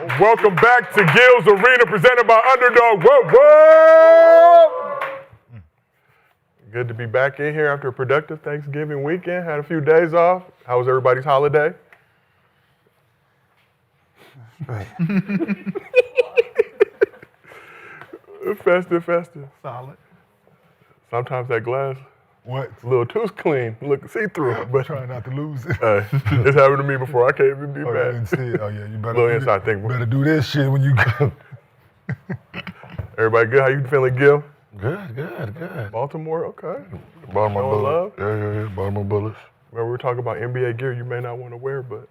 Welcome back to Gil's Arena, presented by Underdog. Whoa, whoa! Good to be back in here after a productive Thanksgiving weekend. Had a few days off. How was everybody's holiday? Festive. Solid. Sometimes that glass, What? it's a little too clean, look see-through. But Trying not to lose it. It's happened to me before. I can't even be Oh, you bad. didn't see it. Oh, yeah, you better, Little inside thing. better do this shit when you go. Everybody good? How you feeling, Gil? Good. Baltimore, okay. Bottom of Showing love? Yeah. Bottom of bullets. Remember we were talking about NBA gear you may not want to wear, but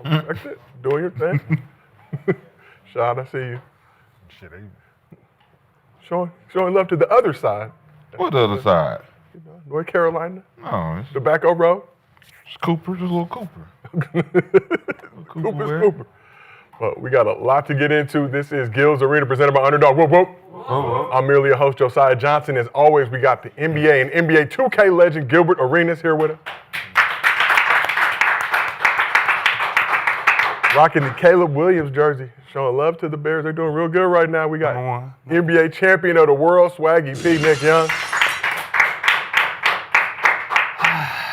I respect it. Doing your thing. Shad, I see you. Shit, Showing love to the other side. What other side? You know, North Carolina, No, it's Tobacco Road. Cooper, just a little Cooper. Cooper. Well, we got a lot to get into. This is Gil's Arena, presented by Underdog. Whoop. I'm merely a host, Josiah Jaxson. As always, we got the NBA and NBA 2K legend, Gilbert Arenas, here with us. Rocking the Caleb Williams jersey, showing love to the Bears. They're doing real good right now. We got NBA champion of the world, Swaggy P. Nick Young.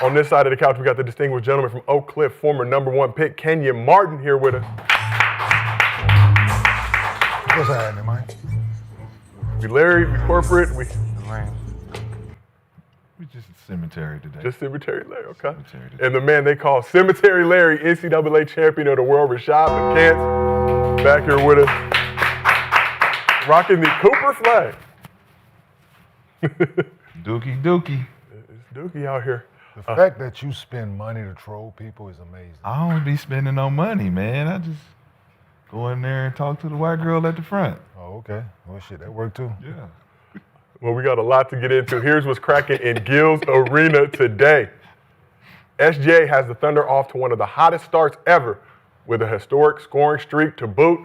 On this side of the couch, we got the distinguished gentleman from Oak Cliff, former #1 pick, Kenyon Martin, here with us. what's happening, man? We Larry, we corporate, we just cemetery today. just Cemetery Larry, okay? Cemetery today. And the man they call Cemetery Larry, NCAA champion of the world, Rashad McCants, back here with us, rocking the Cooper flag. Dookie. It's Dookie out here. The fact that you spend money to troll people is amazing. I don't be spending no money, man. I just go in there and talk to the white girl at the front. Oh, okay. Well, shit, that worked too. Yeah. Well, we got a lot to get into. Here's what's cracking in Gil's Arena today. SGA has the Thunder off to one of the hottest starts ever with a historic scoring streak to boot.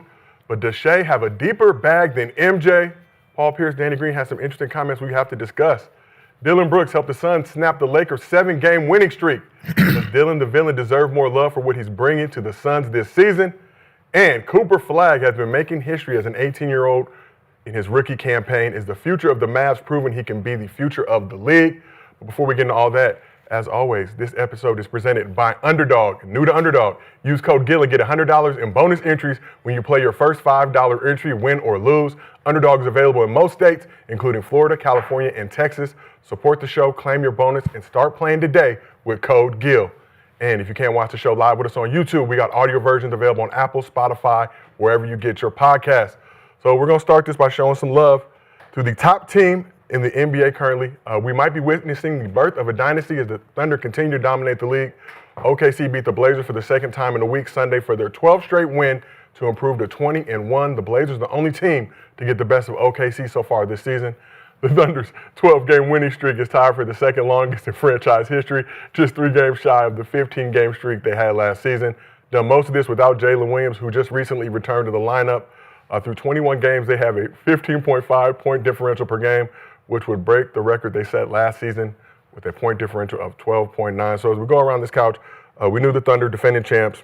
But does Shai have a deeper bag than MJ? Paul Pierce, Danny Green has some interesting comments we have to discuss. Dillon Brooks helped the Suns snap the Lakers' 7-game winning streak. Does Dillon the villain deserve more love for what he's bringing to the Suns this season? And Cooper Flag has been making history as an 18-year-old in his rookie campaign. Is the future of the Mavs proven he can be the future of the league? But before we get into all that, as always, this episode is presented by Underdog. New to Underdog, use code GIL and get $100 in bonus entries when you play your first $5 entry, win or lose. Underdog is available in most states, including Florida, California, and Texas. Support the show, claim your bonus, and start playing today with code GIL. And if you can't watch the show live with us on YouTube, we got audio versions available on Apple, Spotify, wherever you get your podcasts. So we're going to start this by showing some love to the top team in the NBA currently. We might be witnessing the birth of a dynasty as the Thunder continue to dominate the league. OKC beat the Blazers for the second time in a week Sunday for their 12th straight win to improve to 20-1. The Blazers are the only team to get the best of OKC so far this season. The Thunder's 12-game winning streak is tied for the second longest in franchise history, just 3 games shy of the 15-game streak they had last season. Done most of this without Jalen Williams, who just recently returned to the lineup. Through 21 games, they have a 15.5 point differential per game, which would break the record they set last season with a point differential of 12.9. So as we go around this couch, we knew the Thunder, defending champs,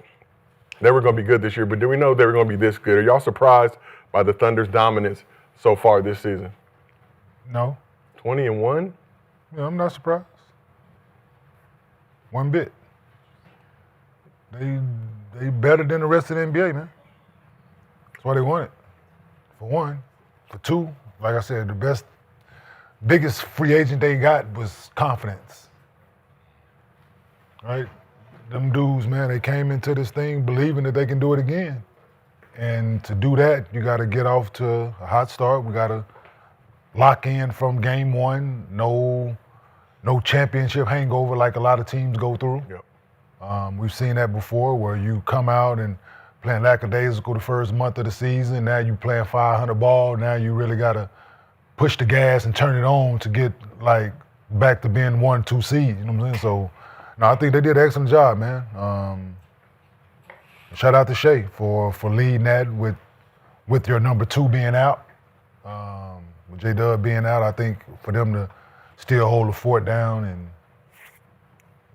they were going to be good this year, but did we know they were going to be this good? Are y'all surprised by the Thunder's dominance so far this season? No. 20-1? Yeah, I'm not surprised. One bit. They better than the rest of the NBA, man. That's why they won it. For one. For two, like I said, the biggest free agent they got was confidence. Right? Them dudes, man, they came into this thing believing that they can do it again. And to do that, you got to get off to a hot start. We got to lock in from game one. No championship hangover like a lot of teams go through. Yep. We've seen that before where you come out and playing lackadaisical the first month of the season. Now you playing 500 ball. Now you really got to push the gas and turn it on to get like back to being 1-2 seed. You know what I'm saying? So, no, I think they did an excellent job, man. Shout out to Shai for leading that with your number 2 being out. With J-Dub being out, I think for them to still hold the fort down, and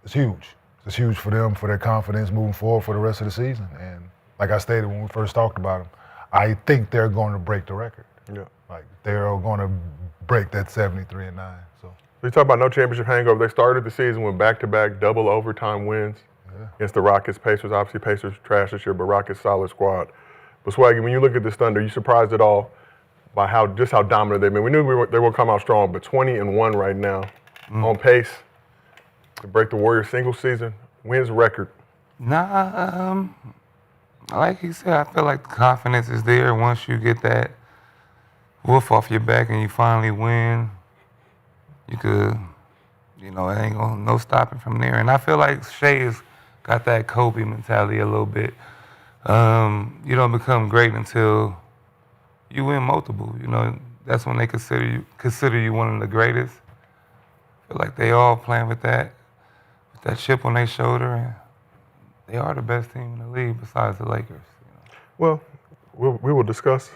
it's huge. It's huge for them, for their confidence moving forward for the rest of the season. And like I stated when we first talked about them, I think they're going to break the record. Yeah. Like they're going to break that 73-9. So We talk about no championship hangover. They started the season with back-to-back double overtime wins against the Rockets. Pacers, obviously Pacers trash this year, but Rockets solid squad. But Swaggy, when you look at this Thunder, you surprised at all by how dominant they've been? We knew they would come out strong, but 20-1 right now, on pace to break the Warriors single season wins record. Nah, like he said, I feel like the confidence is there once you get that wolf off your back and you finally win. You could, it ain't gonna no stopping from there. And I feel like Shai has got that Kobe mentality a little bit. You don't become great until you win multiple. That's when they consider you one of the greatest. I feel like they all playing with that chip on their shoulder, and they are the best team in the league besides the Lakers. Well, we will discuss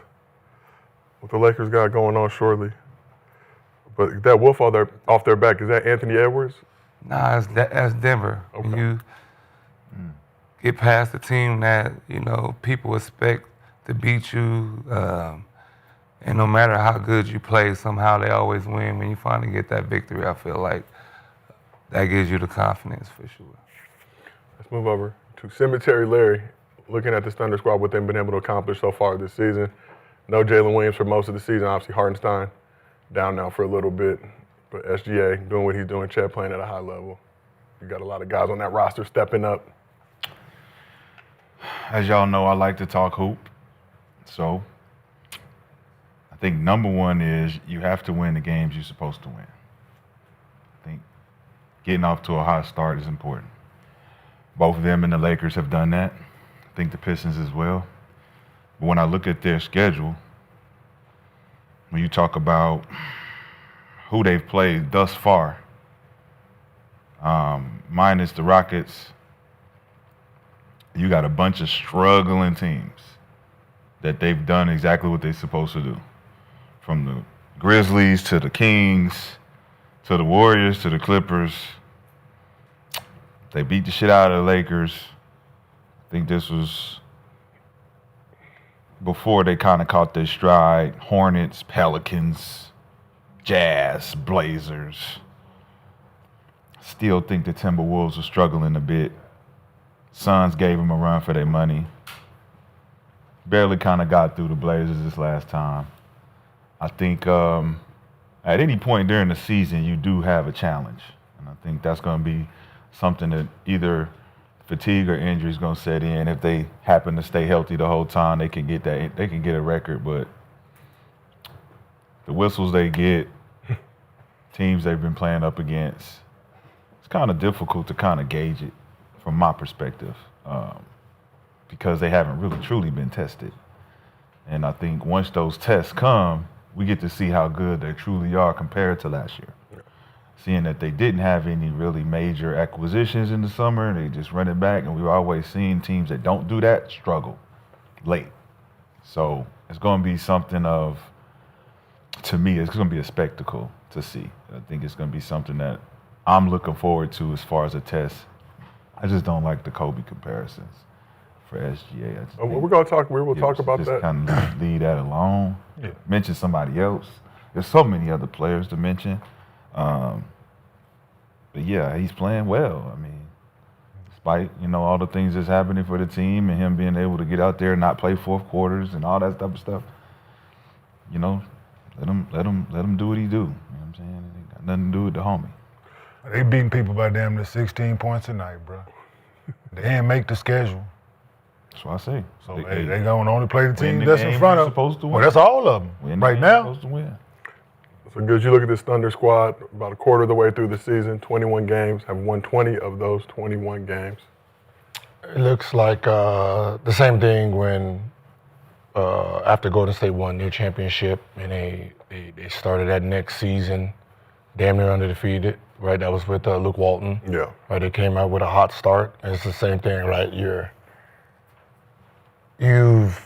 what the Lakers got going on shortly. But that wolf off their back, is that Anthony Edwards? Nah, that's Denver. Okay. When you get past the team that, people expect to beat you, and no matter how good you play, somehow they always win. When you finally get that victory, I feel like that gives you the confidence for sure. Let's move over to Cemetery Larry. Looking at this Thunder squad, what they've been able to accomplish so far this season. No Jalen Williams for most of the season. Obviously, Hartenstein down now for a little bit. But SGA doing what he's doing, Chet playing at a high level. You got a lot of guys on that roster stepping up. As y'all know, I like to talk hoop. So I think number one is you have to win the games you're supposed to win. I think getting off to a hot start is important. Both of them and the Lakers have done that. I think the Pistons as well. But when I look at their schedule, when you talk about who they've played thus far, minus the Rockets, you got a bunch of struggling teams that they've done exactly what they're supposed to do. From the Grizzlies to the Kings to the Warriors to the Clippers. They beat the shit out of the Lakers. I think this was before they kind of caught their stride. Hornets, Pelicans, Jazz, Blazers. Still think the Timberwolves are struggling a bit. Suns gave them a run for their money. Barely kind of got through the Blazers this last time. I think at any point during the season, you do have a challenge. And I think that's going to be something that either fatigue or injury is going to set in. If they happen to stay healthy the whole time, they can get a record. But the whistles they get, teams they've been playing up against, it's kind of difficult to kind of gauge it from my perspective, because they haven't really truly been tested. And I think once those tests come, we get to see how good they truly are compared to last year. Yeah. Seeing that they didn't have any really major acquisitions in the summer, they just run it back, and we've always seen teams that don't do that struggle late. So it's going to be something of, to me, it's going to be a spectacle to see. I think it's going to be something that I'm looking forward to as far as a test. I just don't like the Kobe comparisons for SGA. We're going to talk. We will talk about just that. Kind of leave that alone. Yeah. Mention somebody else. There's so many other players to mention. But yeah, he's playing well. I mean, despite all the things that's happening for the team and him being able to get out there and not play fourth quarters and all that type of stuff. Let him do what he do. You know what I'm saying? It ain't got nothing to do with the homie. They beating people by damn near 16 points a night, bro. They didn't make the schedule. That's what I say. So they gonna only play the team the that's in front of them. Supposed to win. Well, that's all of them right now. Supposed to win. So good. You look at this Thunder squad, about a quarter of the way through the season, 21 games, have won 20 of those 21 games. It looks like the same thing when after Golden State won their championship and they started that next season damn near undefeated, right? That was with Luke Walton. Yeah. Right, they came out with a hot start. And it's the same thing, right? You've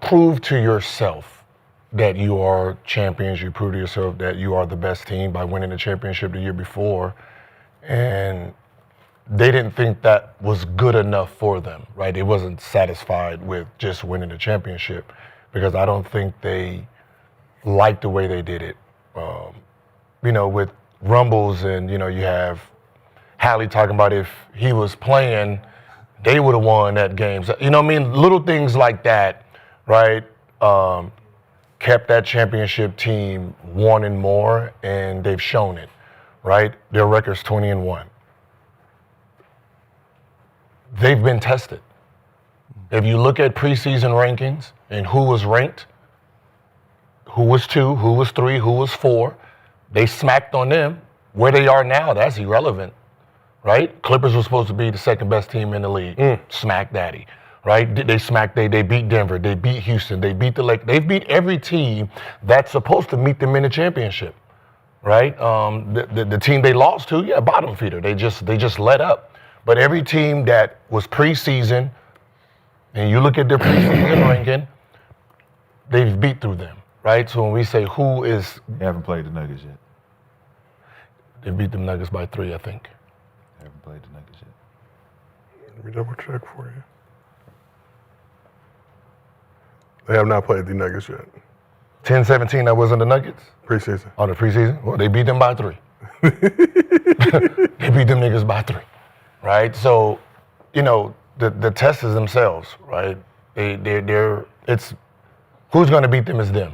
proved to yourself that you are champions. You prove to yourself that you are the best team by winning the championship the year before. And they didn't think that was good enough for them, right? They wasn't satisfied with just winning the championship because I don't think they liked the way they did it. With rumbles and, you have Hallie talking about if he was playing, they would have won that game. So, little things like that, right, kept that championship team wanting more, and they've shown it, right? Their record's 20-1. They've been tested. If you look at preseason rankings and who was ranked, who was 2, who was 3, who was 4, they smacked on them. Where they are now, that's irrelevant, right? Clippers were supposed to be the second best team in the league. Smack daddy, right? They beat Denver, they beat Houston, they beat the Lakers. They've beat every team that's supposed to meet them in the championship, right? The team they lost to, bottom feeder. They just let up. But every team that was preseason, and you look at their preseason ranking, they've beat through them, right? So when we say who is... They haven't played the Nuggets yet. They beat the Nuggets by 3, I think. They haven't played the Nuggets yet. Let me double check for you. They have not played the Nuggets yet. 10-17, that wasn't the Nuggets? Preseason. Oh, the preseason? Well, they beat them by 3. They beat them niggas by 3, right? So, the testers themselves, right? It's who's going to beat them is them.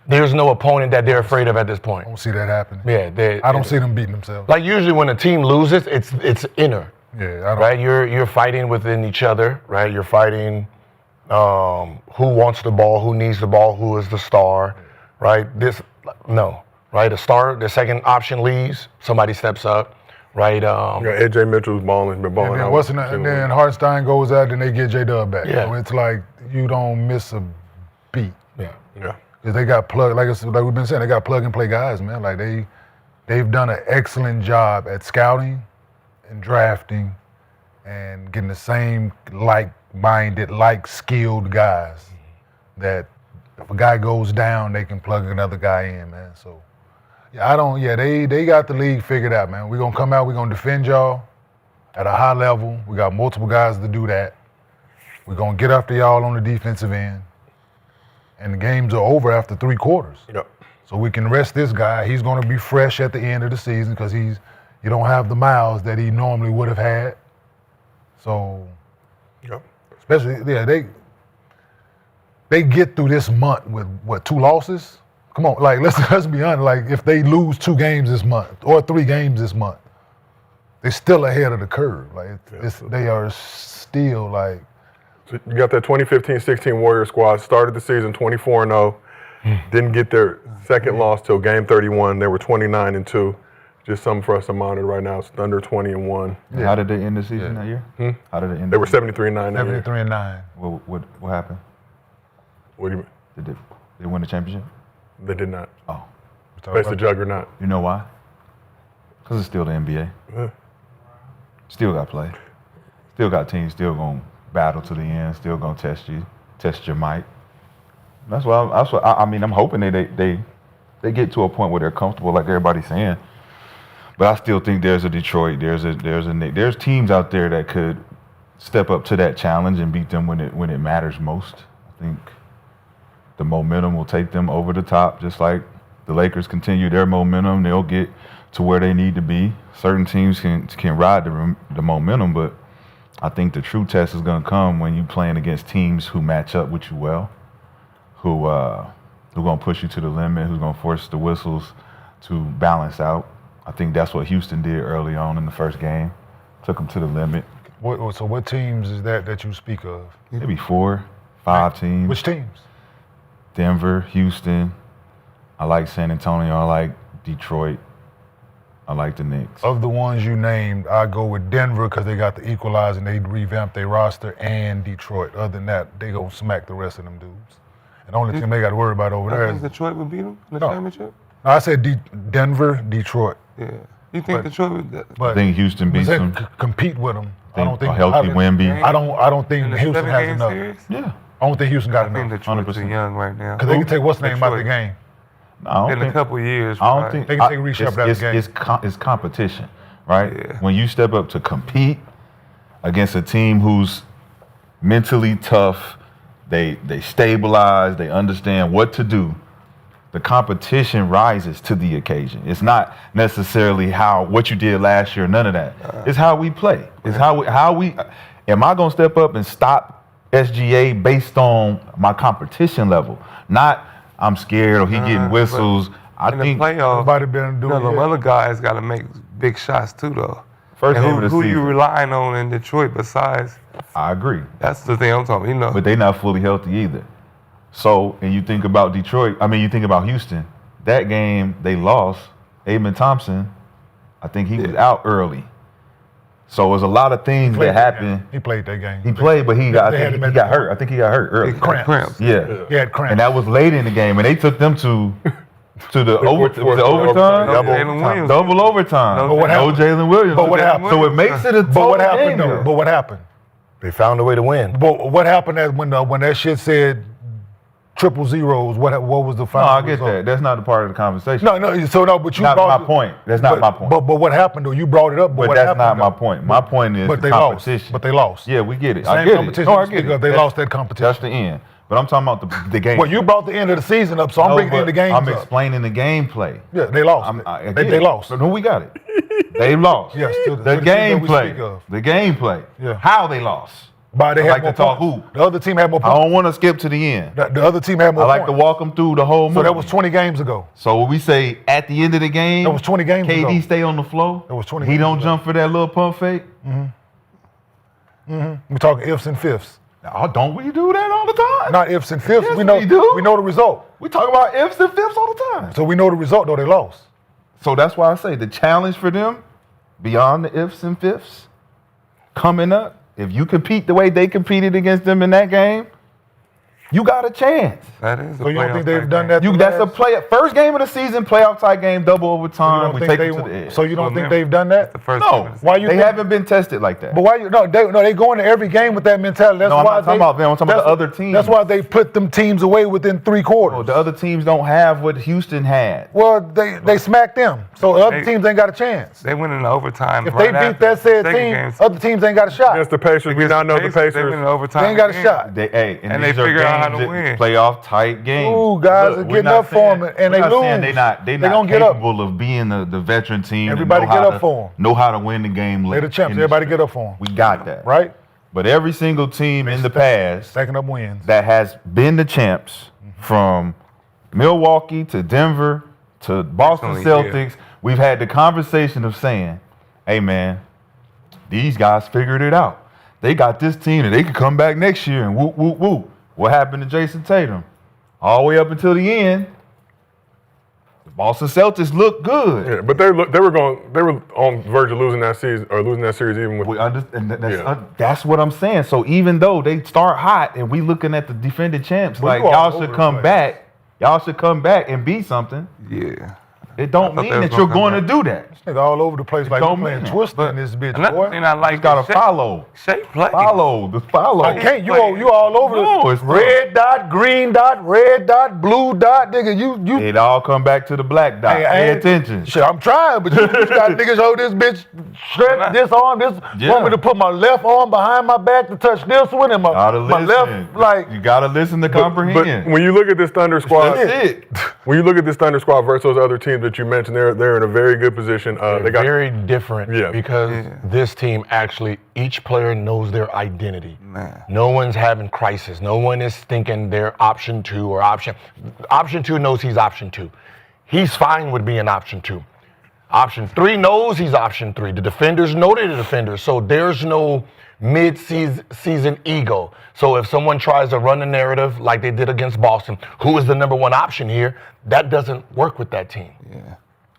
There's no opponent that they're afraid of at this point. I don't see that happening. Yeah, I don't see them beating themselves. Like usually when a team loses, it's inner. Yeah, I don't. Right? You're fighting within each other, right? You're fighting who wants the ball, who needs the ball, who is the star, right? Right? The second option leaves, somebody steps up, right? AJ Mitchell's been balling And then Hartenstein goes out, and they get J-Dub back. Yeah. So it's like you don't miss a beat. Yeah. Because they got like we've been saying, they got plug-and-play guys, man. Like they've done an excellent job at scouting and drafting and getting the same like-minded, like-skilled guys that if a guy goes down, they can plug another guy in, man. So, they got the league figured out, man. We're going to come out, we're going to defend y'all at a high level. We got multiple guys to do that. We're going to get after y'all on the defensive end. And the games are over after 3 quarters. Yep. So we can rest this guy. He's going to be fresh at the end of the season because you don't have the miles that he normally would have had. So, Yep. especially, they get through this month with, 2 losses? Come on, like, let's be honest. Like, if they lose 2 games this month or 3 games this month, they're still ahead of the curve. Like, they are still, like... So you got that 2015-16 Warrior squad, started the season 24-0, didn't get their second loss till game 31. They were 29-2. Just something for us to monitor right now. It's Thunder 20-1. Yeah. How did they end the season that year? How did it end? They were 73-9 that year. 73-9. What happened? What do you mean? Did they win the championship? They did not. Oh. Face the juggernaut. You know why? Because it's still the NBA. Yeah. Still got play. Still got teams still going to battle to the end, still going to test your might. That's what I'm hoping they get to a point where they're comfortable, like everybody's saying. But I still think there's a Detroit, there's teams out there that could step up to that challenge and beat them when it matters most. I think the momentum will take them over the top, just like the Lakers continue their momentum. They'll get to where they need to be. Certain teams can ride the momentum, but I think the true test is going to come when you're playing against teams who match up with you well, who going to push you to the limit, who's going to force the whistles to balance out. I think that's what Houston did early on in the first game. Took them to the limit. So what teams is that you speak of? Maybe 4, 5 teams. Which teams? Denver, Houston. I like San Antonio. I like Detroit. I like the Knicks. Of the ones you named, I go with Denver because they got the equalizer and they revamped their roster, and Detroit. Other than that, they go smack the rest of them dudes. And the only team they got to worry about over there is Detroit would beat them in the championship? No, I said Denver, Detroit. Yeah. You think Detroit would? I think Houston beats them. Compete with them. I don't think a healthy Wemby. I don't think Houston has enough. Series? Yeah. I don't think Houston got I think enough. Detroit's too 100%. young right now. Because they can take what's name out of the game. I don't In think, a couple of years. I don't right? think They can take Rashad out of the game. It's competition. right? Yeah. When you step up to compete against a team who's mentally tough, they stabilize, they understand what to do. The competition rises to the occasion. It's not necessarily what you did last year, none of that. It's how we play. It's how we am I gonna step up and stop SGA based on my competition level? Not I'm scared or he getting whistles. I In think the playoffs, Nobody been doing the it. other guys got to make big shots too, though. first And game of the who you season. relying on in Detroit besides? I agree. That's the thing I'm talking about. But they're not fully healthy either. So, and you think about Detroit, you think about Houston, that game they lost, Amen Thompson, I think he was out early. So it was a lot of things that happened. He played that game. He played, but he got hurt. I think he got hurt early. Cramps. Yeah. He had cramps. And that was late in the game, and they took them to the overtime. Double overtime. No But what happened? Jalen Williams. But what happened? So it makes it a But what tough happened game, though? though. But what happened? They found a way to win. But what happened when that shit said triple zeros? What was the No, final I get result? that. That's not the part of the conversation. No. So no, but you Not brought my point. That's not my point. But what happened though? You brought it up. But But what that's happened, not my though? point. My point is But the they lost. competition. But they lost. Yeah, we get it. Same I get competition. it. No, I you get speak it. of, they That's- lost that competition. That's the end. But I'm talking about the game. Well, you brought the end of the season up, so I'm No, bringing in but the game. I'm explaining the gameplay. Yeah, they lost. I get They it. lost. But no, we got it. They lost. Yes, to the the team that we speak gameplay. of. The gameplay. Yeah. How they lost. But they I had like more to talk points. hoop. The other team had more I points. don't want to skip to the end. The other team had more I like to points. walk them through the whole movie. So that was 20 games ago. So when we say at the end of the game, That was 20 games KD ago. stay on the floor. That was 20 He games don't ago. jump for that little pump fake. We're talking ifs and fifths. Oh, don't we do that all the time? Not ifs and fifths. Yes, we know we do. We know the result. We talk about ifs and fifths all the time. So we know the result though. They lost. So that's why I say the challenge for them, beyond the ifs and fifths, coming up, if you compete the way they competed against them in that game, you got a chance. That is. So you don't think they've done that? That's a first game of the season, playoff type game, double overtime. We take them to the edge. So you don't think remember, they've done that? The first No, game of the Why you they think- haven't been tested like that. But why you they go into every game with that mentality. That's No, I'm why not talking about them. I'm talking about the other teams. That's why they put them teams away within 3 quarters. Oh, the other teams don't have what Houston had. Well, they smacked them. So the other They- teams ain't got a chance. They went into overtime. If right they beat after that said the team, second game. other teams ain't got a shot. Against the Pacers, we now know the They went Pacers. into overtime. They ain't got a again. shot. And they these are figure out how to games win. Playoff type games. Ooh, guys are we're getting not up for 'em, and we're they not saying lose. They're not They gonna get up. capable of being the veteran team. and Everybody know get how up to- for 'em. Know how to win the game late. They're the champs. in the Everybody stretch. get up for them. We got that. Right? But every single team in the past Stacking up wins. that has been the champs, from Milwaukee to Denver to Boston Recently, Celtics, we've had the conversation of saying, hey man, these guys figured it out. They got this team and they could come back next year and whoop, whoop, whoop. What happened to Jason Tatum? All the way up until the end, the Boston Celtics looked good. Yeah, but they were on the verge of losing that season or losing that series even with. We understand. Yeah. That's what I'm saying. So even though they start hot and we looking at the defending champs, But like you all y'all over should the come place. back. Y'all should come back and be something. Yeah. It don't thought mean they was that you're gonna going to come do that. Nigga all over the place like you don't playing mean it. Twister in this bitch, Another boy. thing I like You gotta is Shai- follow. Shai play. Follow. I can't. You all over No, the it's red dot, green dot, red dot, blue dot, nigga. You. It all come back to the black dot. Hey, I Pay ain't- attention. Shit, I'm trying, but you got niggas hold this bitch stretch this arm, this Yeah. want me to put my left arm behind my back to touch this one and Gotta my listen. left like You gotta listen to But comprehend. when you look at this Thunder squad, That's it. when you look at this Thunder squad versus those other teams that you mentioned, they're in a very good position. They got very different Yeah. because this team actually, each player knows their identity. Man. No one's having crisis. No one is thinking they're option 2 or option. Option 2 knows he's option 2. He's fine with being option 2. Option 3 knows he's option 3. The defenders know they're the defenders. So there's no mid-season ego. So if someone tries to run a narrative like they did against Boston, who is the number 1 option here, that doesn't work with that team. Yeah.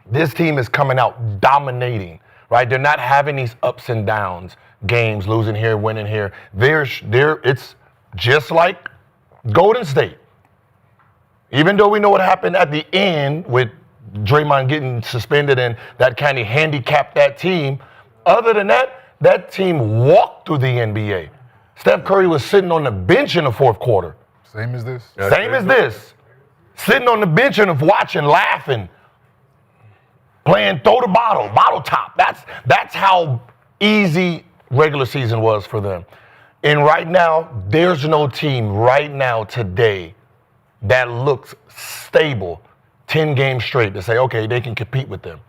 This team is coming out dominating, right? They're not having these ups and downs, games, losing here, winning here. It's just like Golden State. Even though we know what happened at the end with Draymond getting suspended and that kind of handicapped that team, other than that, that team walked through the NBA. Steph Curry was sitting on the bench in the 4th quarter. same as this. Same as this. Sitting on the bench and watching, laughing. playing throw the bottle top. That's how easy regular season was for them. And right now, there's no team right now today that looks stable 10 games straight to say, okay, they can compete with them.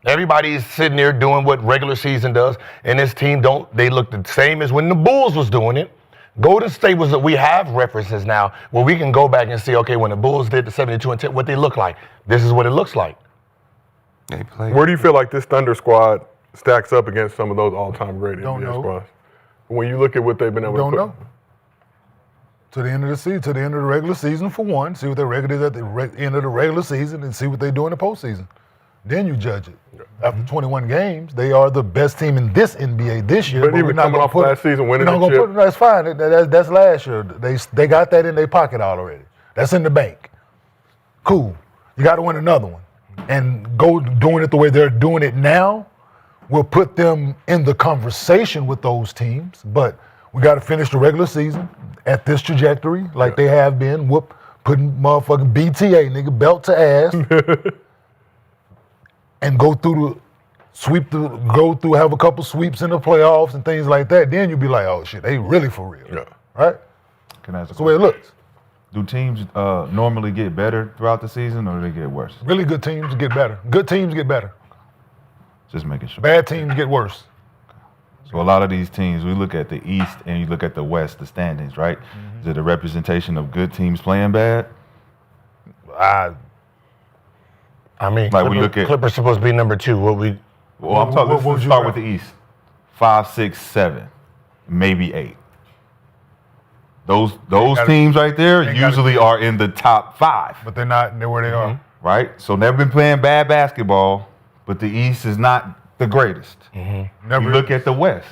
Everybody's sitting there doing what regular season does, and this team they look the same as when the Bulls was doing it. Golden State we have references now where we can go back and see, okay, when the Bulls did the 72-10, what they look like. This is what it looks like. They play. Where do you feel like this Thunder squad stacks up against some of those all-time great Don't NBA know. squads? When you look at what they've been able Don't to put. know. To the end of the season, to the end of the regular season for one, see what their record is at the end of the regular season and see what they do in the postseason. Then you judge it. After 21 games, they are the best team in this NBA this year. But even we're not coming gonna off put- last season, winning we're not the gonna chip. That's fine. That's last year. They got that in their pocket already. That's in the bank. Cool. You got to win another one. And go doing it the way they're doing it now will put them in the conversation with those teams. But we got to finish the regular season at this trajectory like they have been. Putting motherfucking BTA, nigga, belt to ass. And go through have a couple sweeps in the playoffs and things like that. Then you'll be like, oh shit, they really for real. Yeah. Right? Can I ask a That's the way it question? looks. Do teams normally get better throughout the season, or do they get worse? Really good teams get better. Good teams get better. Just making sure. Bad teams get worse. So a lot of these teams, we look at the East and you look at the West, the standings, right? Is it a representation of good teams playing bad? I mean, Like, we look at- Clippers supposed to be number 2. Well, I'm talking. what would Let's you start rank? with the East. 5, 6, 7, maybe 8. Those gotta- teams right there they gotta- usually are in the top 5, But they're not where they are. right? So they've been playing bad basketball, but the East is not the greatest. Never You look at the West.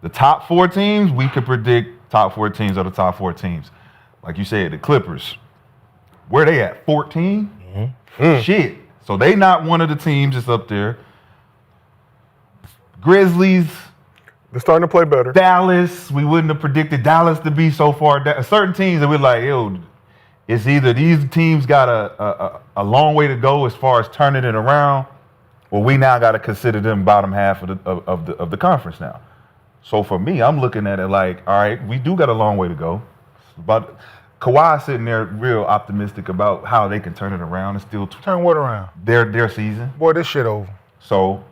The top 4 teams, we could predict top 4 teams are the top 4 teams. Like you said, the Clippers, where they at? 14? Shit. So they not one of the teams that's up there. Grizzlies, They're starting to play better. Dallas, we wouldn't have predicted Dallas to be so far down. Certain teams that we're like, yo, it's either these teams got a long way to go as far as turning it around, or we now got to consider them bottom half of the conference now. So for me, I'm looking at it like, all right, we do got a long way to go. But Kawhi's sitting there real optimistic about how they can turn it around and still Turn what around? their season. Boy, this shit over. So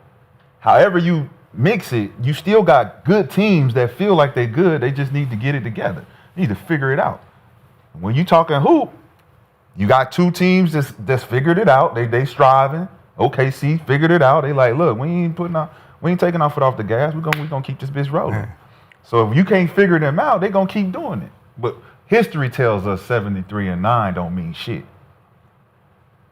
however you mix it, you still got good teams that feel like they're good. They just need to get it together. You need to figure it out. When you talking hoop, you got 2 teams that's figured it out. They striving. OKC figured it out. They like, look, we ain't taking our foot off the gas. We gonna keep this bitch rolling. So if you can't figure them out, they gonna keep doing it. But history tells us 73-9 don't mean shit.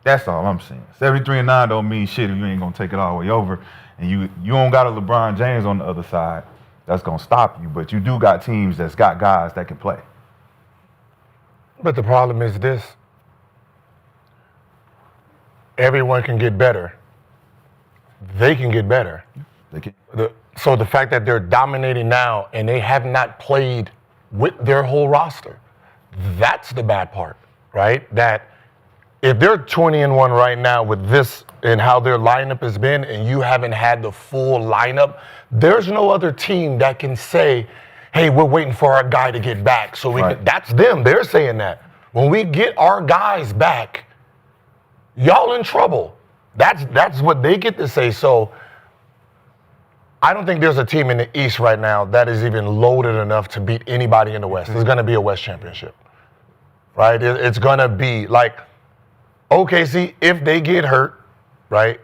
That's all I'm saying. 73-9 don't mean shit if you ain't gonna take it all the way over. And you don't got a LeBron James on the other side that's gonna stop you. But you do got teams that's got guys that can play. But the problem is this. Everyone can get better. They can get better. They can. So the fact that they're dominating now and they have not played with their whole roster, that's the bad part, right? That if they're 20-1 right now with this and how their lineup has been and you haven't had the full lineup, there's no other team that can say, hey, we're waiting for our guy to get back. So we Right. can, that's them. They're saying that. When we get our guys back, y'all in trouble. That's what they get to say. So I don't think there's a team in the East right now that is even loaded enough to beat anybody in the West. It's going to be a West championship, right? It's going to be like OKC, if they get hurt, right,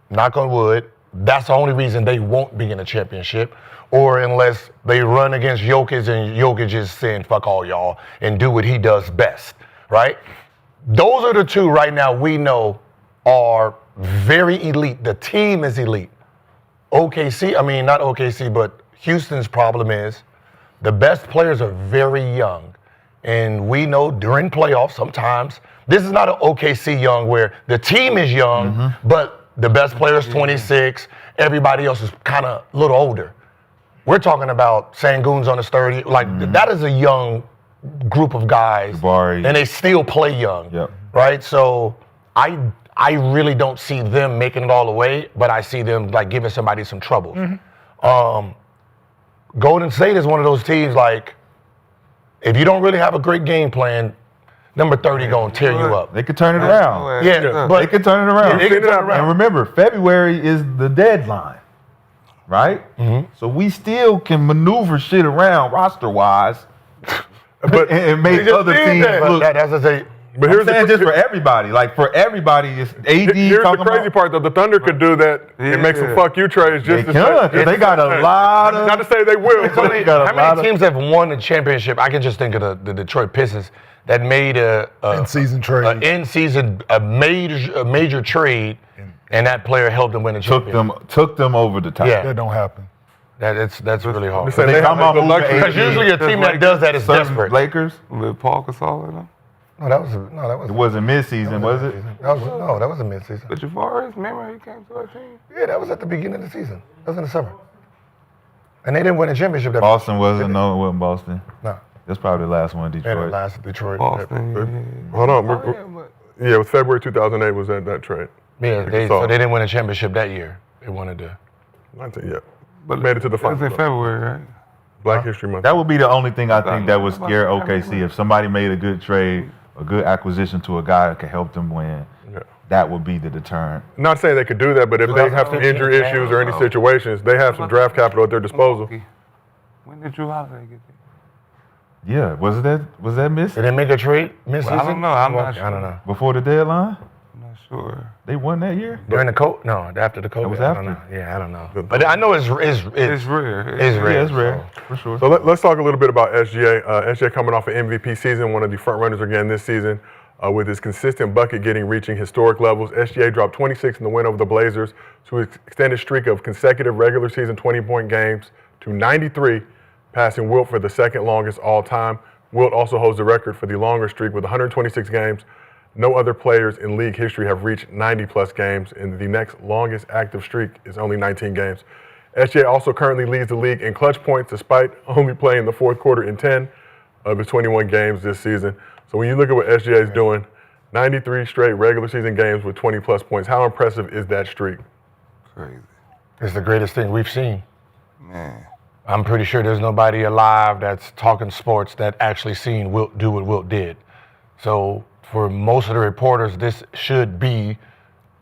knock on wood, that's the only reason they won't be in a championship, or unless they run against Jokic and Jokic is saying, fuck all y'all, and do what he does best, right? Those are the 2 right now we know are very elite. The team is elite. OKC, I mean, not OKC, but Houston's problem is the best players are very young. And we know during playoffs, sometimes, this is not an OKC young where the team is young, but the best player is 26, everybody else is kind of a little older. We're talking about Sangoon's on his 30. Like, that is a young group of guys. Jabari. And they still play young. Yep. Right? So I I really don't see them making it all the way, but I see them like giving somebody some trouble. Golden State is one of those teams like, if you don't really have a great game plan, number 30 gonna tear you up. They could turn it around. Yeah, They could turn it around. Yeah, they could turn it around. And remember, February is the deadline, right? So we still can maneuver shit around roster-wise, and make other teams look. That's what I say. But I'm saying just for everybody. Like, for everybody, it's AD. Here's the crazy part, though. The Thunder could do that and make some fuck you trades just They can, because they got a lot of. Not to say they will, but They got a How lot many teams have won a championship? I can just think of the Detroit Pistons that made a In-season trade. a major trade, and that player helped them win a championship. took them over the top. Yeah. That don't happen. That's really hard. saying They they come have off the moving luxury. Because usually a team that does that is desperate. Lakers. With Paul Gasol in them. No, that was It wasn't mid-season, was it? that was a mid-season. But Javaris, remember he came to our team? Yeah, that was at the beginning of the season. That was in the summer. And they didn't win a championship. Boston wasn't. No, it wasn't Boston. No. That's probably the last one in They Detroit. last Detroit. Boston. hold on. But Yeah, it was February 2008 was that trade. Yeah, so they didn't win a championship that year. They wanted to. Not to yet. But made it to the that was finals. in February, right? Black History Month. That would be the only thing I think that would scare OKC. If somebody made a good trade, a good acquisition to a guy that could help them win, that would be the deterrent. Not saying they could do that, but if they have some injury issues or any situations, they have some draft capital at their disposal. When did Drew Holiday get there? Yeah, was that missed Did they make a trade mid-season? I don't know. I'm not sure. I don't know. before the deadline? I'm not sure. They won that year? During the COVID? No, after the COVID. was I don't after. know. Yeah, I don't know. But I know it's It's rare. It's rare. Yeah, it's rare, so. for sure. So let's talk a little bit about SGA. SGA coming off an MVP season, one of the front runners again this season, with his consistent bucket getting reaching historic levels. SGA dropped 26 in the win over the Blazers to his extended streak of consecutive regular season 20-point games to 93, passing Wilt for the second longest all time. Wilt also holds the record for the longer streak with 126 games. No other players in league history have reached 90-plus games, and the next longest active streak is only 19 games. SGA also currently leads the league in clutch points despite only playing the fourth quarter in 10 of his 21 games this season. So when you look at what SGA is doing, 93 straight regular season games with 20-plus points, how impressive is that streak? Crazy. It's the greatest thing we've seen. Man. I'm pretty sure there's nobody alive that's talking sports that actually seen Wilt do what Wilt did. So for most of the reporters, this should be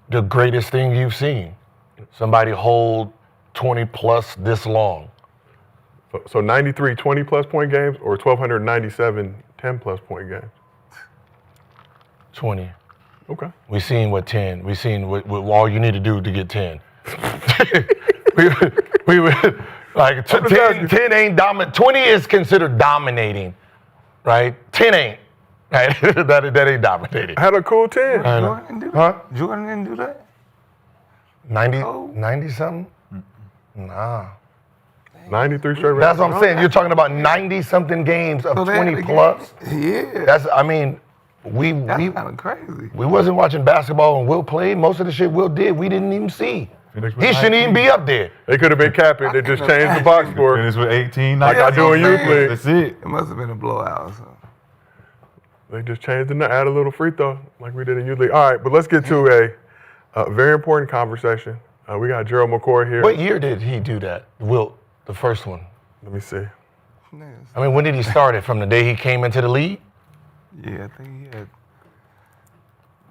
the greatest thing you've seen. Somebody hold 20 plus this long. So 93 20-plus point games or 1,297 10-plus point games? 20. Okay. We seen what 10. We seen what all you need to do to get 10. we like 10 ain't dominant. 20 is considered dominating, right? 10 ain't. Right? that ain't dominating. Had a cool 10. Jordan didn't do that? Huh? Jordan didn't do that? 90 something? Nah. 93 straight. That's what I'm saying. You're talking about 90 something games of So they had 20 the plus. Yeah. That's I mean, That's we kind of crazy. we wasn't watching basketball when Will played. Most of the shit Will did, we didn't even see. He shouldn't even be up there. They could have been capping. They just changed the box score. Finished with 18, Like I do in youth league. That's it. It must have been a blowout. So. They just changed it, add a little free throw like we did in youth league. All right, but let's get to a very important conversation. We got Gerald McCoy here. What year did he do that? Will, the first one. Let me see. I mean, when did he start it? From the day he came into the league? Yeah, I think he had.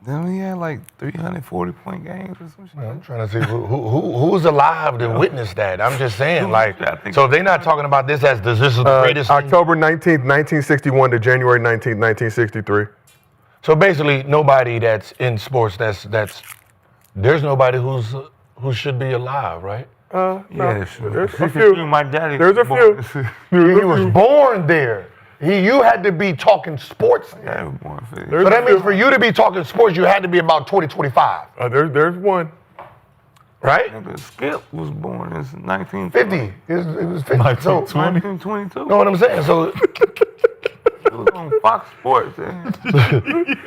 Then he had like 340-point games or some shit. I'm trying to see who's alive to witness that. I'm just saying, like, so they're not talking about this as this is the greatest thing? October 19th, 1961 to January 19th, 1963. So basically, nobody that's in sports there's nobody who should be alive, right? No, Yeah, there's a few. My daddy. There's a few. He was born there. You had to be talking sports. Yeah, he was born for There's So that a means few. for you to be talking sports, you had to be about 20, 25, There's one. right? Skip was born in 1950. 50. It was 50. So, 1920. 1922. know what I'm saying? So It was on Fox Sports.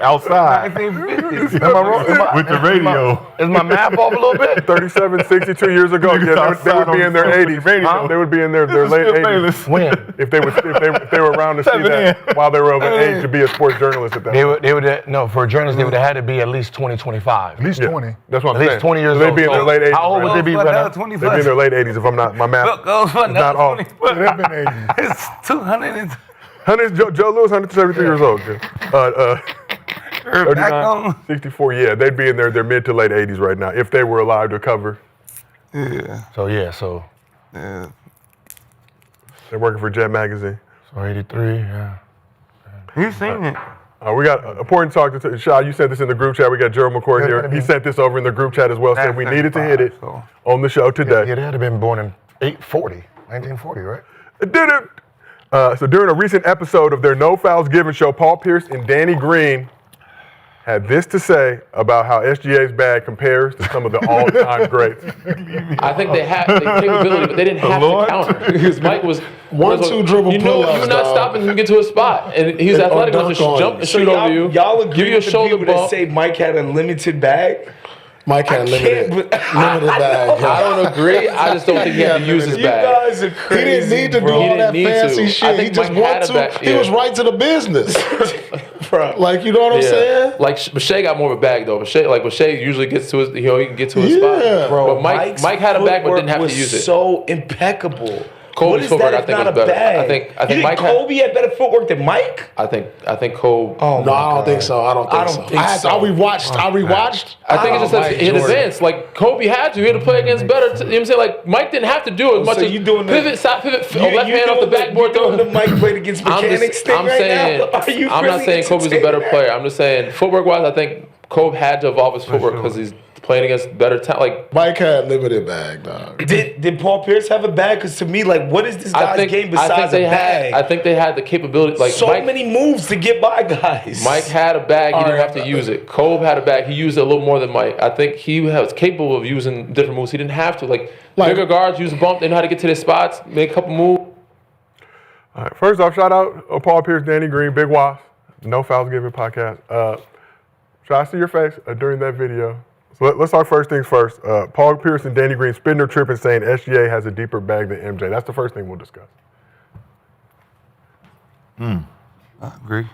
Outside 1950s. Am I wrong? with the radio. Is my math off a little bit? 37, 62 years ago. Yeah, they would be in their 80s. They would be in their late 80s. When? If they were around to see that while they were of an age to be a sports journalist at that time. They would no, for a journalist, they would have had to be at least 20, 25. At least 20. That's what I'm At saying. least 20 years So old. they'd be in their late 80s. How old would they be right now? They'd be in their late 80s if I'm not, my math Look, goes for is not off. They've been 80s. It's 200 and Joe Lewis, 173 years old. 39, back on. 64, yeah. They'd be in their mid to late 80s right now if they were alive to cover. Yeah. So Yeah. They're working for Jet Magazine. 83, yeah. You seen it? We got important talk to Shai. You sent this in the group chat. We got Gerald McCoy here. He sent this over in the group chat as well. Said we needed to hit it on the show today. Yeah, they had been born in 1940, right? Did it. So during a recent episode of their No Fouls Given show, Paul Pierce and Danny Green had this to say about how SGA's bag compares to some of the all-time greats. I think they had the capability, but they didn't have to counter because Mike was 1-2 dribble You know, pull-ups, you're not dog. stopping him to get to a spot, and he's Or athletic enough to dunk on jump you. and So shoot over you. y'all agree give you a with the shoulder people that bump. say Mike had a limited bag? Mike had limited bag. I don't agree. I just don't think he had to use his You bag. guys are He crazy. didn't need to do bro. He all that didn't need fancy to. I shit. He think just Mike had wanted a to. bag, He yeah. was right to the business. Bro. Like, you know what I'm saying? Like, but Shai got more of a bag though. But Shai usually gets to his, he can get to his Yeah. spot. Bro, But Mike's Mike had a bag, but footwork didn't have to was use it. So impeccable. Kobe's What is footwork, that I if think, not was a better. bag? I think you think Mike had- Kobe had better footwork than Mike? I think Kobe. Oh No, I don't think so. I don't think so. I rewatched. I think it's just that in advance. Like Kobe had to. He had to play against better. You know what I'm saying? Like Mike didn't have to do as much so as you doing the- pivot, side pivot, left hand off the backboard. You doing the Mike played against mechanics thing I'm right saying, now? Are you I'm not really saying Kobe's a better entertaining player. I'm just saying footwork wise, I think Kobe had to evolve his footwork because he's playing against better talent. Like Mike had limited bag, dog. Did Paul Pierce have a bag? Because to me, like, what is this guy's game besides a bag? I think they had the capability. Like so Mike, many moves to get by guys. Mike had a bag. He didn't have to use it. Kobe had a bag. He used it a little more than Mike. I think he was capable of using different moves. He didn't have to. Like bigger guards use a bump. They know how to get to their spots, make a couple moves. All right, first off, shout out Paul Pierce, Danny Green, Big Wasp, No Fouls Given podcast. Should I see your face during that video? So let's talk first things first. Paul Pierce and Danny Green spitting their trip and saying SGA has a deeper bag than MJ. That's the first thing we'll discuss. I agree.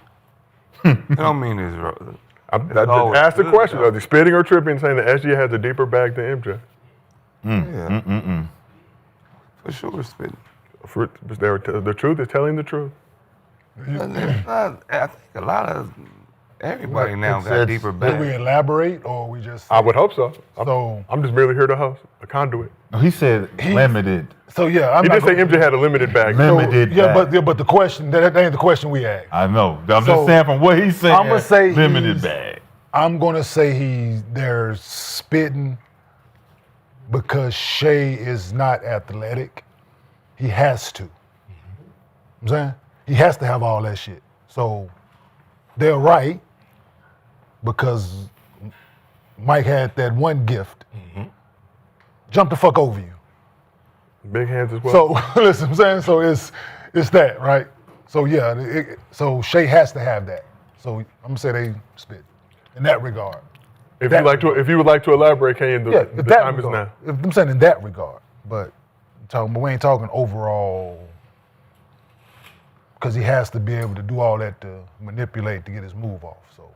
It don't mean it's wrong. I just always asked the good, question: though. Are they spitting or tripping and saying that SGA has a deeper bag than MJ? Yeah. For sure, spitting. The truth is telling the truth. I think a lot of everybody now got deeper Did we back. elaborate or we just? I would hope so. So I'm just merely here to host, a conduit. No, he said limited. So yeah, I'm He not did say gonna- MJ had a limited bag. Limited Yeah, bag. but the question that ain't the question we asked. I know. I'm So, just saying from what he's saying. I'ma say limited he's- bag. I'm gonna say they're spitting because Shai is not athletic. He has to. I'm saying he has to have all that shit. So they're right because Mike had that one gift. Jump the fuck over you. Big hands as well. So listen, I'm saying so it's that right. So yeah, so Shai has to have that. So I'm gonna say they spit in that regard. if you would like to elaborate, Kenyon, the In that time is regard. now. I'm saying in that regard, but we ain't talking overall because he has to be able to do all that to manipulate to get his move off. So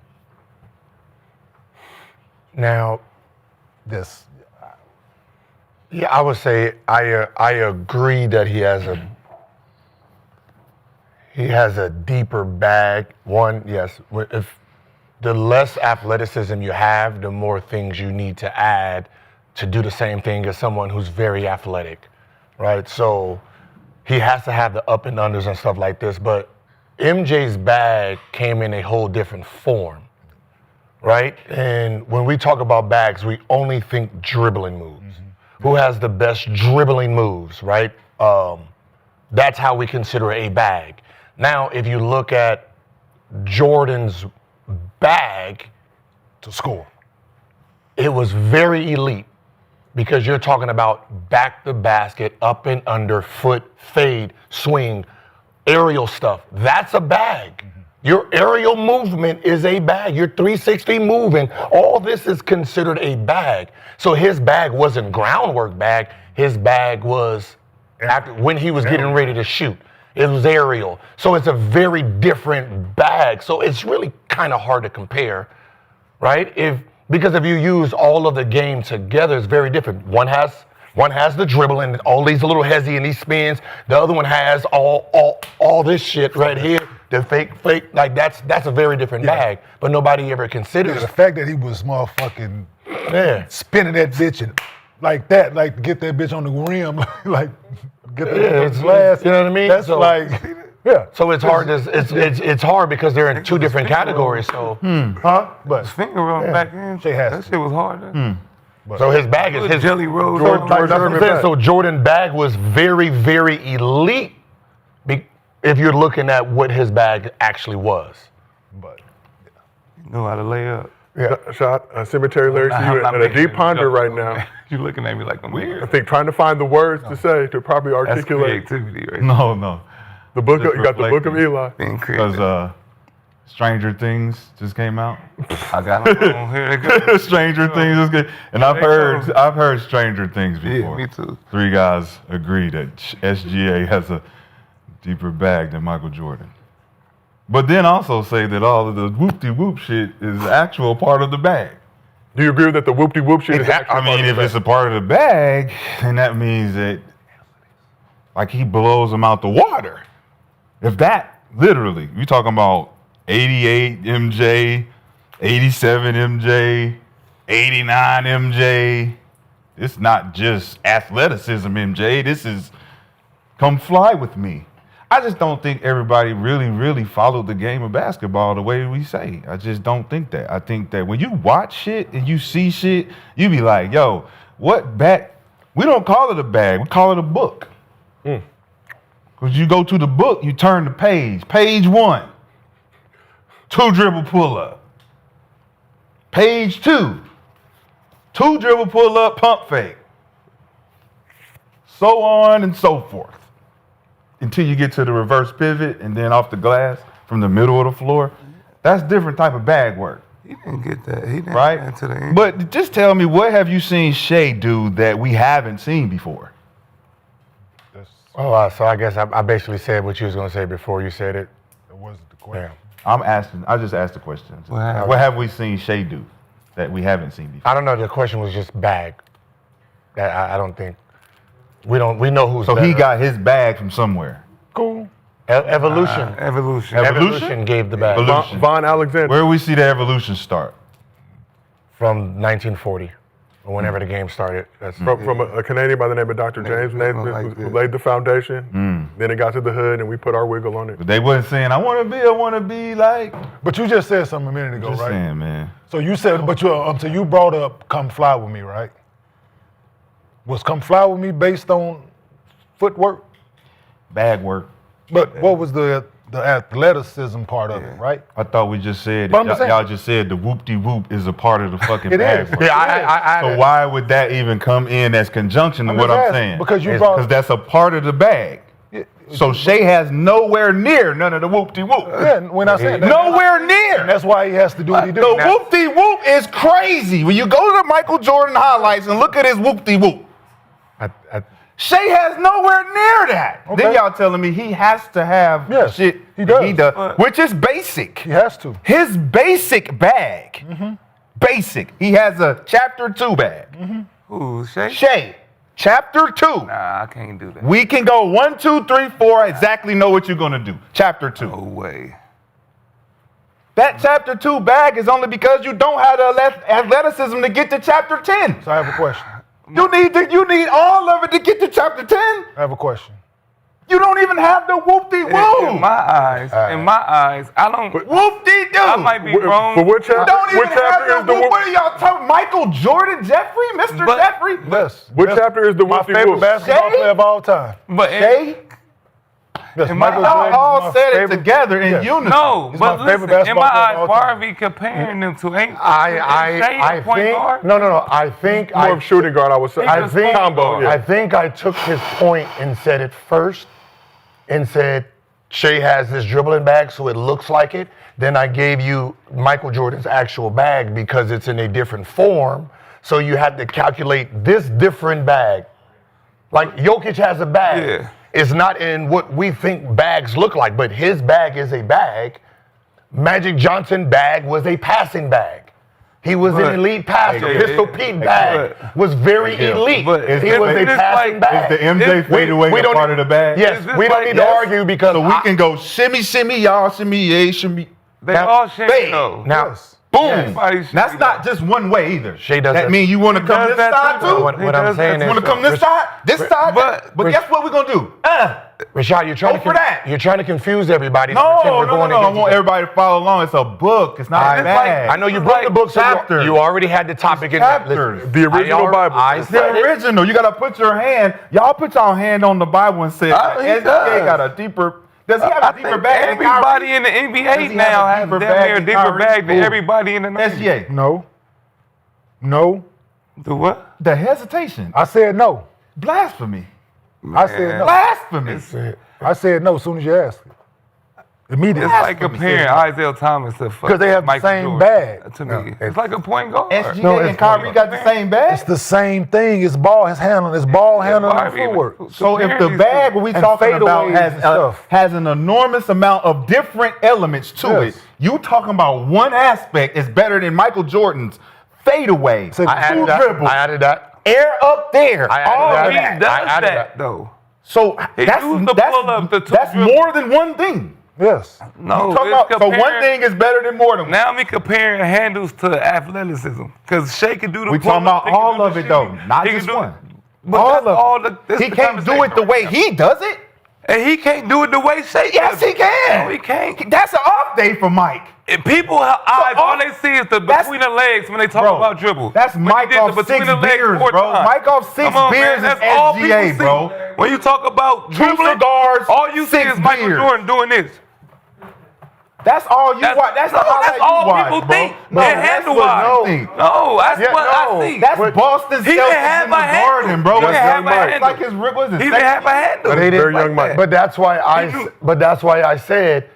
Now, this, yeah, I would say I agree that he has a deeper bag. One, yes, if the less athleticism you have, the more things you need to add to do the same thing as someone who's very athletic, right? So he has to have the up and unders and stuff like this, but MJ's bag came in a whole different form, right? And when we talk about bags, we only think dribbling moves. Who has the best dribbling moves, right? That's how we consider a bag. Now, if you look at Jordan's bag, to score. it was very elite because you're talking about back the basket, up and under, foot, fade, swing, aerial stuff. That's a bag. Your aerial movement is a bag. Your 360 moving, all this is considered a bag. So his bag wasn't groundwork bag. His bag was after when he was getting ready to shoot. It was aerial. So it's a very different bag. So it's really kind of hard to compare, right? Because if you use all of the game together, it's very different. One has the dribble and all these little hezzy and these spins. The other one has all this shit right here. The fake, like that's a very different bag. But nobody ever considers the fact that he was motherfucking spinning that bitch and like that, like get that bitch on the rim, like get that glass. You know what I mean? That's so, like, yeah. So it's hard. It's hard because they're in two different categories. So, But Finger roll back in. Shai has That shit was hard. So his bag is his jelly roll. So Jordan bag was very, very elite. If you're looking at what his bag actually was. but You know how to lay up. Shot cemetery lyrics. You in a deep ponder right now. You looking at me like I'm I weird. think trying to find the words to say to properly That's articulate creativity, right? No. the book. Just You got the book of reflecting. Eli. Being creative. Because Stranger Things just came out. I got them on here. They go. Stranger Things is good, and I've heard Stranger Things before. Yeah, me too. Three guys agree that SGA has a deeper bag than Michael Jordan. But then also say that all of the whoop-de-whoop shit is actual part of the bag. Do you agree that the whoop-de-whoop shit is actually I part mean, of the if bag? it's a part of the bag, then that means that, like, he blows them out the water. If that, literally, we talking about 88 MJ, 87 MJ, 89 MJ. It's not just athleticism MJ. This is come fly with me. I just don't think everybody really followed the game of basketball the way we say. I just don't think that. I think that when you watch shit and you see shit, you be like, yo, what bag? We don't call it a bag. We call it a book. Because you go to the book, you turn the page. Page 1, 2 dribble pull up. Page 2, 2 dribble pull up, pump fake. So on and so forth. Until you get to the reverse pivot and then off the glass from the middle of the floor. That's different type of bag work. He didn't get that. He didn't Right? get to the end. But just tell me, what have you seen Shai do that we haven't seen before? So I guess I basically said what you was gonna say before you said it. that wasn't the question. I just asked the question. What What have we seen Shai do that we haven't seen before? I don't know. The question was just bag. That I don't think we know who's. So better. he got his bag from somewhere. Cool. Evolution. Evolution. Evolution gave the bag Evolution. Von Alexander. Where do we see the evolution start? from 1940, or whenever the game started. That's From a Canadian by the name of Dr. James Nathan, like who this. laid the foundation. Then it got to the hood, and we put our wiggle on it. But they wasn't saying, I want to be like. But you just said something a minute ago, Just right? saying, man. So you said, but so you brought up "Come Fly With Me," right? Was "Come Fly With Me" based on footwork? Bag work. But what was the athleticism part of it, right? I thought we just said, But I'm saying- y'all just said the whoop-de-whoop is a part of the fucking It bag is. work. Yeah, So why would that even come in as conjunction to what just I'm asking, saying? because you Because brought- that's a part of the bag. So Shai has nowhere near none of the whoop-de-whoop. Yeah, when I said that, Nowhere and near. that's why he has to do what he do. The whoop-de-whoop is crazy. When you go to the Michael Jordan highlights and look at his whoop-de-whoop, Shai has nowhere near that. Okay. Then y'all telling me he has to have Yes, shit he does. which is basic. He has to. His basic bag, basic. He has a chapter 2 bag. Who, Shai? Shai, chapter 2. Nah, I can't do that. We can go 1, 2, 3, 4. Exactly know what you're gonna do. Chapter 2. No way. That chapter 2 bag is only because you don't have the athleticism to get to chapter 10. So I have a question. You need all of it to get to chapter 10. I have a question. You don't even have the In whoop-de-whoop. my eyes, I don't. Whoop-de-doo. I might be wrong. But what chapter? Don't even What have chapter the is the whoop. whoop? What are y'all talking? Michael Jordan, Jeffrey, Mr. But- Jeffrey. Yes. What That's chapter is the my whoop-de-whoop? favorite basketball Shai? player of all time? But Shai? Yes, In my Michael eyes- Jordan is Y'all all my said it favorite- together in yes. unison. no, He's but my favorite listen, in my basketball player of eyes, all why time. are we comparing them to? Ain't I Shai a point think guard? no. I think More of shooting guard, I would say. I think combo. Yeah. I think I took his point and said it first, and said Shai has this dribbling bag, so it looks like it. Then I gave you Michael Jordan's actual bag because it's in a different form. So you had to calculate this different bag. Like Jokic has a bag. Yeah. It's not in what we think bags look like, but his bag is a bag. Magic Johnson bag was a passing bag. He was an elite passer. Pistol Pete bag was very elite. He was a passing bag. Is the MJ fadeaway part of the bag? Yes, we don't need to argue because we can go shimmy, y'all, shimmy, shimmy. They all shimmy though. Now, boom. That's not just one way either. Shai does that. mean you want to come this side too? What I'm saying is, you want to come this side? This side? But guess what we're going to do? Rashad, you're trying to confuse everybody. No. I want everybody to follow along. It's a book. It's not a bag. I know you brought the book, so you already had the topic in chapters. The original Bible. It's the original. You got to put your hand. Y'all put your hand on the Bible and say, SJ got a deeper. Does he have a deeper bag? Everybody in the NBA now has a deeper bag than everybody in the SJ. No. The what? The hesitation. I said no. Blasphemy. I said no. Blasphemy. I said no as soon as you asked it. Immediately. It's like comparing Isaiah Thomas to because they have the same bag. To me, it's like a point guard. SGA and Kyrie got the same bag. It's the same thing. It's ball handling. It's ball handling and footwork. So if the bag we talking about has an enormous amount of different elements to it, you talking about one aspect is better than Michael Jordan's fadeaway. I added that. Air up there. He does that though. So that's more than one thing. Yes. No. So one thing is better than more than one. Now we comparing handles to athleticism because Shai can do the. We talking about all of it though, not just one. All of it. He can't do it the way he does it. And he can't do it the way Shai does. Yes, he can. No, he can't. That's an off day for Mike. And people, all they see is the between the legs when they talk about dribble. That's Mike off 6 beers, bro. Mike off 6 beers is SGA, bro. When you talk about dribbling, cigars, all you see is Michael Jordan doing this. That's all you watch. That's all people think. Handle-wise. No, that's what I see. That's Boston Celtics in the Garden, bro. He didn't have a handle. Like his was He didn't have a handle. Very young Mike. But that's why I said,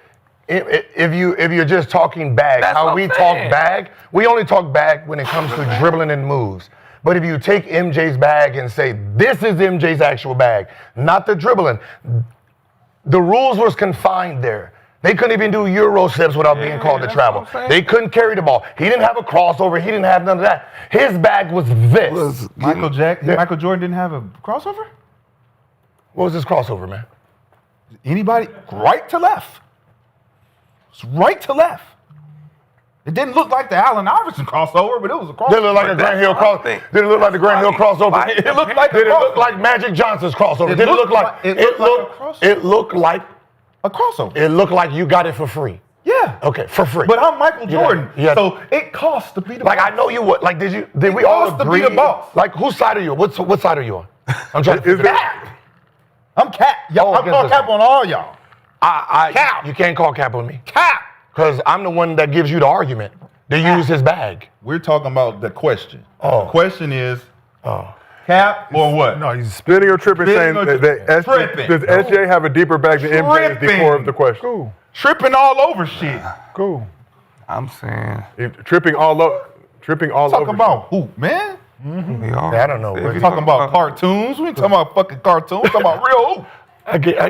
if you're just talking bag, how we talk bag, we only talk bag when it comes to dribbling and moves. But if you take MJ's bag and say, this is MJ's actual bag, not the dribbling, the rules was confined there. They couldn't even do Euro steps without being called to travel. They couldn't carry the ball. He didn't have a crossover. He didn't have none of that. His bag was this. Michael Jordan didn't have a crossover? What was his crossover, man? Anybody? Right to left. It's right to left. It didn't look like the Allen Iverson crossover, but it was a crossover. Did it look like the Grant Hill crossover? Did it look like the Grant Hill crossover? It looked like Did it look like Magic Johnson's crossover? Did it look like it looked like a crossover? It looked like you got it for free. Yeah. Okay, for free. But I'm Michael Jordan, yeah. so it costs to be the boss. Like I know you would. Like did we all agree? To be the boss. Like whose side are you? What side are you on? I'm trying to Cap. I'm Cap. Y'all, I'm calling Cap on all y'all. Cap. You can't call Cap on me. Cap. Because I'm the one that gives you the argument to use his bag. We're talking about the question. Oh. The question is, Cap or what? No, he's spinning or tripping, saying that does SJ have a deeper bag than MJ is the core of the question. Cool. Tripping all over shit. Cool. I'm saying. Tripping all over. Talking about who, man? Mm-hmm. I don't know. We're talking about cartoons. We ain't talking about fucking cartoons. We're talking about real who?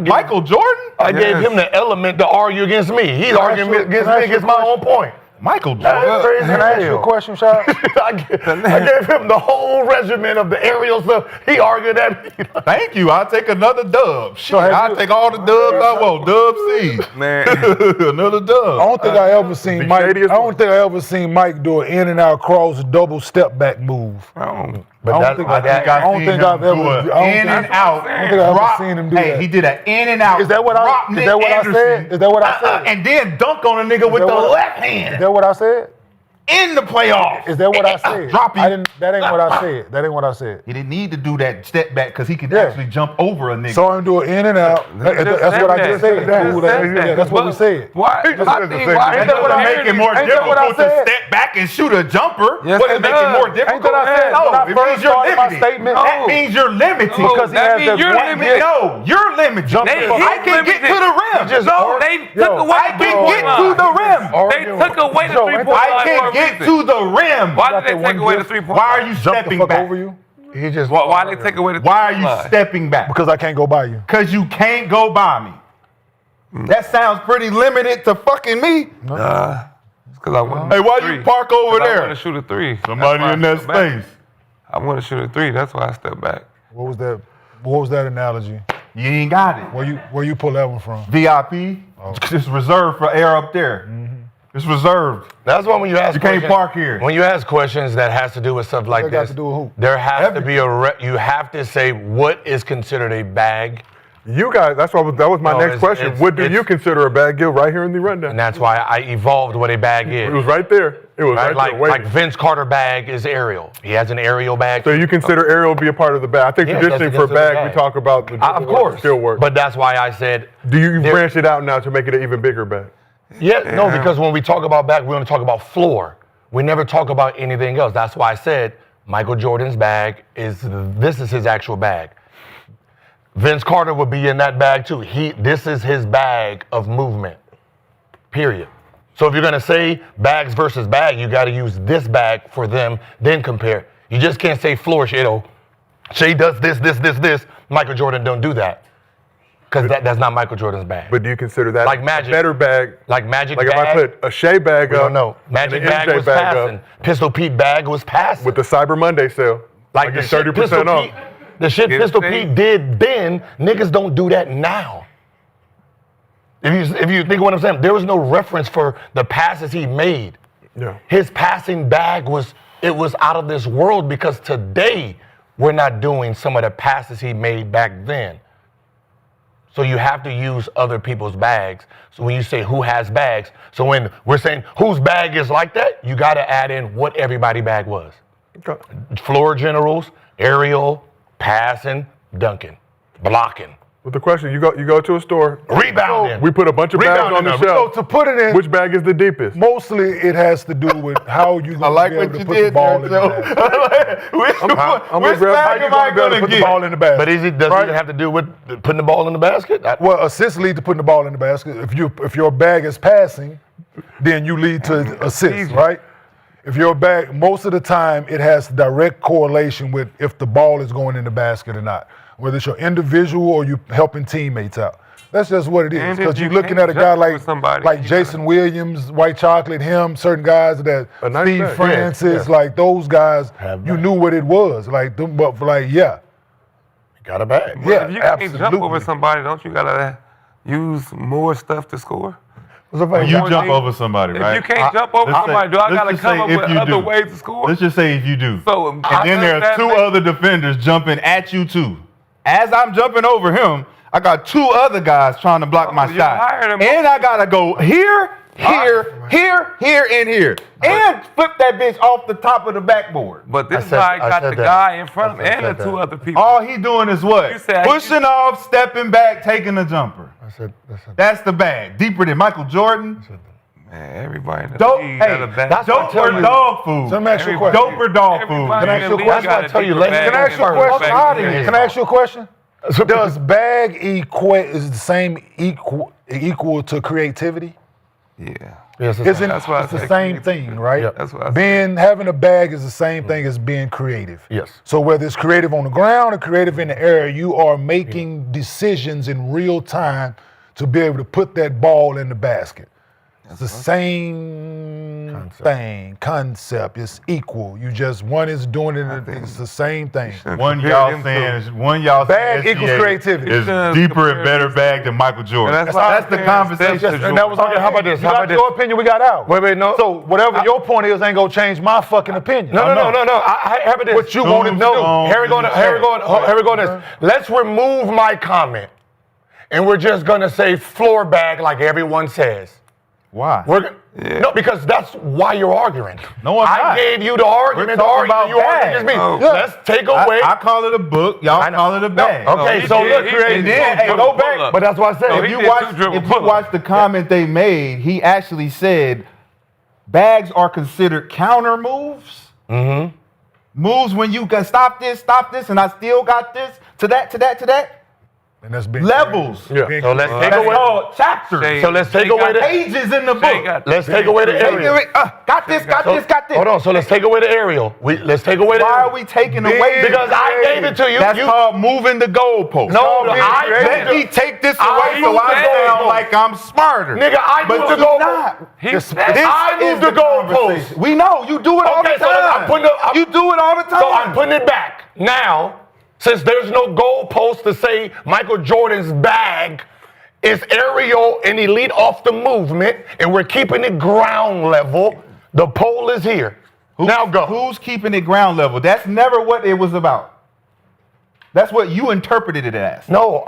Michael Jordan? I gave him the element to argue against me. He's arguing against my own point. Michael Jordan. That's crazy. Can I ask you a question, Shai? I gave him the whole regimen of the aerial stuff. He argued that. Thank you. I'll take another dub. I'll take all the dubs I want. Dub C. Man. Another dub. I don't think I ever seen Mike. I don't think I ever seen Mike do an in and out cross double step back move. I don't think I've ever seen him do that. Hey, he did an in and out. Is that what I said? Is that what I said? And then dunk on a nigga with the left hand. Is that what I said? in the playoffs. Is that what I said? Drop you. That ain't what I said. That ain't what I said. He didn't need to do that step back because he could actually jump over a nigga. Saw him do it in and out. That's what I just said. That's what we said. Why? Ain't that what I make it more difficult to step back and shoot a jumper? Yes, Would it make it more difficult? Ain't that what I said? No, When I it first means you're started my limited. statement. That means you're limited. Because he that has means that you're one limited. hit. No, you're limited. They I can get to the rim. No, they took away I can get to the rim. They took away the 3-point line. I can get to the rim. Why did they take away the 3-point line? Why are you Jump the stepping fuck back? over you? He just. Why they take away the 3-point Why are line? you stepping back? Because I can't go by you. Because you can't go by me. That sounds pretty limited to fucking me. Because I want Hey, why you park over I there? want to shoot a 3. Somebody in that That's why I step back. space. I want to shoot a 3. That's why I step back. What was that? What was that analogy? You ain't got it. Where you pull that one from? VIP. It's reserved for air up there. It's reserved. That's why when you ask You can't questions, park here. When you ask questions that has to do with stuff like That got this, to do with who? there has to be you have to say what is considered a bag, You guys, that was my No, next question. What do you consider a bag, Gil? Right here in the rundown. and that's why I evolved what a bag It is. was right there. It was right, Like there. Wait. like Vince Carter bag is aerial. He has an aerial bag. So you consider aerial to be a part of the bag? I think Yes, traditionally that's for bag, considered we talk about the of course, still work. But that's why I said. Do you there- branch it out now to make it an even bigger bag? No, because when we talk about bag, we only talk about floor. We never talk about anything else. That's why I said Michael Jordan's bag this is his actual bag. Vince Carter would be in that bag too. This is his bag of movement. Period. So if you're gonna say bags versus bag, you got to use this bag for them, then compare. You just can't say floor Shedeur. Shai does this. Michael Jordan don't do that. Because that's not Michael Jordan's bag. But do you consider that Like a Magic. better bag? Like Magic Like bag. if I put a Shea bag We up, don't know. and Magic an bag MJ was bag passing. up, Pistol Pete bag was passing. with the Cyber Monday sale, like I the get shit 30% Pistol off. Pete, the shit Get Pistol paid. Pete did then, niggas don't do that now. If you think of what I'm saying, there was no reference for the passes he made. Yeah. His passing bag was out of this world because today we're not doing some of the passes he made back then. So you have to use other people's bags. So when you say who has bags, so when we're saying whose bag is like that, you got to add in what everybody bag was. Okay. Floor generals, aerial, passing, dunking, blocking, But the question, you go to a store, rebounding. we put a bunch of bags on the shelf. So to put it in, Which bag is the deepest? mostly it has to do with how you gonna be able to put the ball in the basket. Which bag am I going to Put the get? ball in the basket. But does it have to do with putting the ball in the basket? Well, assists lead to putting the ball in the basket. If your bag is passing, then you lead to assists, right? If your bag, most of the time, it has direct correlation with if the ball is going in the basket or not. Whether it's your individual or you helping teammates out. That's just what it is. And if Because you you're looking can't at a guy jump like with somebody, like you Jason Williams, White Chocolate, him, certain guys that A nice Steve bag. Francis, Yes. like those guys, Have you bags. knew what it was. Like them, but like yeah, Got a bag. yeah, If you can't jump absolutely. over somebody, don't you gotta use more stuff to score? When you jump over somebody, If right? you can't jump over let's say- somebody, do I let's gotta just come say up if with you other do. ways to score? Let's just say if you do. So And then there's two other defenders jumping at you too. As I'm jumping over him, I got two other guys trying to block my you're shot. higher than And I gotta go here, and here. And flip that bitch off the top of the backboard. But this I said- guy I got said the that. guy in front of him I and the said two that. other people. All he doing is what? You said- Pushing off, stepping back, taking a jumper. I said, That's the bag. Deeper than Michael Jordan. Man, everybody in the Dope, league got hey, a bag. that's what I dope tell or you. dog food. So let me ask you a Everybody- question. Dope or dog food. Everybody Can I in ask the you a league question? got I tell you, deeper ladies- bag Can I ask you a and question? back Out of there. here. Can I ask you a question? Does bag is the same equal to creativity? Yeah. yes, Isn't That's why I it's the said same creativity. thing, right? Yep. That's what I said. Having a bag is the same thing as being creative. Yes. So whether it's creative on the ground or creative in the air, you are making decisions in real time to be able to put that ball in the basket. It's the same concept. It's equal. You just one is doing it. It's the same thing. One y'all saying Bag SGA equals creativity. is Should've deeper and compared better this- bag than Michael Jordan. And that's why That's the I'm saying conversation. that's And that was Okay, how about this? You How got about this? your opinion. We got out. Wait, no. So whatever your point is ain't gonna change my fucking opinion. No. How about this? What you wanted to do. Here we go. This. Let's remove my comment, and we're just gonna say floor bag like everyone says. Why? No, because that's why you're arguing. No, I'm not. I gave you the argument. We're talking about You arguing against me. Let's take away. I call it a book. Y'all call it a bag. No, okay, so look, and then go back. But that's what I said. If you watch the comment they made, he actually said bags are considered counter moves. Mm-hmm. Moves when you can stop this, and I still got this to that. And that's big Levels. Yeah. So let's take That's away called chapters. So let's take away the pages in the book. Let's take away the aerial. Got this. Hold on. So let's take away the aerial. Let's take away the Why aerial. are we taking away? Because I gave it to you. That's called moving the goalpost. No, let me take this away so I sound like I'm smarter. Nigga, I moved the goalpost. I moved the goalpost. We know you do it all the time. You do it all the time. So I'm putting it back now. Since there's no goalpost to say Michael Jordan's bag is aerial and elite off the movement, and we're keeping it ground level, the poll is here. Now go. Who's keeping it ground level? That's never what it was about. That's what you interpreted it as. No,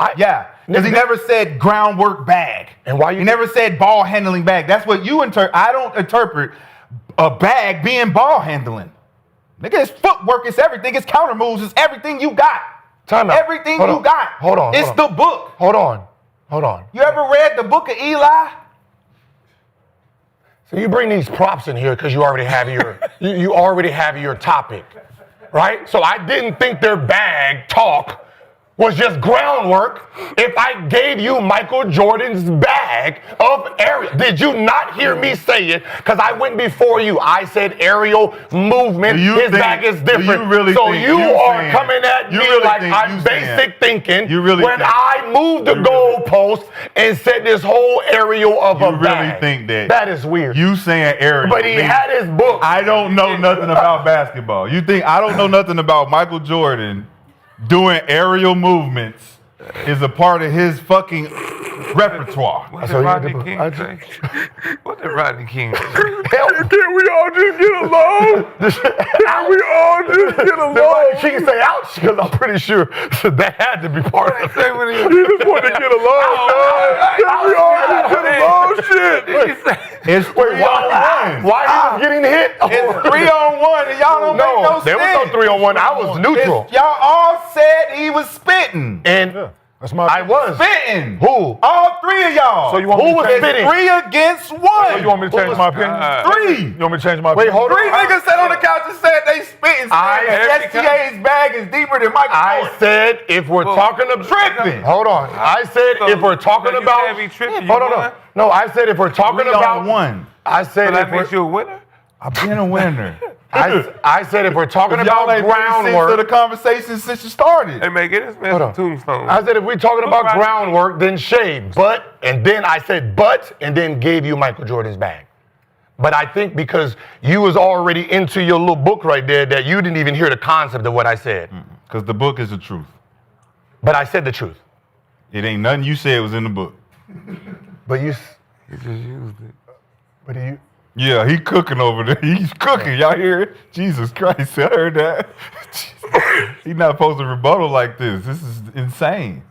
because he never said groundwork bag. And why you? He never said ball handling bag. That's what you interpret. I don't interpret a bag being ball handling. Nigga, it's footwork, it's everything, it's counter moves, it's everything you got. Time out. Everything you got. Hold on. It's the book. Hold on. You ever read the book of Eli? So you bring these props in here because you already have your you already have your topic, right? So I didn't think their bag talk was just groundwork if I gave you Michael Jordan's bag of aerial. Did you not hear me say it? Because I went before you. I said aerial movement. His bag is different. So you are coming at me like I'm basic thinking when I moved the goalpost and said this whole aerial of a bag. You really think that? That is weird. You saying aerial. But he had his book. I don't know nothing about basketball. You think I don't know nothing about Michael Jordan doing aerial movements is a part of his fucking repertoire. What did Rodney King say? What did Rodney King say? Can we all just get along? Can we all just get along? King say ouch because I'm pretty sure that had to be part of it. He just wanted to get along, dog. Can we all just get along? Shit. It's 3-on-1. Why he was getting hit? It's 3-on-1 and y'all don't make no sense. There was no 3-on-1. I was neutral. Y'all all said he was spitting. And that's my. I was spitting. Who? All three of y'all. So you want Who me to was change? spitting? 3 against 1. So you want me to change my opinion? 3. You want me to change my Wait, opinion? hold on. 3 niggas sat on the couch and said they spitting. STA's bag is deeper than Michael I Jordan. said if we're talking about tripping. Hold on. I said if we're talking you about. can't be tripping, Hold you on. won. No, I said if we're talking about 1. I said So that if we're. makes you a winner? I've been a winner. I said if we're talking Y'all about ain't made sense of the groundwork. conversation since you started. Hey, man, get this man some tombstone. I said if we're talking about Right. groundwork, then Shai. And then I said and then gave you Michael Jordan's bag. But I think because you was already into your little book right there that you didn't even hear the concept of what I said. Because the book is the truth. But I said the truth. It ain't nothing you said was in the book. But you. He just used it. But you. Yeah, he cooking over there. He's cooking. Y'all hear it? Jesus Christ, I heard that. He's not supposed to rebuttal like this. This is insane.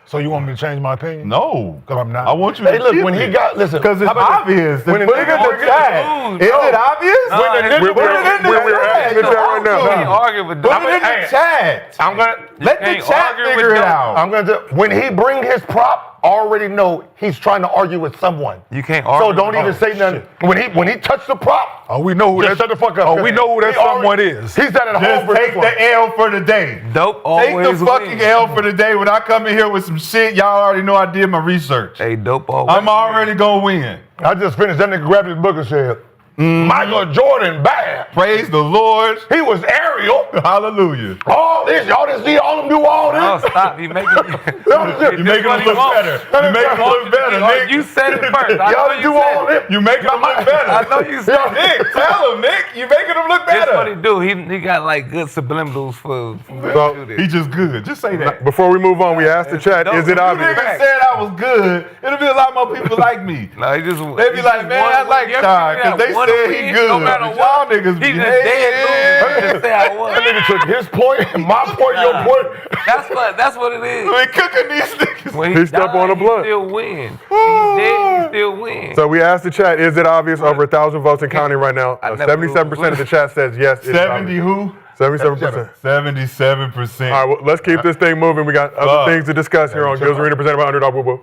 So you want me to change my opinion? No. Because I'm not. I want you to Hey, look, when he got, listen. because it's how about obvious. When Put it in the chat. Is it obvious? We're asking the chat right now. You can't argue with Put it in the chat. I'm gonna Let the can't chat argue with figure it them. out. I'm gonna do, when he bring his prop, already know he's trying to argue with someone. You can't argue. So don't even say nothing. When he touched the prop, Oh, we know who just that. shut the fuck up. Oh, we know who that someone is. He's at home Just for take this one. the L for the day. Dope Take always the fucking wins. L for the day. When I come in here with some shit, y'all already know I did my research. Hey, dope always I'm already gonna win. I just finished. That nigga grabbed his book and said, Michael Jordan bad. Praise the Lord. He was aerial. Hallelujah. All this, y'all didn't see all them do all Oh, this. stop. You making You making him look better. You making him look better, Nick. You said it first. I Y'all know didn't you do all said it. this. You making him look better. I know you said it. Nick, tell him, Nick. You making him look That's what he better. do. He got like good subliminals for So, do He this. just good. Just say that. before we move on, we asked the chat, is it You obvious? niggas said I was good. It'll be a lot more people like me. No, he just They be like, man, I like Shai because they said he good. No matter But y'all what, niggas he be just dead loser. He just say I That won. nigga took his point, my point, your point. That's what it is. We cooking these niggas. When He stepped on the he blunt. still win. He's dead. still win. So we asked the chat, is it obvious? Over 1,000 votes in counting right now. I never 77% of the chat says yes. It's 70 obvious. who? 77%. 77%. All right, well, let's keep this thing moving. We got other things to discuss here on Gills Arena presented by Underdog. Whoop, whoop.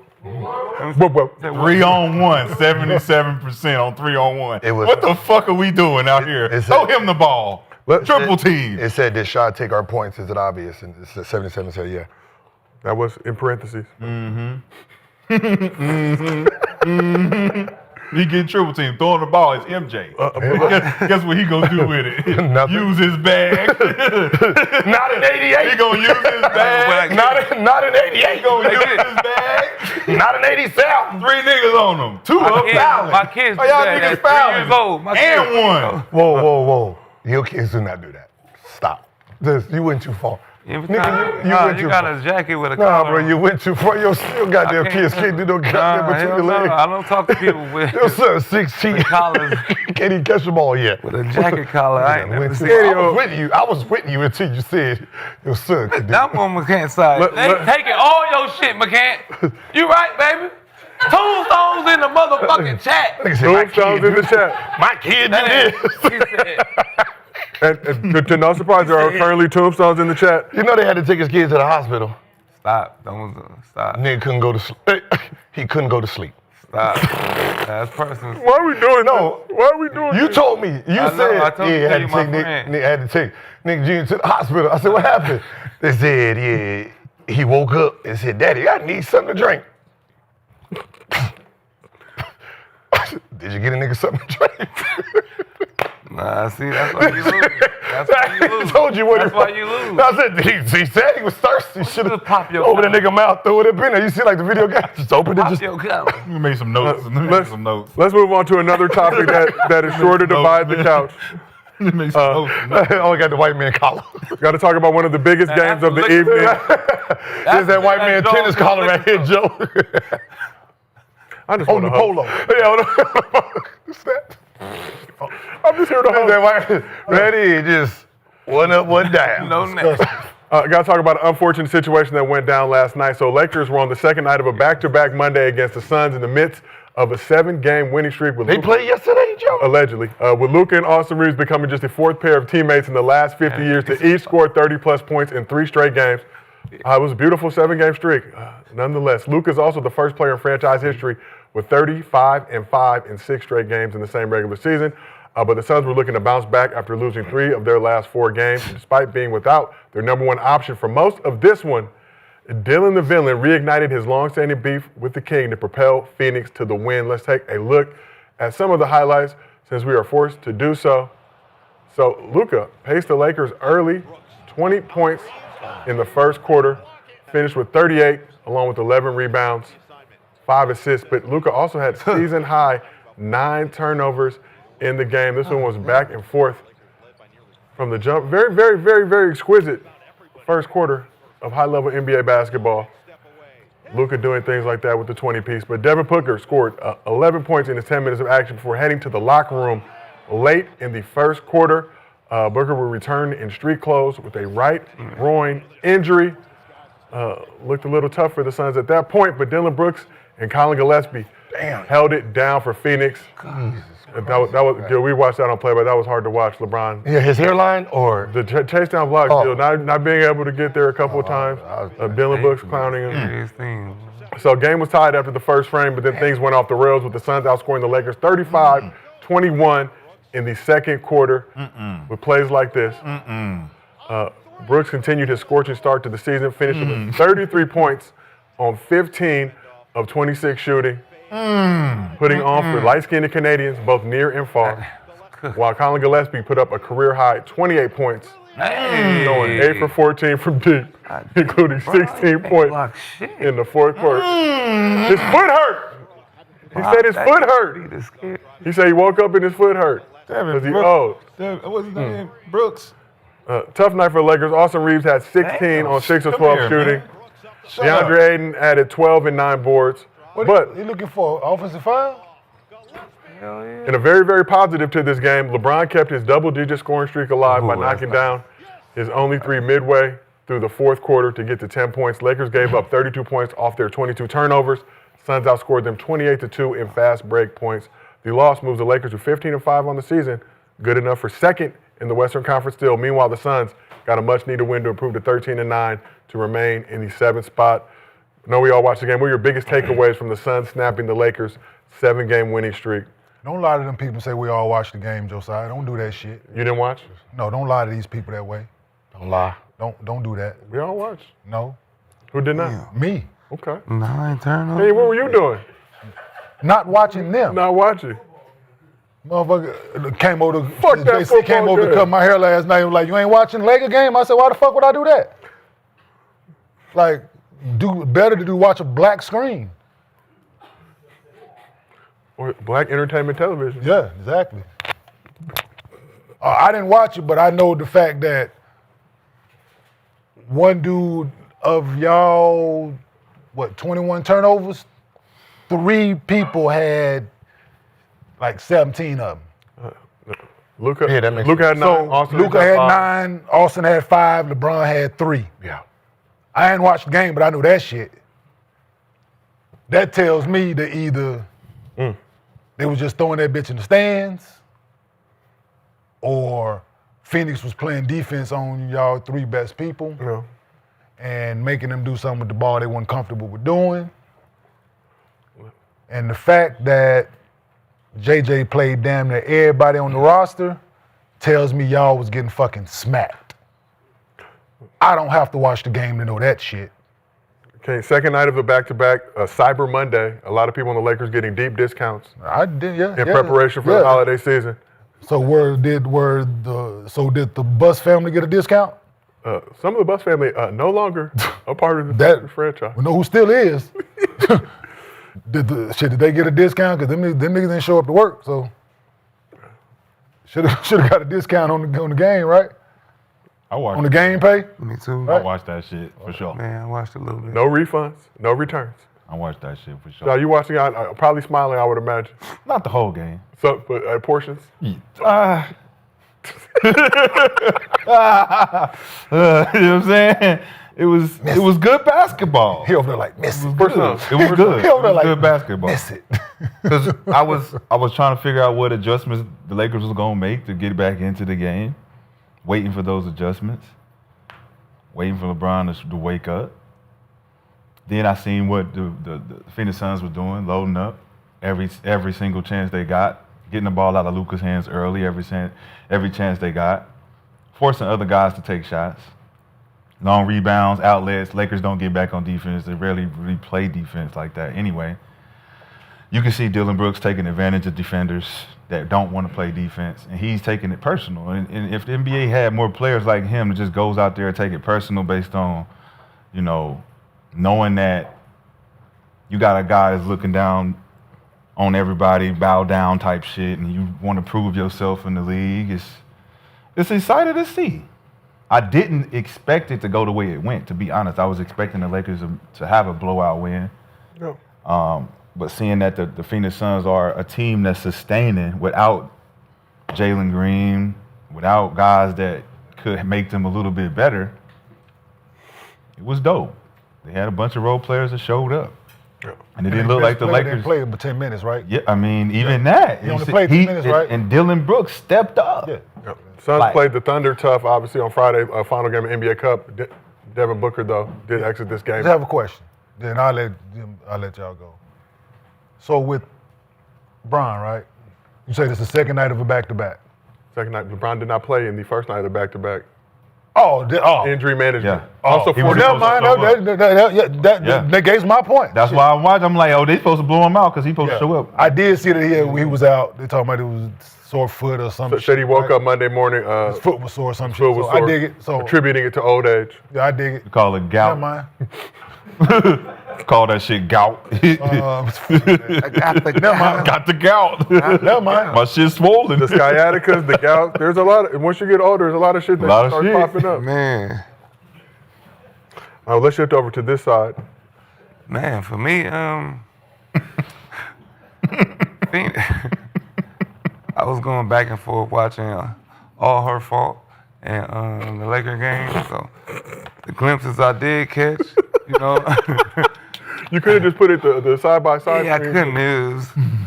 Whoop, whoop. 3-on-1, 77% on 3-on-1. It was- What the fuck are we doing out here? it's- Throw him the ball. Triple team. It said, did Shai take our points? Is it obvious? And it said 77 said, yeah. That was in parentheses. He get triple team, throwing the ball. It's MJ. Guess what he gonna do with it? Nothing. Use his bag. Not an 88. He gonna use his bag. Not an 88. He gonna use his bag. Not an 87. 3 niggas on him. 2 up fouling. My kids Oh, do y'all that niggas at 3 fouling. years old. My And kids- 1. Whoa. Your kids do not do that. Stop. You went too far. Every Nigga, time, you nah, went you too got far. a jacket with a Nah, collar bro, on. you went too far. Your goddamn I kids can't do no goddamn between hell your no. legs. I don't talk to people with, Your son 16. collars. Can't even catch the ball yet. with a jacket collar. I ain't never seen I was with you until you said your son could do it. I'm on McCants' side. They taking all your shit, McCants. You right, baby? Tombstones in the motherfucking chat. Nigga said, my Tombstones kid in the do- chat. My kid did He this. said, And to no surprise, there are currently tombstones in the chat. You know they had to take his kid to the hospital. stop. Don't stop. Nigga couldn't go to sleep. He couldn't go to sleep. Stop. That's Parsons. Why are we doing No. this? Why are we doing You this? told me. You I know, said I told you had to you my take Nick, friend. Nick had to take Nick Jr. to the hospital. I said, what happened? They said, yeah. He woke up and said, Daddy, I need something to drink. Did you get a nigga something to drink? Nah, see, that's why you lose. That's why you lose. I told you what That's he why you lose. I said, he said he was thirsty. Should have Just pop your opened the collar. nigga mouth, throw it up in there. You see like the video guy, just open it, Pop just your collar. We made some notes. Let's move on to another topic that is sure to divide the couch. We made some notes. oh, I got the white man collar. Got to talk about one of the biggest games of the look- evening. There's that white man Joe tennis collar right here, Joe. I just On want the to polo. Yeah, on the What's that? I'm just here to host. That white, ready, just one up, one down. No neck. Got to talk about an unfortunate situation that went down last night. So Lakers were on the second night of a back-to-back Monday against the Suns in the midst of a 7-game winning streak. With They Luka, played yesterday, Joe. allegedly, with Luka and Austin Reeves becoming just the fourth pair of teammates in the last 50 years to each score 30-plus points in 3 straight games. It was a beautiful 7-game streak. Nonetheless, Luka is also the first player in franchise history with 35-5 in 6 straight games in the same regular season. But the Suns were looking to bounce back after losing 3 of their last 4 games, despite being without their number 1 option for most of this one. Dillon the Villain reignited his long-standing beef with the King to propel Phoenix to the win. Let's take a look at some of the highlights since we are forced to do so. So Luka paced the Lakers early, 20 points in the first quarter, finished with 38 along with 11 rebounds, 5 assists. But Luka also had season-high 9 turnovers in the game. This one was back and forth from the jump. Very, very, very, very exquisite first quarter of high-level NBA basketball. Luka doing things like that with the 20-piece. But Devin Booker scored 11 points in his 10 minutes of action before heading to the locker room late in the first quarter. Booker will return in street clothes with a right groin injury. Looked a little tough for the Suns at that point, but Dylan Brooks and Colin Gillespie held it down for Phoenix. We watched that on play, but that was hard to watch. LeBron. Yeah, his hairline or The chase down blocks, not being able to get there a couple of times. Dylan Brooks clowning him. Serious thing. So game was tied after the first frame, but then things went off the rails with the Suns outscoring the Lakers 35-21 in the second quarter with plays like this. Brooks continued his scorching start to the season, finishing with 33 points on 15 of 26 shooting, putting on for light-skinned Canadians both near and far, while Colin Gillespie put up a career-high 28 points, going 8 for 14 from deep, including 16 points in the fourth quarter. His foot hurt. He said his foot hurt. He said he woke up and his foot hurt. Because he owed. What's his name? Brooks. Tough night for the Lakers. Austin Reeves had 16 on 6 of 12 shooting. DeAndre Ayton added 12 and 9 boards. But you looking for offensive foul? in a very, very positive to this game, LeBron kept his double-digit scoring streak alive by knocking down his only 3 midway through the fourth quarter to get to 10 points. Lakers gave up 32 points off their 22 turnovers, Suns outscored them 28-2 in fast break points. The loss moves the Lakers to 15-5 on the season, good enough for second in the Western Conference still. Meanwhile, the Suns got a much-needed win to improve to 13-9 to remain in the 7th spot. I know we all watched the game. What are your biggest takeaways from the Suns snapping the Lakers' 7-game winning streak? Don't lie to them people and say we all watched the game, Josiah. Don't do that shit. You didn't watch? No, don't lie to these people that way. Don't lie. Don't do that. We all watched. No. Who did not? Me. Okay. No, I ain't turn on. Hey, what were you doing? Not watching them. Not watching. Motherfucker came over Fuck that JC came football over to game. cut my hair last night. He was like, you ain't watching the Laker game? I said, why the fuck would I do that? Like, better to watch a black screen. Or Black Entertainment Television. Yeah, exactly. I didn't watch it, but I know the fact that one dude of y'all, 21 turnovers? 3 people had like 17 of them. Luka Yeah, that makes had 9. So Austin Luka had 5. 9, Austin had 5, LeBron had 3. Yeah. I ain't watched the game, but I knew that shit. That tells me that either they was just throwing that bitch in the stands, or Phoenix was playing defense on y'all 3 best people Yeah. and making them do something with the ball they weren't comfortable with doing. And the fact that JJ played damn near everybody on the roster tells me y'all was getting fucking smacked. I don't have to watch the game to know that shit. Okay, second night of the back-to-back, Cyber Monday. A lot of people on the Lakers getting deep discounts I did, yeah. in preparation for the holiday season. So did the Bus family get a discount? Some of the Bucs family no longer a part of the That- franchise. We know who still is. Did they get a discount? Because them niggas didn't show up to work, so should have got a discount on the game, right? I watched On the game pay. Me too. I watched that shit for sure. Man, I watched a little bit. No refunds, no returns. I watched that shit for sure. So you watching? Probably smiling, I would imagine. Not the whole game. So, but portions. You know what I'm saying? It was good basketball. He over there like, miss it. First time. It was good. He over there It was like, good basketball. miss it. Because I was trying to figure out what adjustments the Lakers was gonna make to get back into the game. Waiting for those adjustments. Waiting for LeBron to wake up. Then I seen what the Phoenix Suns were doing, loading up every single chance they got, getting the ball out of Luka's hands early every chance they got, forcing other guys to take shots. Long rebounds, outlets. Lakers don't get back on defense. They rarely really play defense like that anyway. You can see Dillon Brooks taking advantage of defenders that don't want to play defense, and he's taking it personal. And if the NBA had more players like him that just goes out there and take it personal based on, knowing that you got a guy that's looking down on everybody, bow down type shit, and you want to prove yourself in the league, it's exciting to see. I didn't expect it to go the way it went, to be honest. I was expecting the Lakers to have a blowout win. No. But seeing that the Phoenix Suns are a team that's sustaining without Jalen Green, without guys that could make them a little bit better, it was dope. They had a bunch of role players that showed up. And it didn't look like the Lakers didn't play but 10 minutes, right? Yeah, I mean, even that. He only played 10 minutes, right? And Dillon Brooks stepped up. Yeah. Suns Like- played the Thunder tough, obviously, on Friday, final game of NBA Cup. Devin Booker, though, did exit this game. I have a question. Then I'll let y'all go. So with Bron, right? You say this is the second night of a back-to-back. Second night, LeBron did not play in the first night of the back-to-back. Oh. Injury management. Yeah. Also, He was for Never mind. That negates my point. That's why I'm watching. I'm like, oh, they supposed to blow him out because he supposed to show up. I did see that he was out. They talking about it was sore foot or something. said he woke up Monday morning. His foot was sore or some shit. foot was So sore, I dig it. So attributing it to old age. yeah, I dig it. We call it gout. Never mind. Call that shit gout. Never mind. Got the gout. Never mind. My shit's swollen. The sciaticas, the gout. There's a lot. Once you get older, there's a lot of shit that Lot of starts shit. popping up. Man, Let's shift over to this side. man, for me, I was going back and forth watching All Her Fault and the Laker game. So the glimpses I did catch, You could have just put it the side by side. Yeah, I couldn't.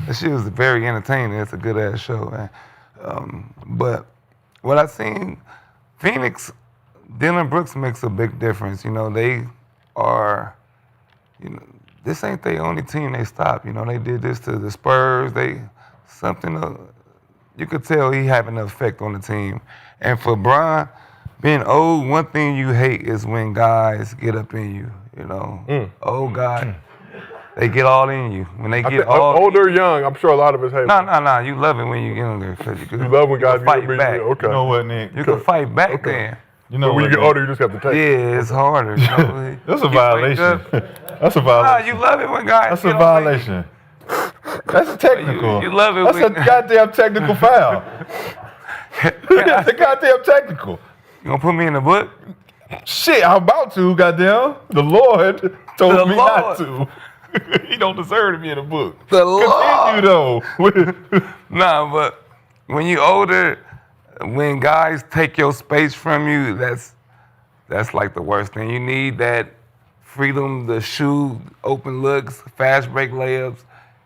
That shit was very entertaining. It's a good ass show, man. But what I seen, Phoenix, Dillon Brooks makes a big difference. You know, they are, you know, this ain't their only team they stop. You know, they did this to the Spurs. You could tell he having an effect on the team. And for Bron, being old, one thing you hate is when guys get up in you. You know, old guys, they get all in you. When they get all older or young, I'm sure a lot of us hate. No. You love it when you get on there. You love when guys fight get up in back. you. Okay. You know what, Nick? You can fight back then. You know when you get older, you just have to take. Yeah, it's harder. You know? That's a violation. That's a violation. You love it when guys. That's a violation. That's technical. You love it. That's a goddamn technical foul. That's a goddamn technical. You gonna put me in the book? Shit, I'm about to, goddamn. The Lord told me not to. He don't deserve to be in the book. The Lord. Continue though. Nah, but when you older, when guys take your space from you, that's like the worst thing. You need that freedom to shoot, open looks, fast break layups.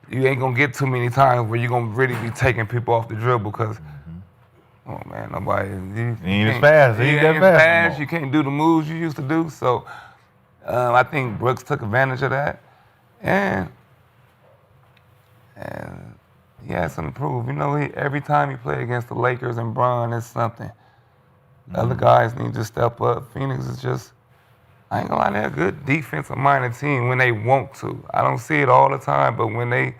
You ain't gonna get too many times where you're gonna really be taking people off the dribble because, oh man, nobody. You ain't as fast. You ain't as fast. You can't do the moves you used to do. So I think Brooks took advantage of that, and he has something to prove. You know, every time he played against the Lakers and Bron, it's something. Other guys need to step up. Phoenix is just, I ain't gonna lie, they're a good defensive-minded team when they want to. I don't see it all the time, but when they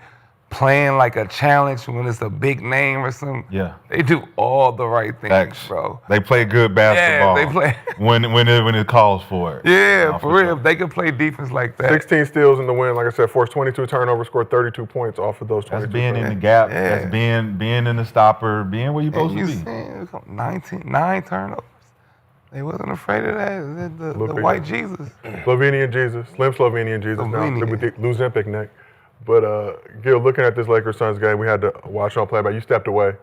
playing like a challenge, when it's a big name or something, they do all the right things, bro. They play good basketball. Yeah, they play. when it calls for it. Yeah, for real. If they can play defense like that. 16 steals in the win, like I said, forced 22 turnovers, scored 32 points off of those 22. That's being in the gap. Yeah. That's being in the stopper, being where you're supposed to be. 9 turnovers. They wasn't afraid of that. The white Jesus. Slovenian Jesus. Slim Slovenian Jesus now with the Luzempic neck. But, Gil, looking at this Lakers-Suns game, we had to watch on playback. You stepped away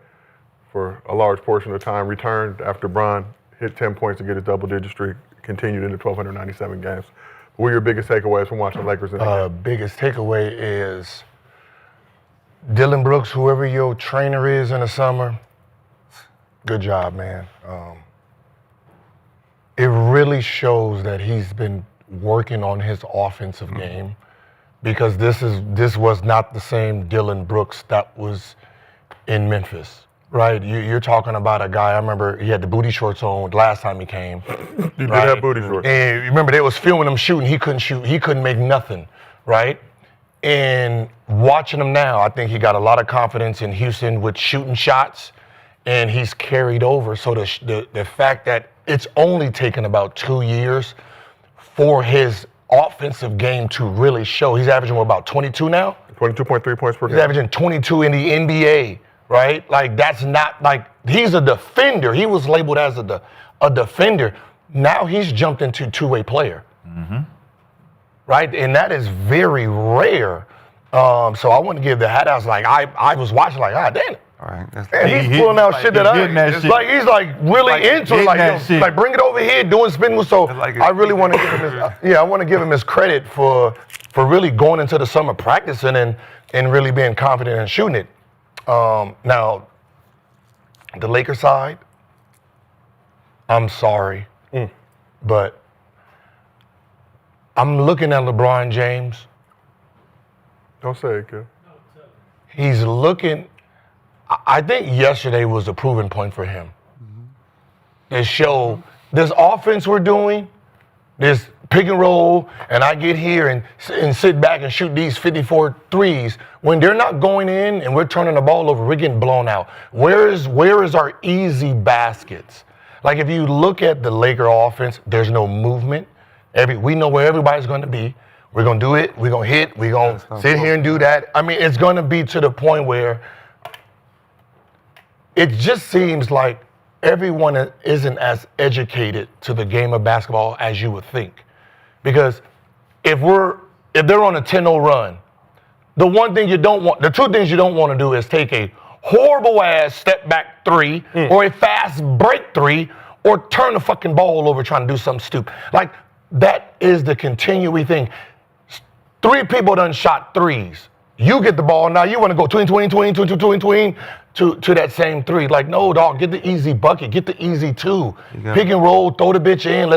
for a large portion of the time, returned after Bron hit 10 points to get his double-digit streak, continued into 1,297 games. What were your biggest takeaways from watching Lakers in the game? Biggest takeaway is Dillon Brooks, whoever your trainer is in the summer, good job, man. It really shows that he's been working on his offensive game. Because this was not the same Dillon Brooks that was in Memphis, right? You're talking about a guy. I remember he had the booty shorts on last time he came. He did have booty shorts. And remember they was filming him shooting. He couldn't shoot. He couldn't make nothing, right? And watching him now, I think he got a lot of confidence in Houston with shooting shots, and he's carried over. So the fact that it's only taken about 2 years for his offensive game to really show. He's averaging about 22 now? 22.3 points per game. He's averaging 22 in the NBA, right? Like, that's not, like, he's a defender. He was labeled as a defender. Now he's jumped into two-way player, right? And that is very rare. So I want to give the hat out. Like, I was watching like, damn it. All right, and he's pulling out shit that he's like really into it. Like bring it over here, doing spin moves. So I really want to give him I want to give him his credit for really going into the summer practicing and really being confident and shooting it. Now, the Lakers side, I'm sorry, but I'm looking at LeBron James. Don't say it, kid. He's looking. I think yesterday was a proving point for him. It showed this offense we're doing, this pick and roll, and I get here and sit back and shoot these 54 threes. When they're not going in and we're turning the ball over, we're getting blown out. Where is our easy baskets? Like if you look at the Laker offense, there's no movement. We know where everybody's going to be. We're going to do it. We're going to hit. We're going to sit here and do that. I mean, it's going to be to the point where it just seems like everyone isn't as educated to the game of basketball as you would think. Because if they're on a 10-0 run, the two things you don't want to do is take a horrible ass step back three or a fast break three or turn the fucking ball over trying to do something stupid. Like that is the continuing thing. 3 people done shot threes. You get the ball, now you want to go tween to that same 3. Like, no, dog, get the easy bucket, get the easy 2. Pick and roll, throw the bitch in,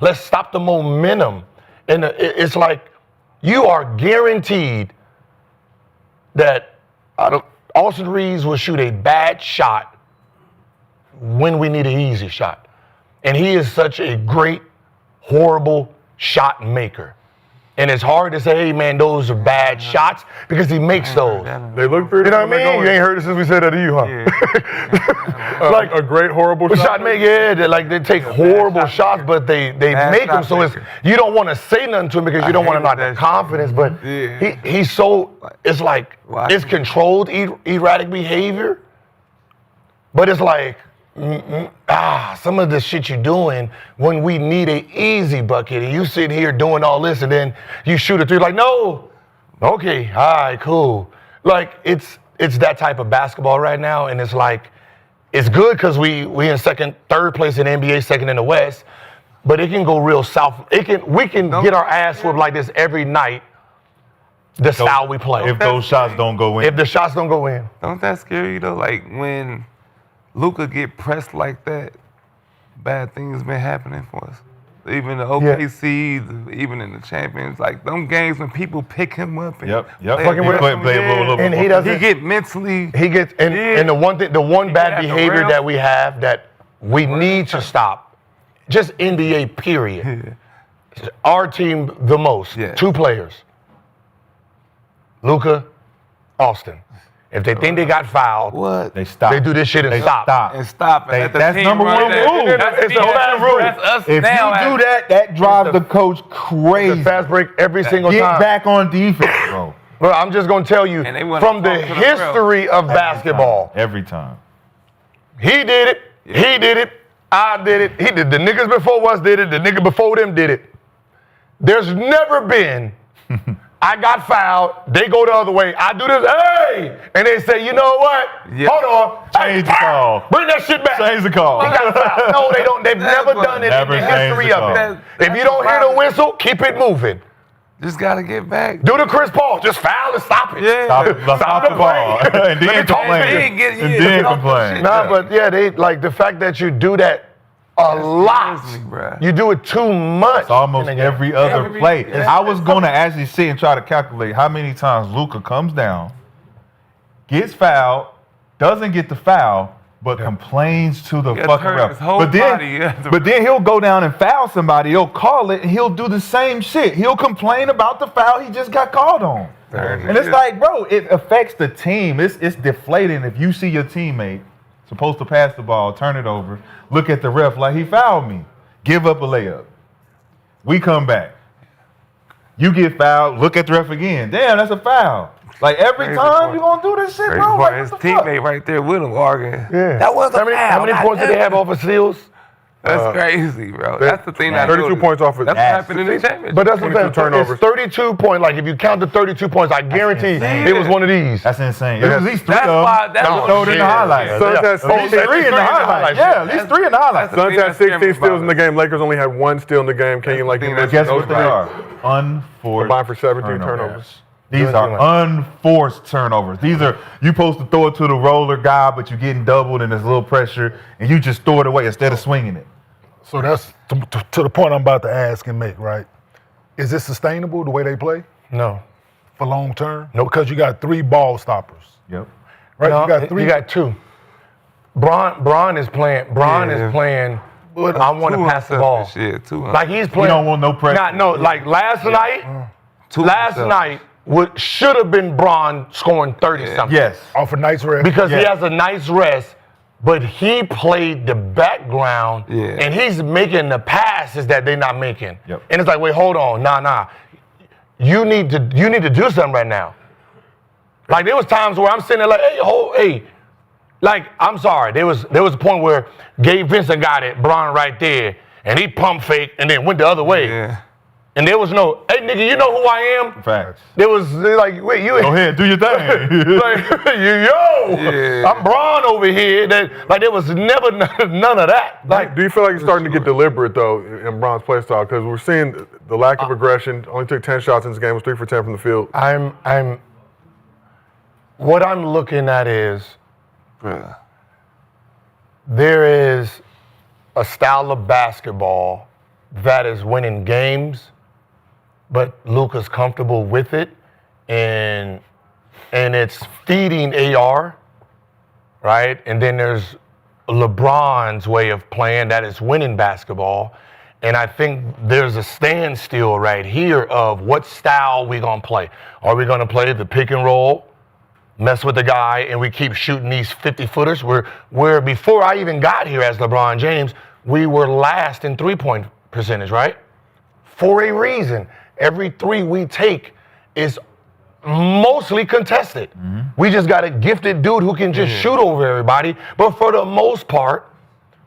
let's stop the momentum. And it's like, you are guaranteed that Austin Reeves will shoot a bad shot when we need an easy shot. And he is such a great, horrible shot maker. And it's hard to say, hey, man, those are bad shots because he makes those. They look pretty. You know what I mean? You ain't heard it since we said that to you, huh? Yeah. Like a great horrible shot maker. Yeah, they take horrible shots, but they make them. So you don't want to say nothing to him because you don't want to knock the confidence. But he's so, it's like, it's controlled, erratic behavior. But it's like, some of the shit you're doing when we need an easy bucket and you sit here doing all this and then you shoot a 3 like, no, okay, all right, cool. Like, it's that type of basketball right now, and it's like, it's good because we in third place in the NBA, second in the West, but it can go real south. We can get our ass whooped like this every night, the style we play. If those shots don't go in. If the shots don't go in. Don't that scare you, though? Like, when Luka get pressed like that, bad things been happening for us. Even the OKC, even in the champions, like them games when people pick him up and and he doesn't. He get mentally. He gets and the one bad behavior that we have that we need to stop. Just NBA period. Our team the most. 2 players. Luka, Austin. If they think they got fouled, they stop. They do this shit and stop. That's number 1 rule. It's a bad rule. If you do that drives the coach crazy. It's a fast break every single time. Get back on defense, bro. But I'm just going to tell you, from the history of basketball. Every time. He did it. He did it. I did it. He did. The niggas before us did it. The nigga before them did it. There's never been... I got fouled. They go the other way. I do this, hey! And they say, you know what? Hold on. Change the call. Bring that shit back. Change the call. He got fouled. No, they don't. They've never done it in the history of it. If you don't hear the whistle, keep it moving. Just got to get back. Do the Chris Paul. Just foul and stop it. Yeah. Stop the ball. And then complain. Nah, but they like the fact that you do that a lot. You do it too much. It's almost every other play. I was going to actually sit and try to calculate how many times Luka comes down, gets fouled, doesn't get the foul, but complains to the fucking ref. But then he'll go down and foul somebody. He'll call it, and he'll do the same shit. He'll complain about the foul he just got called on. And it's like, bro, it affects the team. It's deflating if you see your teammate supposed to pass the ball, turn it over, look at the ref like he fouled me, give up a layup. We come back. You get fouled, look at the ref again. Damn, that's a foul. Like every time you gonna do this shit, bro. Like, his teammate right there with him arguing. Yeah. That was a foul. How many points did they have off of steals? That's crazy, bro. That's the thing. 32 points off of. That's what happened in the championship. But that's what I'm saying. turnovers. It's 32 points. Like if you count the 32 points, I guarantee it was one of these. That's insane. It was at least 3 That's of why. them. That's what Showed in the highlights. Suns had 3 in the highlights. Yeah, at least 3 in the highlights. Suns had 16 steals in the game. Lakers only had 1 steal in the game. Kenyon, like you mentioned, Guess what they are? Unforced. combined for 17 turnovers. These are unforced turnovers. These are, you supposed to throw it to the roller guy, but you're getting doubled and there's a little pressure, and you just throw it away instead of swinging it. So that's to the point I'm about to ask and make, right? Is it sustainable the way they play No. for long term? Nope. Because you got 3 ball stoppers. Yep. Right? No, you got 3. You got 2. Bron is playing. Is playing. I want to pass the ball. Like he's playing. You don't want no pressure. Like last night. Last night should have been Bron scoring 30 something. Yes. Off a nice rest. Because he has a nice rest. But he played the background, and he's making the passes that they're not making. Yep. And it's like, wait, hold on, nah. You need to do something right now. Like there was times where I'm sitting there like, hey. Like I'm sorry, there was a point where Gabe Vincent got it, Bron right there, and he pump fake and then went the other way. Yeah. And there was no, hey nigga, you know who I am? Facts. There was like, wait, you go ahead, do your thing. I'm Bron over here. Like there was never none of that. Like, do you feel like it's starting to get deliberate though in Bron's play style? Because we're seeing the lack of aggression. Only took 10 shots in this game. Was 3 for 10 from the field. What I'm looking at is there is a style of basketball that is winning games, but Luka's comfortable with it, and it's feeding AR, right? And then there's LeBron's way of playing that is winning basketball. And I think there's a standstill right here of what style we gonna play. Are we gonna play the pick and roll, mess with the guy, and we keep shooting these 50-footers? Where before I even got here as LeBron James, we were last in three-point percentage, right? For a reason. Every three we take is mostly contested. Mm-hmm. We just got a gifted dude who can just shoot over everybody. But for the most part,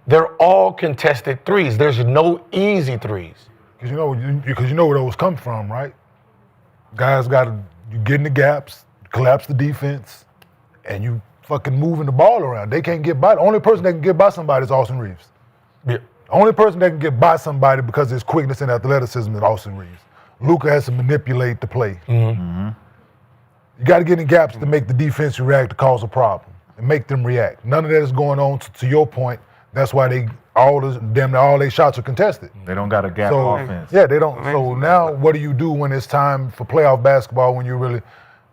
they're all contested threes. There's no easy threes. Because you know where those come from, right? Guys you get in the gaps, collapse the defense, and you fucking moving the ball around. They can't get by. The only person that can get by somebody is Austin Reeves. Yeah. The only person that can get by somebody because of his quickness and athleticism is Austin Reeves. Luka has to manipulate the play. Mm-hmm. You got to get in gaps to make the defense react to cause a problem and make them react. None of that is going on. To your point, that's why all their shots are contested. They don't got a gap offense. Yeah, they don't. So now, what do you do when it's time for playoff basketball? When you really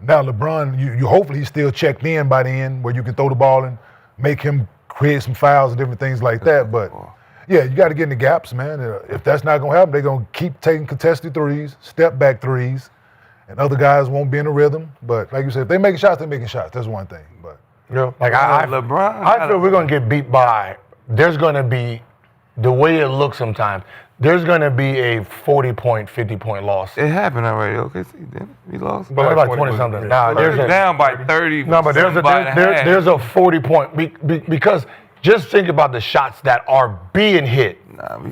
now LeBron, you hopefully he's still checked in by the end, where you can throw the ball and make him create some fouls and different things like that. But yeah, you got to get in the gaps, man. If that's not gonna happen, they're gonna keep taking contested threes, step back threes, and other guys won't be in the rhythm. But like you said, if they making shots, they're making shots. That's one thing. But like I feel we're gonna get beat by. There's going to be, the way it looks sometimes, there's going to be a 40-point, 50-point loss. It happened already. Okay, see, didn't it? We lost. But like 20-something. Nah, there's down by 30. No, but there's a 40-point. Because just think about the shots that are being hit.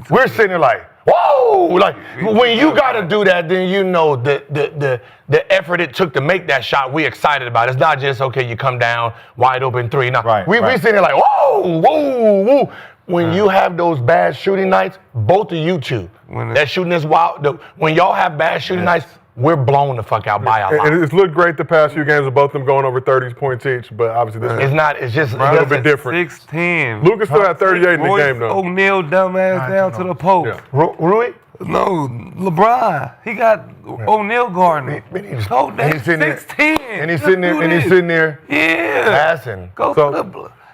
We're sitting there like, whoa! Like, when you got to do that, then you know the effort it took to make that shot, we excited about it. It's not just, okay, you come down, wide open three. No, we sitting there like, whoa, whoa, whoa. When you have those bad shooting nights, both of you two, that shooting is wild. When y'all have bad shooting nights, we're blown the fuck out by a lot. And it's looked great the past few games with both of them going over 30 points each, but obviously this it's just a little bit different. 6'10". Lucas still had 38 in the game, though. O'Neal dumbass down to the post. Yeah. Rui? No, LeBron. He got O'Neal guarding. He's sitting 6'10". And he's sitting there. Yeah. Passing.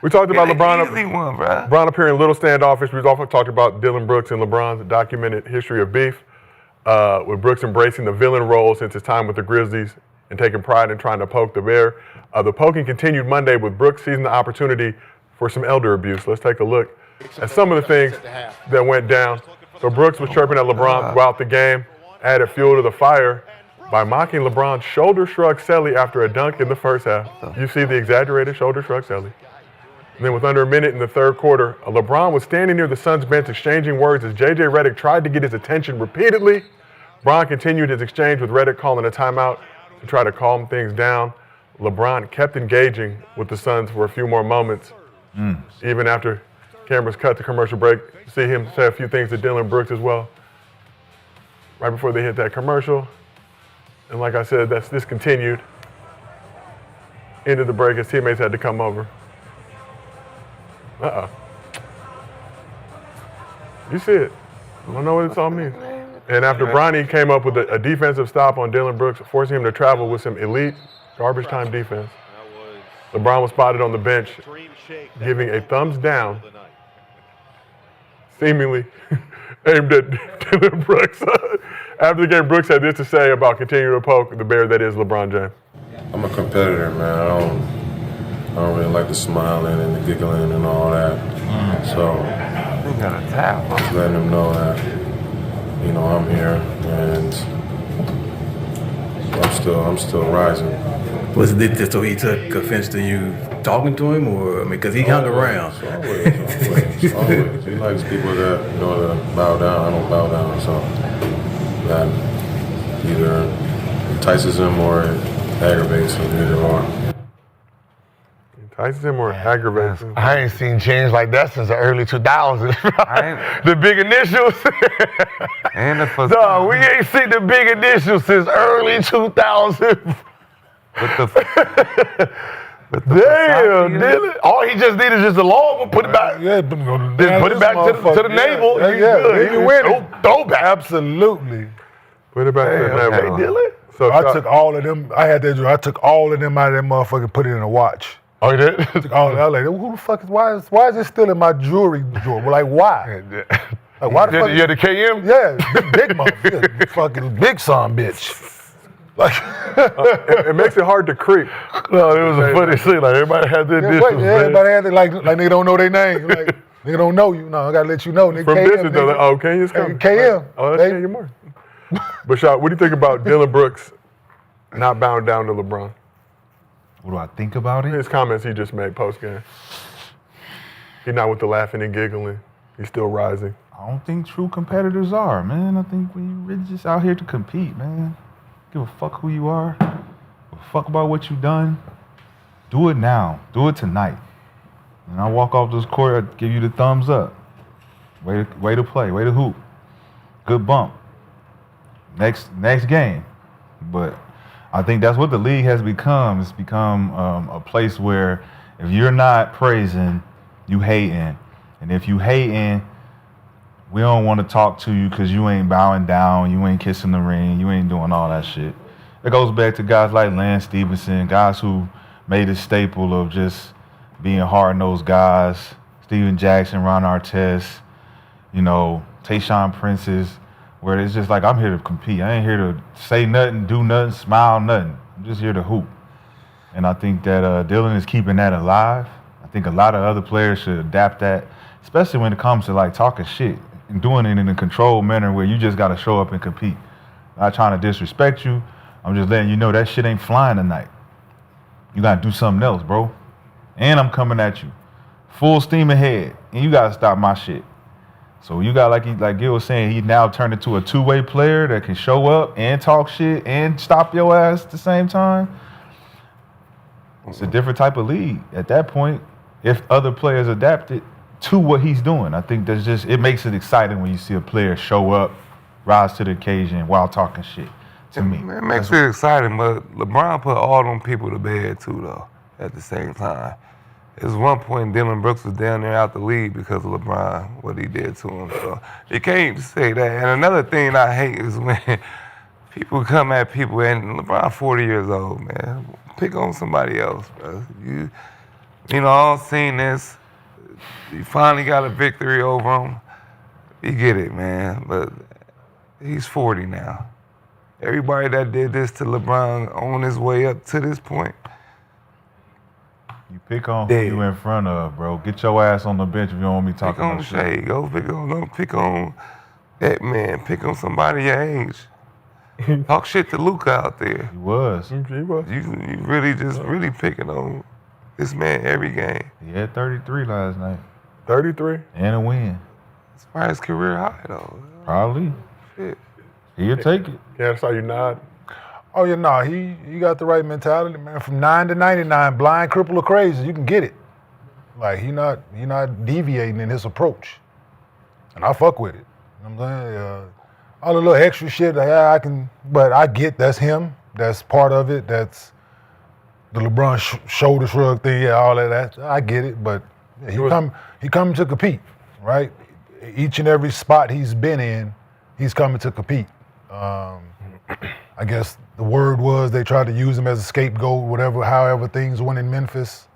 We talked about LeBron. Easy one, bro. LeBron appearing a little standoffish. We've also talked about Dillon Brooks and LeBron's documented history of beef. With Brooks embracing the villain role since his time with the Grizzlies and taking pride in trying to poke the bear. The poking continued Monday with Brooks seizing the opportunity for some elder abuse. Let's take a look at some of the things that went down. So Brooks was chirping at LeBron throughout the game, added fuel to the fire by mocking LeBron's shoulder shrug celly after a dunk in the first half. You see the exaggerated shoulder shrug celly. And then with under a minute in the third quarter, LeBron was standing near the Suns bench exchanging words as J.J. Redick tried to get his attention repeatedly. LeBron continued his exchange with Redick calling a timeout to try to calm things down. LeBron kept engaging with the Suns for a few more moments, even after cameras cut to commercial break. See him say a few things to Dillon Brooks as well, right before they hit that commercial. And like I said, this continued into the break. His teammates had to come over. You see it. I don't know what it's all means. And after Bronny came up with a defensive stop on Dillon Brooks, forcing him to travel with some elite garbage time defense, LeBron was spotted on the bench giving a thumbs down, seemingly aimed at Dillon Brooks. After the game, Brooks had this to say about continuing to poke the bear that is LeBron James. I'm a competitor, man. I don't really like the smiling and the giggling and all that. So just letting them know that, I'm here and I'm still rising. Was it so he took offense to you talking to him, or because he hung around? Always. He likes people that to bow down. I don't bow down, so that either entices him or it aggravates him, either or. Tyson more aggravating. I ain't seen change like that since the early 2000s. The big initials. And the first Dog, we ain't seen the big initials since early 2000s. Damn, Dillon. All he just needed is just a long one. Put it back. Yeah, Put it back to the navel. Yeah, You good. you win. Throwback. Absolutely. Put it back to the navel. Okay, Dillon. So I took all of them. I had that. I took all of them out of that motherfucker and put it in a watch. Oh, you did? Took all. I was like, who the fuck is? Why is it still in my jewelry drawer? Like, why? Like, why the fuck? You had the KM? Yeah, big motherfucker. Yeah, fucking big son bitch. Like, it makes it hard to creep. No, it was a funny scene. Like, everybody had their yeah, initials, man. everybody had it. Like nigga don't know their name. Like, nigga don't know you. No, I gotta let you know. Nigga, From KM, business, though, nigga. like, oh, Kenyon's coming. KM. Oh, that's Kenyon Martin. But, Shai, what do you think about Dillon Brooks not bowing down to LeBron? What do I think about it? His comments he just made post-game. He's not with the laughing and giggling. He's still rising. I don't think true competitors are, man. I think when you really just out here to compete, man. Give a fuck who you are. Give a fuck about what you done. Do it now. Do it tonight. And I walk off this court, I give you the thumbs up. Way to play. Way to hoop. Good bump. Next game. But I think that's what the league has become. It's become a place where if you're not praising, you hating. And if you hating, we don't want to talk to you because you ain't bowing down, you ain't kissing the ring, you ain't doing all that shit. It goes back to guys like Lance Stevenson, guys who made a staple of just being hard-nosed guys. Steven Jackson, Ron Artest, Tayshaun Prince's, where it's just like, I'm here to compete. I ain't here to say nothing, do nothing, smile, nothing. I'm just here to hoop. And I think that Dillon is keeping that alive. I think a lot of other players should adapt that, especially when it comes to like talking shit and doing it in a controlled manner where you just got to show up and compete. Not trying to disrespect you. I'm just letting you know that shit ain't flying tonight. You got to do something else, bro. And I'm coming at you. Full steam ahead. And you got to stop my shit. So you got, like Gil was saying, he now turned into a two-way player that can show up and talk shit and stop your ass at the same time. It's a different type of league at that point. If other players adapted to what he's doing, I think it makes it exciting when you see a player show up, rise to the occasion while talking shit. To me, it makes it exciting, but LeBron put all them people to bed too, though. At the same time, there's one point Dillon Brooks was down there out the league because of LeBron, what he did to him. So you can't say that. And another thing I hate is when people come at people, and LeBron 40 years old, man. Pick on somebody else, bro. All seen this. You finally got a victory over him. You get it, man. But he's 40 now. Everybody that did this to LeBron on his way up to this point. You pick on who you in front of, bro. Get your ass on the bench if you don't want me talking about shit. Shai. Don't pick on that man. Pick on somebody your age. Talk shit to Luka out there. He was. He was. You really picking on this man every game. He had 33 last night. 33? And a win. It's probably his career high, though. Probably. Shit. He'll take it. Yeah, that's how you nod. Oh yeah, no, he got the right mentality, man. From 9 to 99, blind, cripple, or crazy, you can get it. Like he not deviating in his approach, and I fuck with it. You know what I'm saying? All the little extra shit, I can, but I get that's him. That's part of it. That's the LeBron shoulder shrug thing. Yeah, all of that. I get it, but yeah, he coming to compete, right? Each and every spot he's been in, he's coming to compete. I guess the word was they tried to use him as a scapegoat, however things went in Memphis.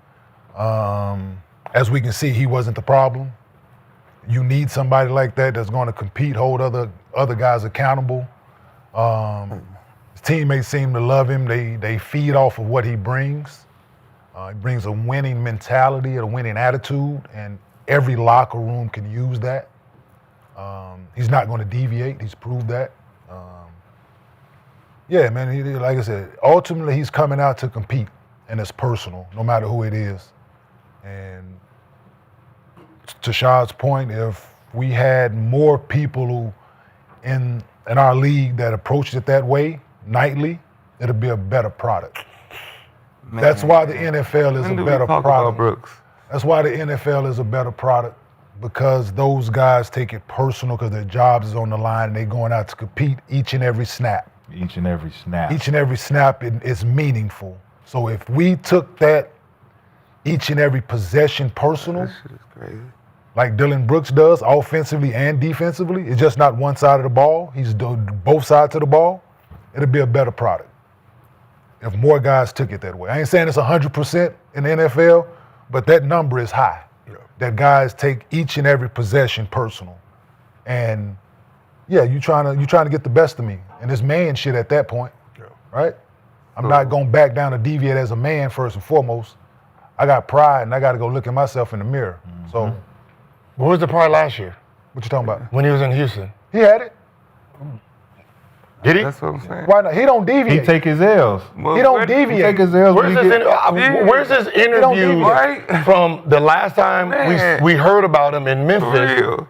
As we can see, he wasn't the problem. You need somebody like that that's going to compete, hold other guys accountable. His teammates seem to love him. They feed off of what he brings. He brings a winning mentality, a winning attitude, and every locker room can use that. He's not going to deviate. He's proved that. Yeah, man, like I said, ultimately he's coming out to compete, and it's personal, no matter who it is. And to Shad's point, if we had more people who in our league that approached it that way nightly, it'll be a better product. That's why the NFL is When a do we better talk about product. Brooks? That's why the NFL is a better product, because those guys take it personal because their jobs is on the line and they're going out to compete each and every snap. Each and every snap. Each and every snap is meaningful. So if we took that each and every possession personal, That shit is crazy. like Dillon Brooks does, offensively and defensively, it's just not one side of the ball. He's doing both sides of the ball. It'd be a better product if more guys took it that way. I ain't saying it's 100% in the NFL, but that number is high. That guys take each and every possession personal, and yeah, you trying to get the best of me, and it's man shit at that point, right? I'm not gonna back down or deviate as a man first and foremost. I got pride, and I got to go look at myself in the mirror. So, What was the part last year what you talking about? when he was in Houston? He had it. Did he? That's what I'm saying. Why not? He don't deviate. He take his L's. He don't He deviate. take his L's. Where's his interview Right? from the last time Man. we heard about him in For Memphis real.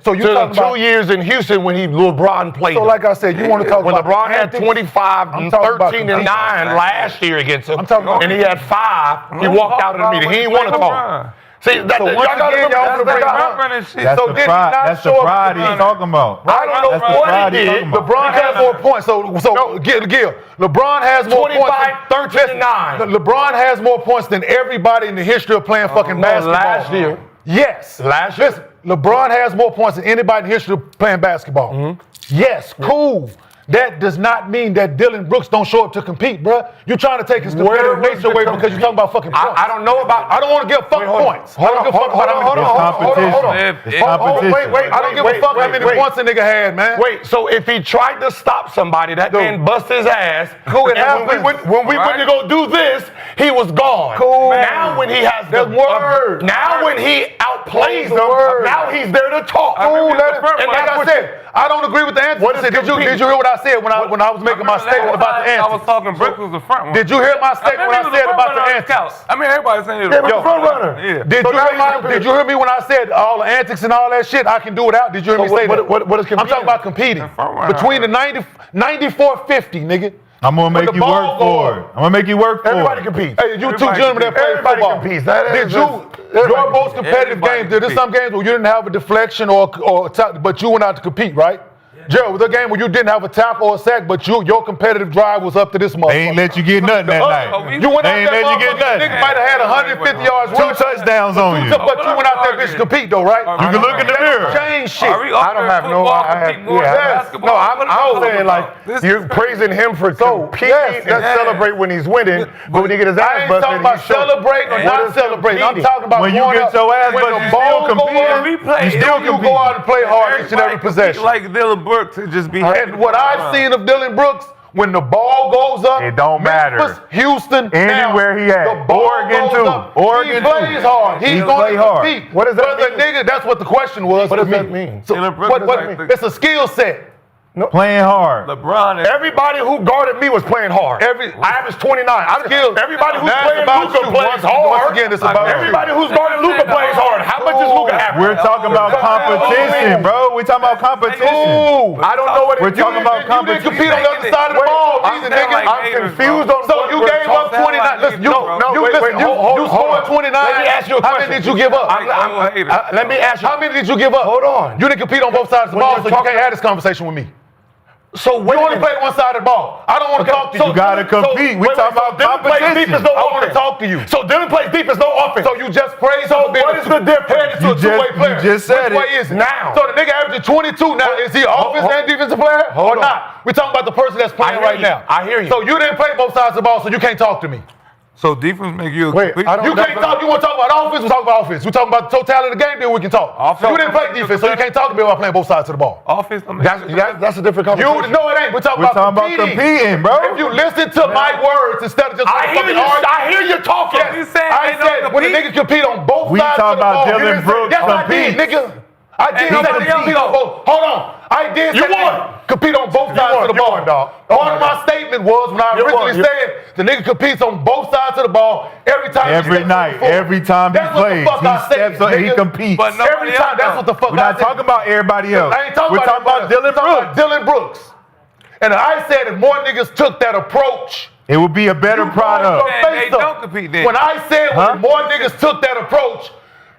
So you to the talking 2 about? years in Houston when LeBron played So him? like I said, you want to talk when about LeBron had antics? 25, I'm talking about 13, and 9 competing. last year against him, I'm talking about- and he had 5, he walked out of the meeting. He didn't want to talk. See, that, So y'all once gotta again, remember y'all that's the bring thing. up- Running shit. That's So the did he pride. not That's the show up pride to he's the- talking about. I don't know That's the what pride he he's did. talking about. LeBron has more points. So Gil, LeBron has more 25, points. 13, and 9. LeBron has more points than everybody in the history of playing fucking basketball. last year. Yes. Last year. Listen, LeBron has more points than anybody in the history of playing basketball. Yes, cool. That does not mean that Dillon Brooks don't show up to compete, bruh. You're trying to take his competitive nature away because you're talking about fucking points. I don't know about. I don't want to give fuck points. Hold on. It's competition. It's competition. Wait. I don't give a fuck how many points a nigga had, man. Wait, so if he tried to stop somebody, that man bust his ass. Cool, it And when happens. we went to go do this, he was gone. Cool. Now when he has That's word. now when he outplays That's them, word. now he's there to talk. Cool, And and like I said, I don't agree with the answer. What is Did you compete? hear what I said when I was making my statement about the I was answers? talking Brooks was the front one. Did you hear my statement when I said about the answers? I mean, everybody's saying Yeah, but the front runner. Yeah. Did you hear me when I said all the antics and all that shit? I can do without. Did you hear me say that? What is I'm talking about competing. front runner. Between the 94-50, nigga. I'm gonna When make the you ball work go for up. it. I'm gonna make you work for Everybody it. competes. Hey, you two gentlemen that play Everybody football. competes. That Did is you, just- your most competitive Everybody games, there's some competes. games where you didn't have a deflection but you went out to compete, right? Gerald, was there a game where you didn't have a tackle or a sack, but your competitive drive was up to this motherfucker? They ain't let you get nothing that night. You went out They ain't there, let you get motherfucker, nothing. nigga might have had 150 yards. 2 touchdowns on you. But you went out there, bitch, to compete though, right? You can look in the mirror. Change shit. I don't have no. No, I'm saying like you're praising him for competing and celebrate when he's winning, but when he get his I ass ain't busted, talking about he show- celebrating or What not is celebrating. I'm competing? talking about When you going get up, your ass when busted, the you ball still go competing. up, You still you go competing. out and play hard each and every possession. Like Dillon Brooks to just be. And what I've seen of Dillon Brooks, when the ball goes up, It don't matter. Memphis, Houston, Anywhere he at. the ball Oregon goes too. up, Oregon he too. plays hard. He's He going play to hard. compete. What does that Brother, nigga, that's what the question was. What to does me. that mean? So, Dillon Brooks what, is what, like it's a skill set. Playing hard. LeBron is. Everybody who guarded me was playing hard. I averaged 29. Everybody who's Now it's playing about Luka you. plays Once hard. again, it's about you. Everybody who's guarding Luka plays hard. How much is Luka average? We're talking about competition, bro. We're talking about competition. Ooh. I don't know what We're talking about You didn't competition. compete on the other side of the ball, either, nigga. I'm confused on So what you we're gave up talking 29. Listen, you scored 29. Let me ask you a How question. many did you give up? Let me ask you. How many did you give up? Hold on. You didn't compete on both sides of the When ball, you're so you talking- can't have this conversation with me. So You only play one side of the ball. I don't want to talk to you. You gotta compete. We talking about Dillon plays competition. defense, no I want to offense. talk to you. So Dillon plays defense, no offense. So you just praise So him for being what is the difference? Headed to You a two-way just- player. you just said Which way it. is it? Now. So the nigga averaging 22 now. Is he offense and defensive player or Hold on. not? We're talking about the person that's playing I hear right you. now. I hear you. So you didn't play both sides of the ball, so you can't talk to me. So defense make you. Wait, I don't- You can't talk. You want to talk about offense? We talk about offense. We talk about the totality of the game. Then we can talk. Offense- You didn't play defense, so you can't talk to me about playing both sides of the ball. Offense. don't make you- That's a different You conversation. no, it ain't. We're talking We're talking about about competing, bro. If you listen to my words instead of just I hear fucking you. arguing. I hear you talking. Yes. You saying I they don't said when the compete? niggas compete on both We sides talking of the about ball. Dillon You didn't say- Brooks Yes, I did, competes. nigga. I did And say nobody compete on both. Hold on. I did You say won. compete on both sides won. of the You ball. won, dog. Part of my statement was when I You originally won. You- said the nigga competes on both sides of the ball every time. he Every steps night, on the floor. every time he That's what the plays, fuck he I said, steps up and he nigga. competes. But nobody Every time, else that's does. what the fuck We're I not said. talking about everybody else. I ain't talking We're about talking about Dillon I'm talking Brooks. about Dillon Brooks. And I said if more niggas took that approach It would be a better product. They don't compete then. When I said when more niggas took that approach,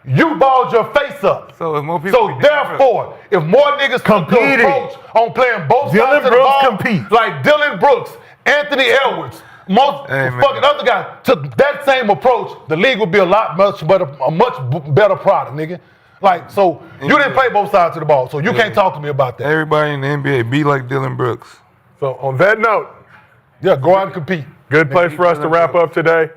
you balled your face up. So if more people therefore, if more niggas took the approach on playing both sides of the Brooks ball, compete. like Dillon Brooks, Anthony Edwards, most fucking other guys took that same approach, the league would be a much better product, nigga. Like, so you didn't play both sides of the ball, so you can't talk to me about that. Everybody in the NBA be like Dillon Brooks. So on that note, go out and compete. Good place for us to wrap up today.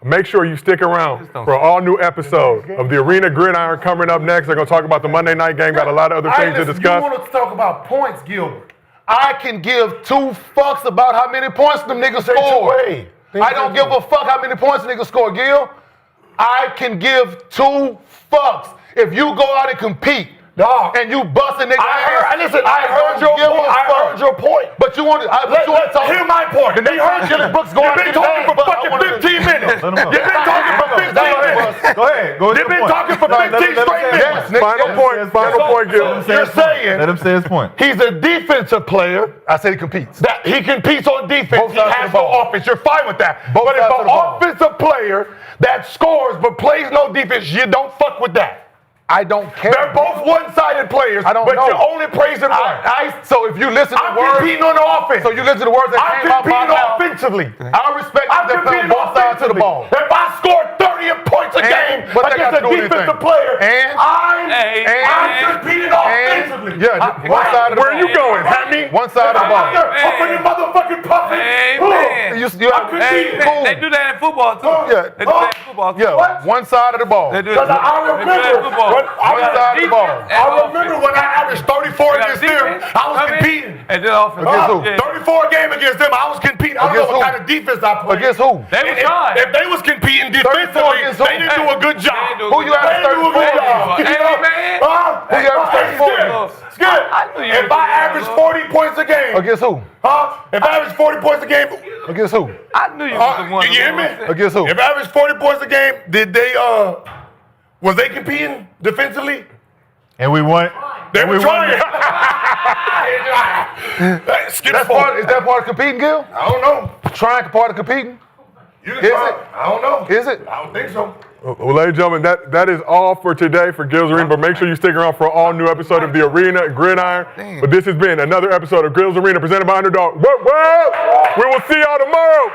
Make sure you stick around for an all-new episode of the Arena Gridiron coming up next. They're going to talk about the Monday night game. Got a lot of other things to discuss. You want to talk about points, Gilbert? I can give 2 fucks about how many points them niggas score. I don't give a fuck how many points niggas score, Gil. I can give 2 fucks if you go out and compete. And you bust a nigga ass. I heard your point. But you want to talk. Hear my point. They heard Gilbert Brooks going You've been talking for fucking 15 minutes. You've been talking for 15 minutes. Go ahead. You've been talking for 15 straight minutes. Final point, Gil. You're saying Let him say his point. he's a defensive player. I said he competes. That he competes on defense. Both He sides of has the no ball. offense. You're fine with that. Both But if sides of an the ball. offensive player that scores but plays no defense, you don't fuck with that. I don't care. They're both one-sided players, I don't but know. you're only praising one. So if you listen to I'm words, competing on the offense. so you listen to the words that I'm came out my competing mouth. offensively. I respect I'm that play competing both sides of the ball. If I score 30 points a game what that got against to a do with defensive anything? player, And? I'm competing offensively. One side of the ball. Where are you going, Hackney? One side of the ball. I'm putting motherfucking puffing. Cool. They do that in football too. Yeah. They do that in football too. Yeah, one side of the ball. They do it Because too. I They do that in remember football. One side of the ball. I remember when I averaged 34 against them, I was competing. And then offense. Against who? 34 a game against them, I was competing. I don't know Against what who? kind of defense I played. Against who? They were trying. If they was competing 34 defensively, against who? they didn't do a good job. Who you averaged They didn't do a good 34 job. Hey, man. Who you averaged 34 Skip. I knew you If was I gonna average go. 40 points a game, Against who? if I average 40 points a game, Against who? I knew you was the one. you hear me? Against who? If I average 40 points a game, did they was they competing defensively? And we won. They were trying. Skip Is that part of competing, Gil? I don't know. Trying part of competing? Is it? I don't know. Is it? I don't think so. Well, ladies and gentlemen, that is all for today for Gil's Arena. But make sure you stick around for an all-new episode of the Arena Gridiron. But this has been another episode of Gil's Arena presented by Underdog. We will see y'all tomorrow.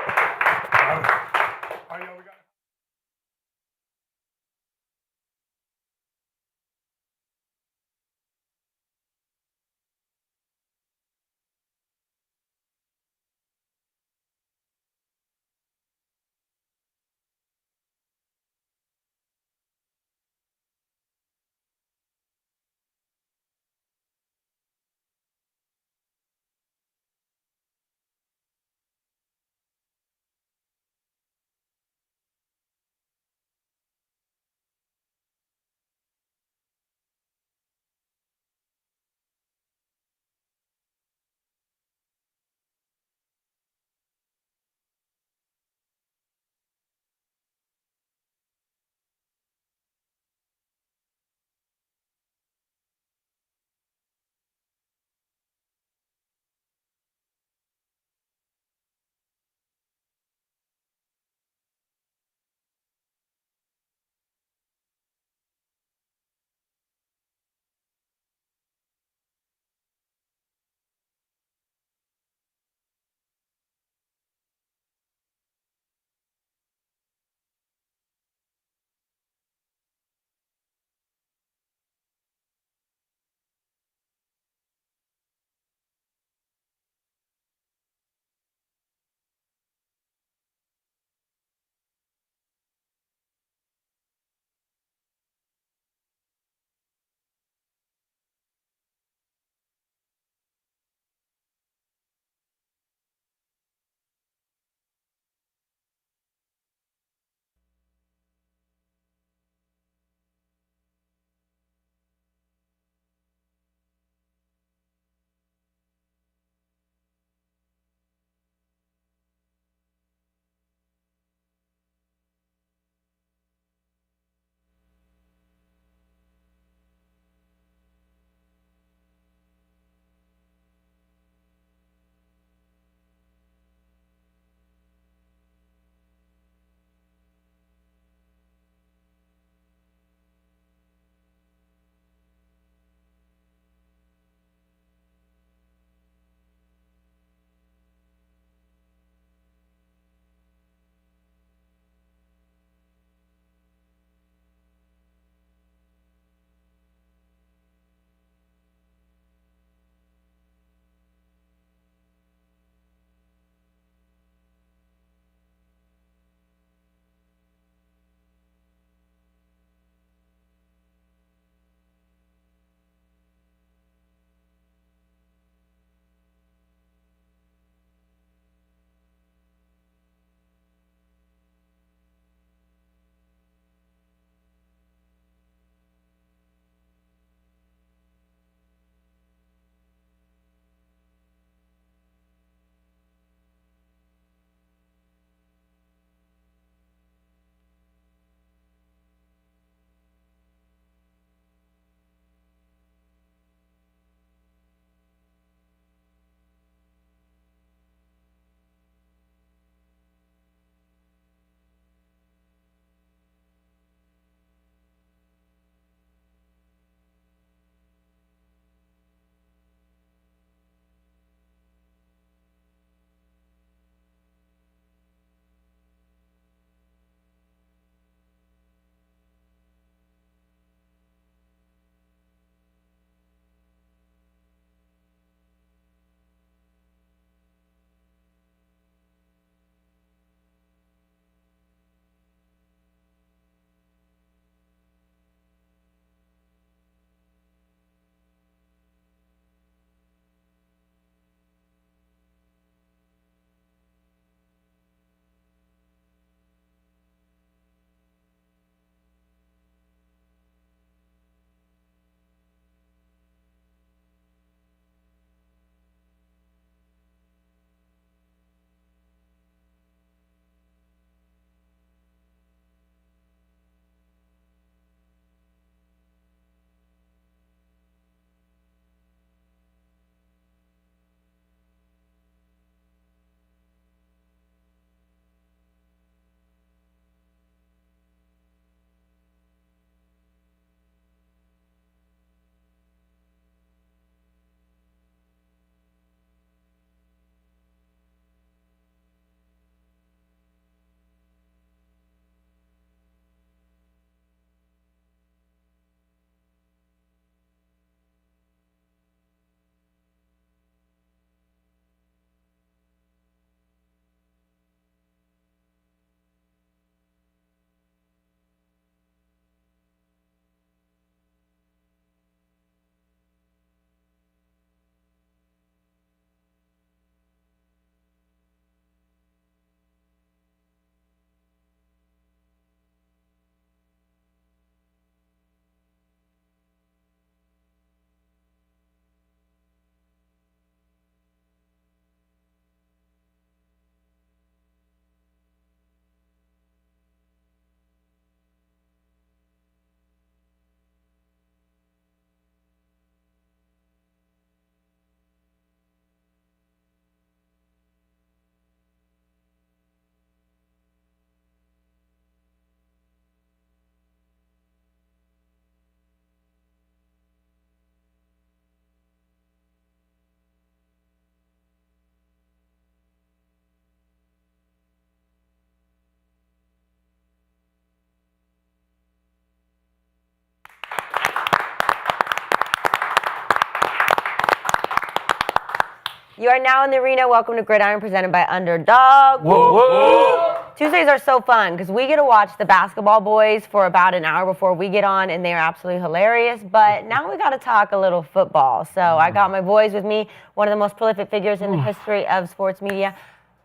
You are now in the arena. Welcome to Gridiron, presented by Underdog. Whoa, whoa. Tuesdays are so fun because we get to watch the basketball boys for about an hour before we get on, and they are absolutely hilarious. But now we got to talk a little football. So I got my boys with me, one of the most prolific figures in the history of sports media,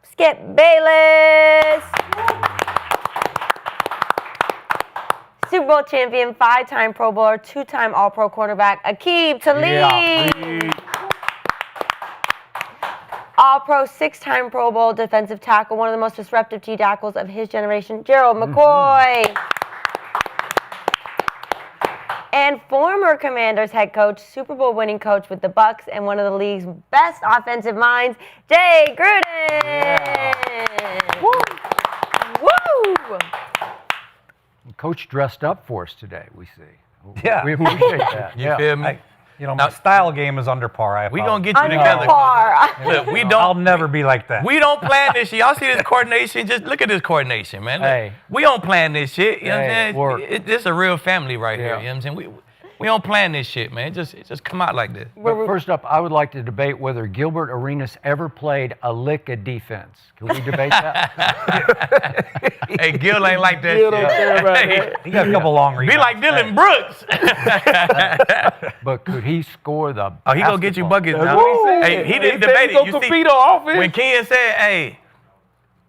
Skip Bayless. Super Bowl champion, 5-time Pro Bowler, 2-time All-Pro cornerback, Aqib, Talib. All-Pro, 6-time Pro Bowl defensive tackle, one of the most disruptive T tackles of his generation, Gerald, McCoy. And former Commanders head coach, Super Bowl winning coach with the Bucs, and one of the league's best offensive minds, Jay Gruden. Woo! Coach dressed up for us today, we see. Yeah. We appreciate that. You feel me? My style game is under par. We gonna get you Under together. par. Look, we don't. I'll never be like that. We don't plan this shit. Y'all see this coordination? Just look at this coordination, man. Look, Hey. we don't plan this shit. You know Hey, what I'm work. saying? This is a real family right here. Yeah. You know what I'm saying? We don't plan this shit, man. It just come out like this. But first up, I would like to debate whether Gilbert Arenas ever played a lick of defense. Can we debate that? Hey, Gil ain't like that Gil shit. don't care about Hey, He got a couple long be rebounds. like Dillon Brooks. But could he score the Oh, he gonna get you basketball? buckets now. what he said. Hey, he didn't He said debate he it. gonna You compete see, on offense. when Kenyon said, "Hey,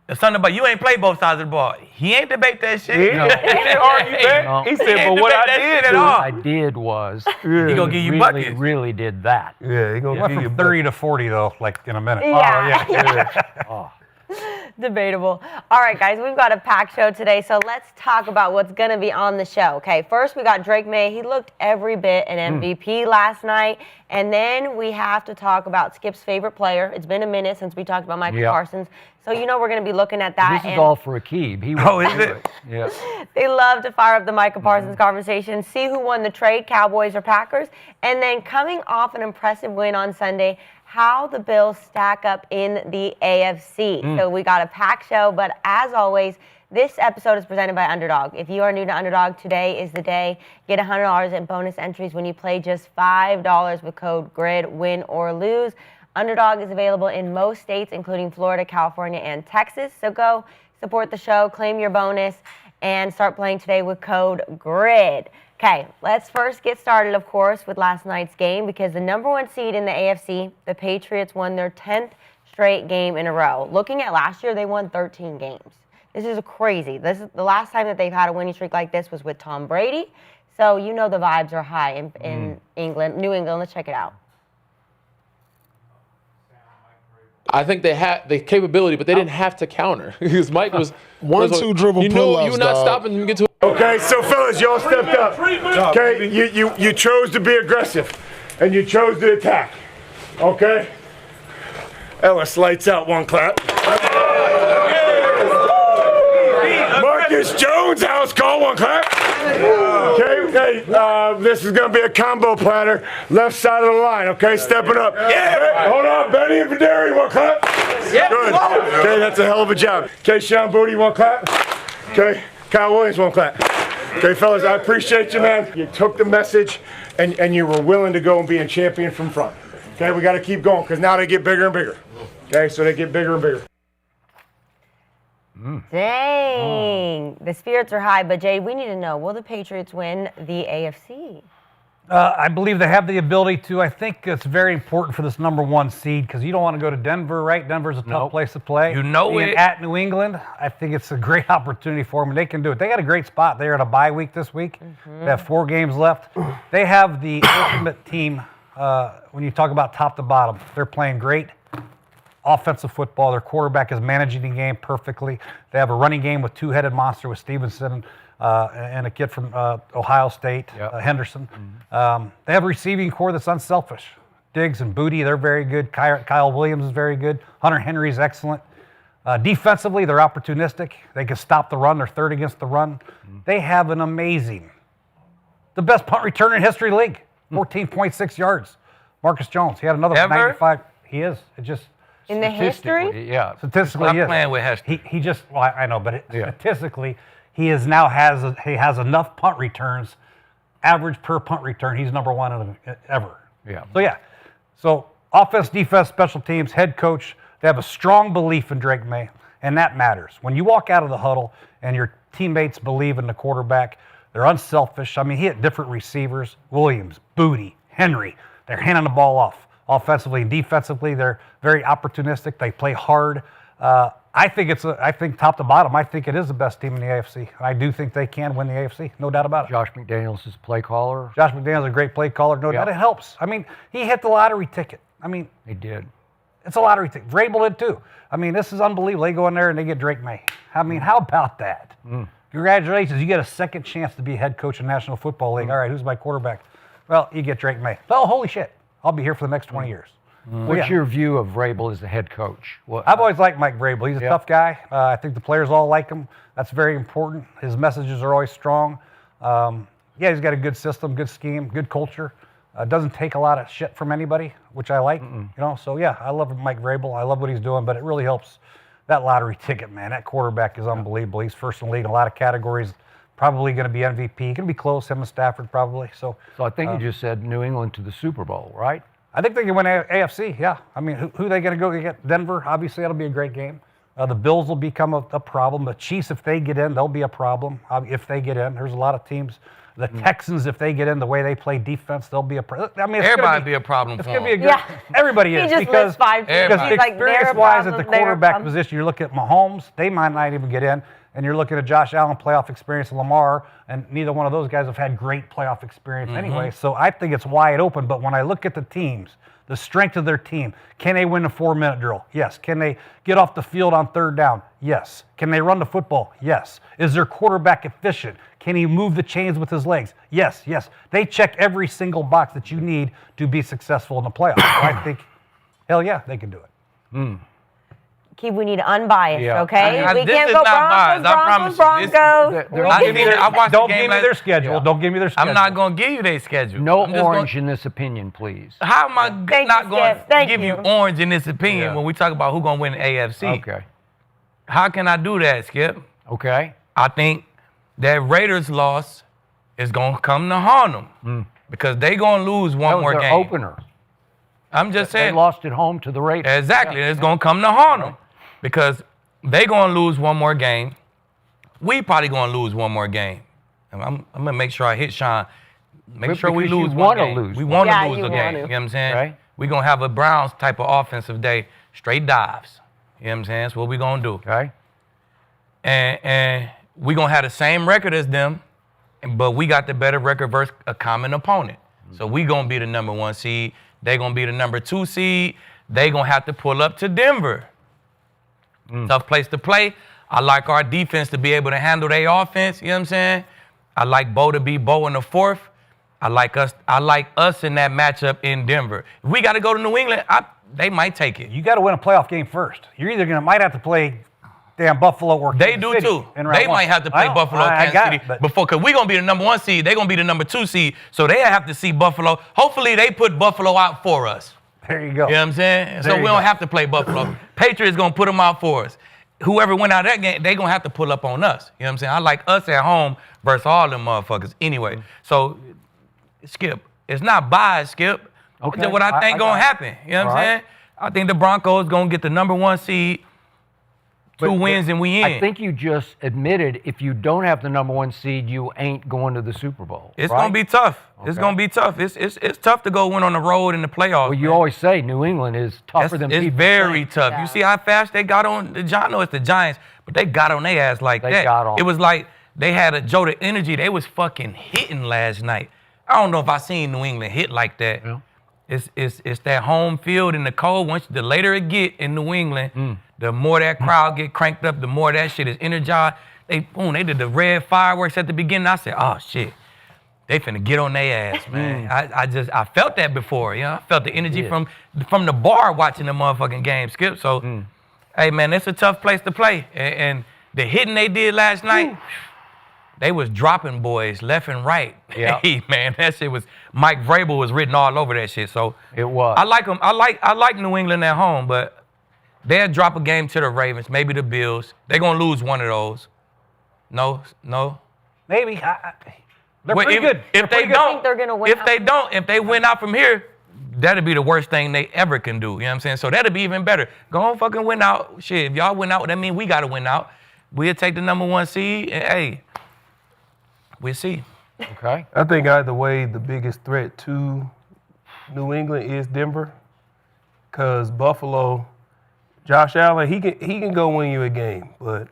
it's something about you ain't play both sides of the ball," he ain't debate that shit. He didn't argue that. No. He He said, ain't but what debate I that did shit at do, all. I did was He gonna give you really, buckets. really did that. Yeah, he gonna Went give you from 30 to 40, though, like in a minute. Yeah. Debatable. All right, guys, we've got a packed show today, so let's talk about what's going to be on the show. Okay, first we got Drake May. He looked every bit an MVP last night. And then we have to talk about Skip's favorite player. It's been a minute since we talked about Michael Parsons. So you know we're going to be looking at that. This is all for Aqib. He is it? Yeah. They love to fire up the Michael Parsons conversation, see who won the trade, Cowboys or Packers, and then coming off an impressive win on Sunday, how the Bills stack up in the AFC. So we got a packed show, but as always, this episode is presented by Underdog. If you are new to Underdog, today is the day. Get $100 in bonus entries when you play just $5 with code GRID, win or lose. Underdog is available in most states, including Florida, California, and Texas. So go support the show, claim your bonus, and start playing today with code GRID. Okay, let's first get started, of course, with last night's game because the number 1 seed in the AFC, the Patriots, won their 10th straight game in a row. Looking at last year, they won 13 games. This is crazy. This is the last time that they've had a winning streak like this was with Tom Brady. So you know the vibes are high in England, New England. Let's check it out. I think they had the capability, but they didn't have to counter because Mike was 1-2 dribble you pull-ups, you're not dog. stopping him to get to. Okay, so fellas, y'all stepped up. Okay, you chose to be aggressive, and you chose to attack. Okay. Ellis, lights out. One clap. Marcus Jones, house call. One clap. Okay, this is gonna be a combo platter, left side of the line. Okay, stepping up. Yeah. Hold on, Benny and Videri, one clap. Yeah. Good. Okay, that's a hell of a job. Okay, Sean Booty, one clap. Okay, Kyle Williams, one clap. Okay, fellas, I appreciate you, man. You took the message, and you were willing to go and be a champion from front. Okay, we got to keep going because now they get bigger and bigger. Okay, so they get bigger and bigger. Dang. The spirits are high, but Jay, we need to know, will the Patriots win the AFC? I believe they have the ability to. I think it's very important for this number 1 seed because you don't want to go to Denver, right? Denver's a tough place to play. You know Being it. At New England, I think it's a great opportunity for them, and they can do it. They got a great spot. They're at a bye week this week. They have 4 games left. They have the ultimate team when you talk about top to bottom. They're playing great offensive football. Their quarterback is managing the game perfectly. They have a running game with two-headed monster with Stevenson and a kid from Ohio State, Henderson. They have a receiving core that's unselfish. Diggs and Booty, they're very good. Kyle Williams is very good. Hunter Henry is excellent. Defensively, they're opportunistic. They can stop the run. They're third against the run. They have an amazing, the best punt returner in history league, 14.6 yards. Marcus Jones, he had another 95. He is. It just in the history? Yeah, statistically, I'm he is. playing with history. He just, well, I know, but statistically, he has enough punt returns, average per punt return. He's number 1 ever. Yeah. So offense, defense, special teams, head coach, they have a strong belief in Drake May, and that matters. When you walk out of the huddle and your teammates believe in the quarterback, they're unselfish. I mean, he had different receivers, Williams, Booty, Henry. They're handing the ball off offensively and defensively. They're very opportunistic. They play hard. I think top to bottom, I think it is the best team in the AFC. I do think they can win the AFC, no doubt about it. Josh McDaniels is play caller. Josh McDaniels is a great play caller, no doubt. It helps. I mean, he hit the lottery ticket. I mean, he did. It's a lottery ticket. Vrabel did too. I mean, this is unbelievable. They go in there and they get Drake May. I mean, how about that? Congratulations. You get a second chance to be head coach in the National Football League. All right, who's my quarterback? Well, you get Drake May. Oh, holy shit. I'll be here for the next 20 years. What's your view of Vrabel as the head coach? I've always liked Mike Vrabel. He's a tough guy. I think the players all like him. That's very important. His messages are always strong. He's got a good system, good scheme, good culture. Doesn't take a lot of shit from anybody, which I like. So I love Mike Vrabel. I love what he's doing, but it really helps that lottery ticket, man. That quarterback is unbelievable. He's first in the league in a lot of categories. Probably going to be MVP. Going to be close, him and Stafford probably. So I think you just said New England to the Super Bowl, right? I think they can win AFC, yeah. I mean, who are they going to go get? Denver, obviously, that'll be a great game. The Bills will become a problem. The Chiefs, if they get in, they'll be a problem if they get in. There's a lot of teams. The Texans, if they get in, the way they play defense, they'll be a problem. I mean, everybody be a problem for them. Everybody is. Because experience-wise at the quarterback position, you look at Mahomes, they might not even get in. And you're looking at Josh Allen playoff experience and Lamar, and neither one of those guys have had great playoff experience anyway. So I think it's wide open. But when I look at the teams, the strength of their team, can they win a 4-minute drill? Yes. Can they get off the field on third down? Yes. Can they run the football? Yes. Is their quarterback efficient? Can he move the chains with his legs? Yes, yes. They check every single box that you need to be successful in the playoffs. So I think, hell yeah, they can do it. Keep, we need unbiased, okay? I we this can't is go not Broncos, biased. Broncos. Don't give me their schedule. Don't give me their schedule. I'm not going to give you their schedule. No orange in this opinion, please. How am I not going to give you orange in this opinion when we talk about who's going to win the AFC? Okay. How can I do that, Skip? Okay. I think that Raiders loss is going to come to haunt them because they're going to lose one more game. Opener. I'm just saying. They lost at home to the Raiders. Exactly. It's going to come to haunt them. Because they going to lose one more game. We probably going to lose one more game. I'm going to make sure I hit Sean. Make sure we lose one game. We want to lose a game. You know what I'm saying? Right. We're going to have a Browns type of offensive day. Straight dives. You know what I'm saying? That's what we're going to do. Okay. And we're going to have the same record as them, but we got the better record versus a common opponent. So we going to be the number 1 seed. They going to be the number 2 seed. They going to have to pull up to Denver. Tough place to play. I like our defense to be able to handle their offense. You know what I'm saying? I like Bo to be Bo in the 4th. I like us in that matchup in Denver. If we got to go to New England, they might take it. You got to win a playoff game first. You're either might have to play damn Buffalo or Kansas City. They do too. They might have to play Buffalo or Kansas City before, because we're going to be the number 1 seed. They're going to be the number 2 seed. So they have to see Buffalo. Hopefully they put Buffalo out for us. There you go. You know what I'm saying? So we don't have to play Buffalo. Patriots going to put them out for us. Whoever went out of that game, they going to have to pull up on us. You know what I'm saying? I like us at home versus all them motherfuckers. Anyway, so, Skip, it's not biased, Skip. Okay. It's just what I think going to happen. You know what I'm saying? I think the Broncos going to get the number 1 seed, 2 wins, and we in. I think you just admitted if you don't have the number 1 seed, you ain't going to the Super Bowl. It's going to be tough. It's going to be tough. It's tough to go win on the road in the playoffs. Well, you always say New England is tougher than people It's very think. tough. You see how fast they got on the Giants? No, it's the Giants, but they got on their ass like that. Got on. It was like they had a Joe the energy. They was fucking hitting last night. I don't know if I seen New England hit like that. Yeah. It's that home field in the cold. The later it get in New England, the more that crowd get cranked up, the more that shit is energized. They did the red fireworks at the beginning. I said, oh shit, they finna get on their ass, man. I felt that before, you know. I felt the energy from the bar watching the motherfucking game, Skip. So, hey man, it's a tough place to play. And the hitting they did last night, they was dropping boys left and right. Yeah. Hey man, that shit was Mike Vrabel was written all over that shit. So it was. I like them. I like New England at home, but they'll drop a game to the Ravens, maybe the Bills. They're gonna lose one of those. No. Maybe. They're pretty good. If they don't, they're gonna win if they win out from here, that'd be the worst thing they ever can do. You know what I'm saying? So that'd be even better. Go on fucking win out. Shit, if y'all win out, that means we got to win out. We'll take the number 1 seed, and hey, we'll see. Okay. I think either way, the biggest threat to New England is Denver, because Buffalo, Josh Allen, he can go win you a game, but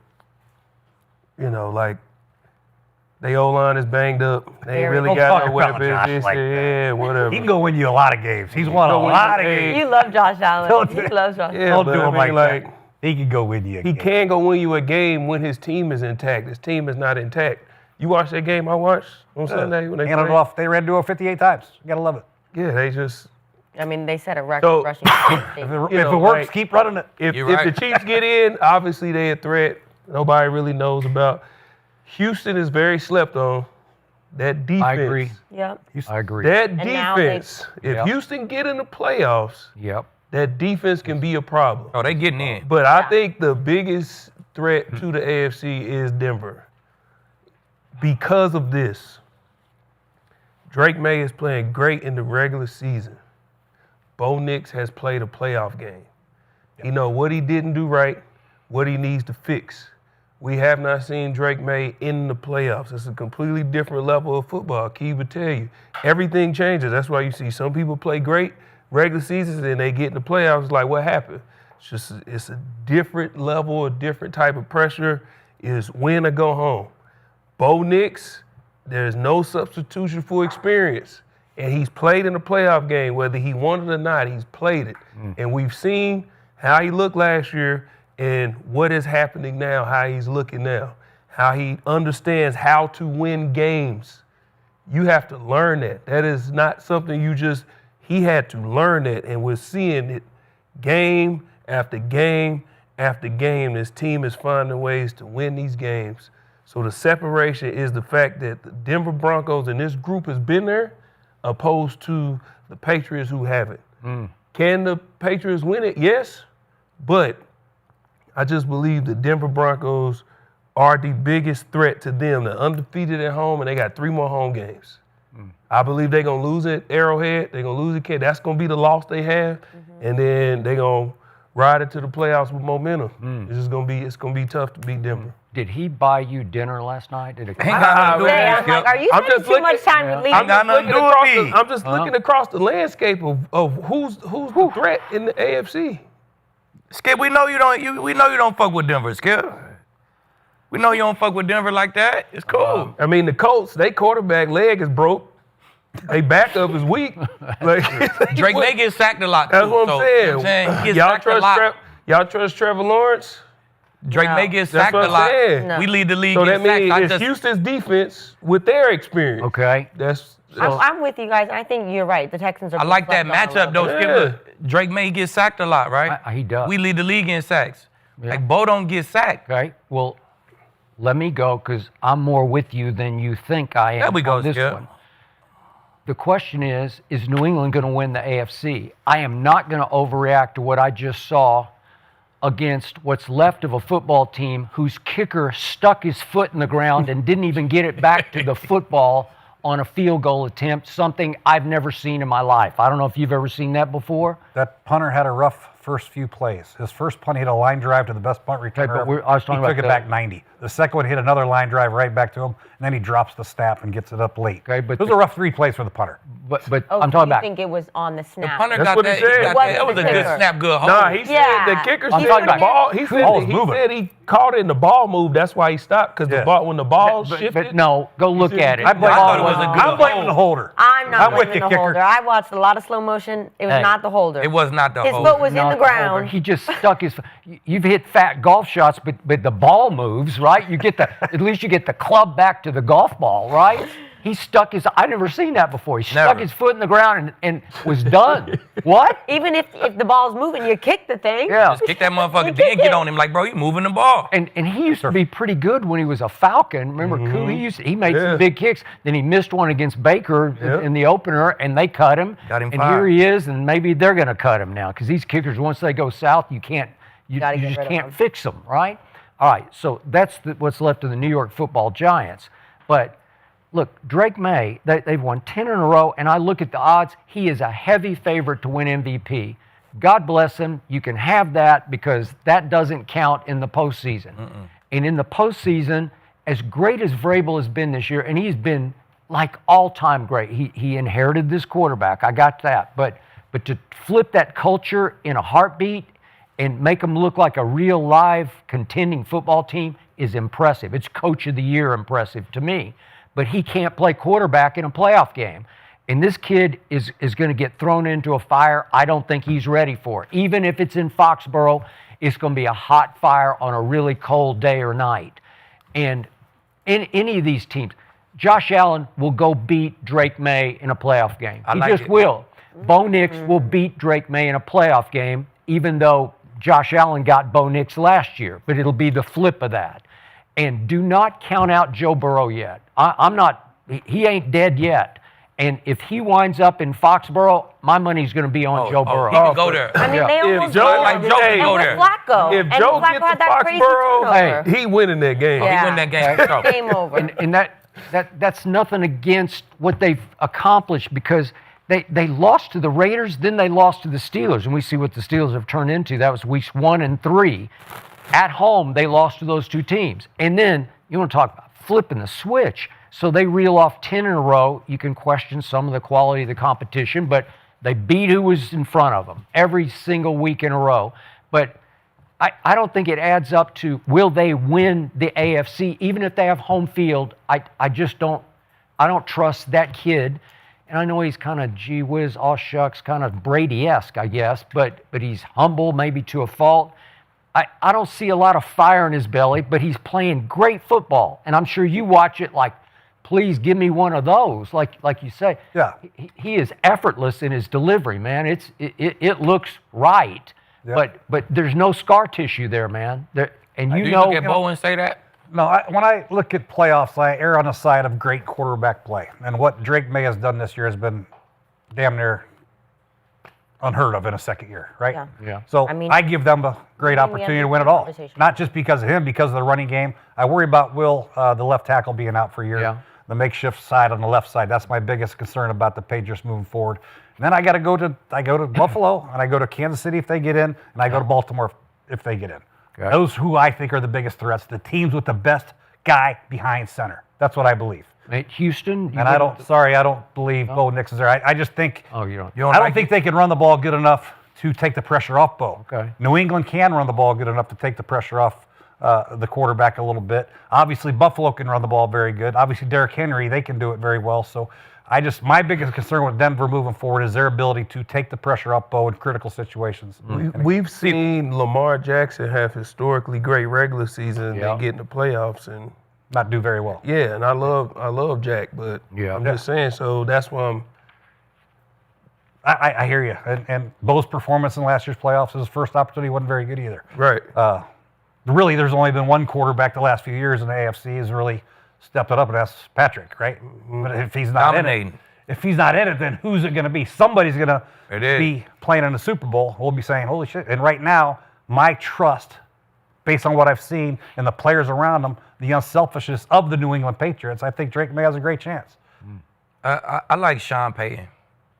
you know, like, they O-line is banged up. They ain't really got no weapons. Yeah, whatever. He can go win you a lot of games. He's won a lot of games. You love Josh Allen. He loves Josh Allen. Yeah, Don't but do him I mean, like that. He can go win you a game. He can go win you a game when his team is intact. His team is not intact. You watched that game I watched on Sunday when they handed it off. They ran to it 58 times. You gotta love it. Yeah, they just. I mean, they set a record rushing. If it works, keep running it. If the Chiefs get in, obviously they're a threat. Nobody really knows about. Houston is very slept on. That defense. I agree. Yep. I agree. That defense. If Houston get in the playoffs, that defense can be a problem. Oh, they getting in. But I think the biggest threat to the AFC is Denver. Because of this, Drake May is playing great in the regular season. Bo Nix has played a playoff game. He knows what he didn't do right, what he needs to fix. We have not seen Drake May in the playoffs. It's a completely different level of football. Aqib would tell you. Everything changes. That's why you see some people play great regular seasons and they get in the playoffs. It's like, what happened? It's a different level, a different type of pressure. It's win or go home. Bo Nix, there's no substitution for experience. And he's played in a playoff game, whether he won it or not, he's played it. And we've seen how he looked last year and what is happening now, how he's looking now, how he understands how to win games. You have to learn that. That is not something he had to learn that, and we're seeing it game after game after game. This team is finding ways to win these games. So the separation is the fact that the Denver Broncos and this group has been there, opposed to the Patriots who haven't. Can the Patriots win it? Yes, but I just believe the Denver Broncos are the biggest threat to them. They're undefeated at home, and they got 3 more home games. I believe they're going to lose at Arrowhead. They're going to lose at Kent. That's going to be the loss they have, and then they're going to ride it to the playoffs with momentum. It's going to be tough to beat Denver. Did he buy you dinner last night? Did it come I'm like, are you spending too much time with Lee? I'm just looking across the landscape of who's the threat in the AFC. Skip, we know you don't fuck with Denver, Skip. We know you don't fuck with Denver like that. It's cool. I mean, the Colts, their quarterback leg is broke. They backup is weak. Like, Drake May get sacked a lot too. That's what I'm saying. You know what I'm saying? He gets sacked a lot. Y'all trust Trevor Lawrence? Drake May get sacked a lot. No. We lead the league so in that means sacks. it's Houston's defense with their experience. Okay. I'm with you guys. I think you're right. The Texans are. I like that matchup though. Skip, look, Drake May gets sacked a lot, right? He does. We lead the league in sacks. Like Bo don't get sacked. Okay. Well, let me go because I'm more with you than you think I am. There we go, on this Skip. one. The question is New England going to win the AFC? I am not going to overreact to what I just saw against what's left of a football team whose kicker stuck his foot in the ground and didn't even get it back to the football on a field goal attempt, something I've never seen in my life. I don't know if you've ever seen that before. That punter had a rough first few plays. His first punt, he hit a line drive to the best punt returner. Okay, I was talking about he took it back 90. The second one hit another line drive right back to him, and then he drops the snap and gets it up late. Okay, but those are rough 3 plays for the punter. But you I'm talking about. think it was on the snap? The punter got that. That was a good snap, good hold. Nah, he said the kicker said the ball. He said he caught it in the ball move. That's why he stopped, because the ball when the ball shifted. But no, go look at it. I'm blaming the holder. I'm not with blaming you, the kicker. holder. I watched a lot of slow motion. It was not the holder. It was not the His holder. foot was in the ground. He just stuck his. You've hit fat golf shots, but the ball moves, right? You get at least you get the club back to the golf ball, right? He stuck his. I've never seen that before. He stuck his foot in the ground and was done. What? Even if the ball's moving, you kick the thing. Yeah. Just kick that motherfucker, then get on him like, bro, you moving the ball. And he used to be pretty good when he was a Falcon. Remember, he made some big kicks. Then he missed one against Baker in the opener, and they cut him. Got him and fired. here he is, and maybe they're going to cut him now because these kickers, once they go south, you just can't fix them, right? All right, so that's what's left of the New York Football Giants. But look, Drake May, they've won 10 in a row, and I look at the odds. He is a heavy favorite to win MVP. God bless him. You can have that because that doesn't count in the postseason. And in the postseason, as great as Vrabel has been this year, and he's been like all-time great. He inherited this quarterback. I got that. But to flip that culture in a heartbeat and make them look like a real live contending football team is impressive. It's Coach of the Year impressive to me. But he can't play quarterback in a playoff game. And this kid is going to get thrown into a fire I don't think he's ready for. Even if it's in Foxborough, it's going to be a hot fire on a really cold day or night. And in any of these teams, Josh Allen will go beat Drake May in a playoff game. He just will. Bo Nix will beat Drake May in a playoff game, even though Josh Allen got Bo Nix last year. But it'll be the flip of that. And do not count out Joe Burrow yet. He ain't dead yet. And if he winds up in Foxborough, my money's going to be on Joe Burrow. He can go there. I mean, they almost Joe can go with there. Flacco. If And Joe Flacco gets had to that crazy Foxborough, turnover. he winning that game. Yeah. He win that game. Game over. And that's nothing against what they've accomplished because they lost to the Raiders, then they lost to the Steelers, and we see what the Steelers have turned into. That was weeks 1 and 3. At home, they lost to those two teams. And then you want to talk about flipping the switch. So they reel off 10 in a row. You can question some of the quality of the competition, but they beat who was in front of them every single week in a row. But I don't think it adds up to will they win the AFC, even if they have home field. I just don't trust that kid. And I know he's kind of gee whiz, aw shucks, kind of Brady-esque, I guess, but he's humble maybe to a fault. I don't see a lot of fire in his belly, but he's playing great football. And I'm sure you watch it like, please give me one of those, like you say. Yeah. He is effortless in his delivery, man. It looks right, Yeah. but there's no scar tissue there, man. And Do you look at Bo and say that? No, when I look at playoffs, I err on the side of great quarterback play. And what Drake May has done this year has been damn near unheard of in a second year, right? Yeah. So I give them a great opportunity to win it all. Not just because of him, because of the running game. I worry about Will, the left tackle, being out for a year. Yeah. The makeshift side on the left side. That's my biggest concern about the Patriots moving forward. And then I go to Buffalo, and I go to Kansas City if they get in, and I go to Baltimore if they get in. Okay. Those who I think are the biggest threats, the teams with the best guy behind center. That's what I believe. Houston? And I don't believe Bo Nix is there. I just think Oh, you don't. I don't think they can run the ball good enough to take the pressure off Bo. Okay. New England can run the ball good enough to take the pressure off the quarterback a little bit. Obviously, Buffalo can run the ball very good. Obviously, Derrick Henry, they can do it very well. So my biggest concern with Denver moving forward is their ability to take the pressure off Bo in critical situations. We've seen Lamar Jackson have historically great regular seasons and then get in the playoffs and not do very well. Yeah, and I love Jack, but I'm just saying, so that's why I'm. I hear you. And Bo's performance in last year's playoffs, his first opportunity wasn't very good either. Right. Really, there's only been one quarterback the last few years in the AFC has really stepped it up, and that's Patrick, right? But if he's not Dominating. if he's not in it, then who's it going to be? Somebody's going to be playing in the Super Bowl. We'll be saying, holy shit. And right now, my trust, based on what I've seen and the players around him, the unselfishness of the New England Patriots, I think Drake May has a great chance. I like Sean Payton.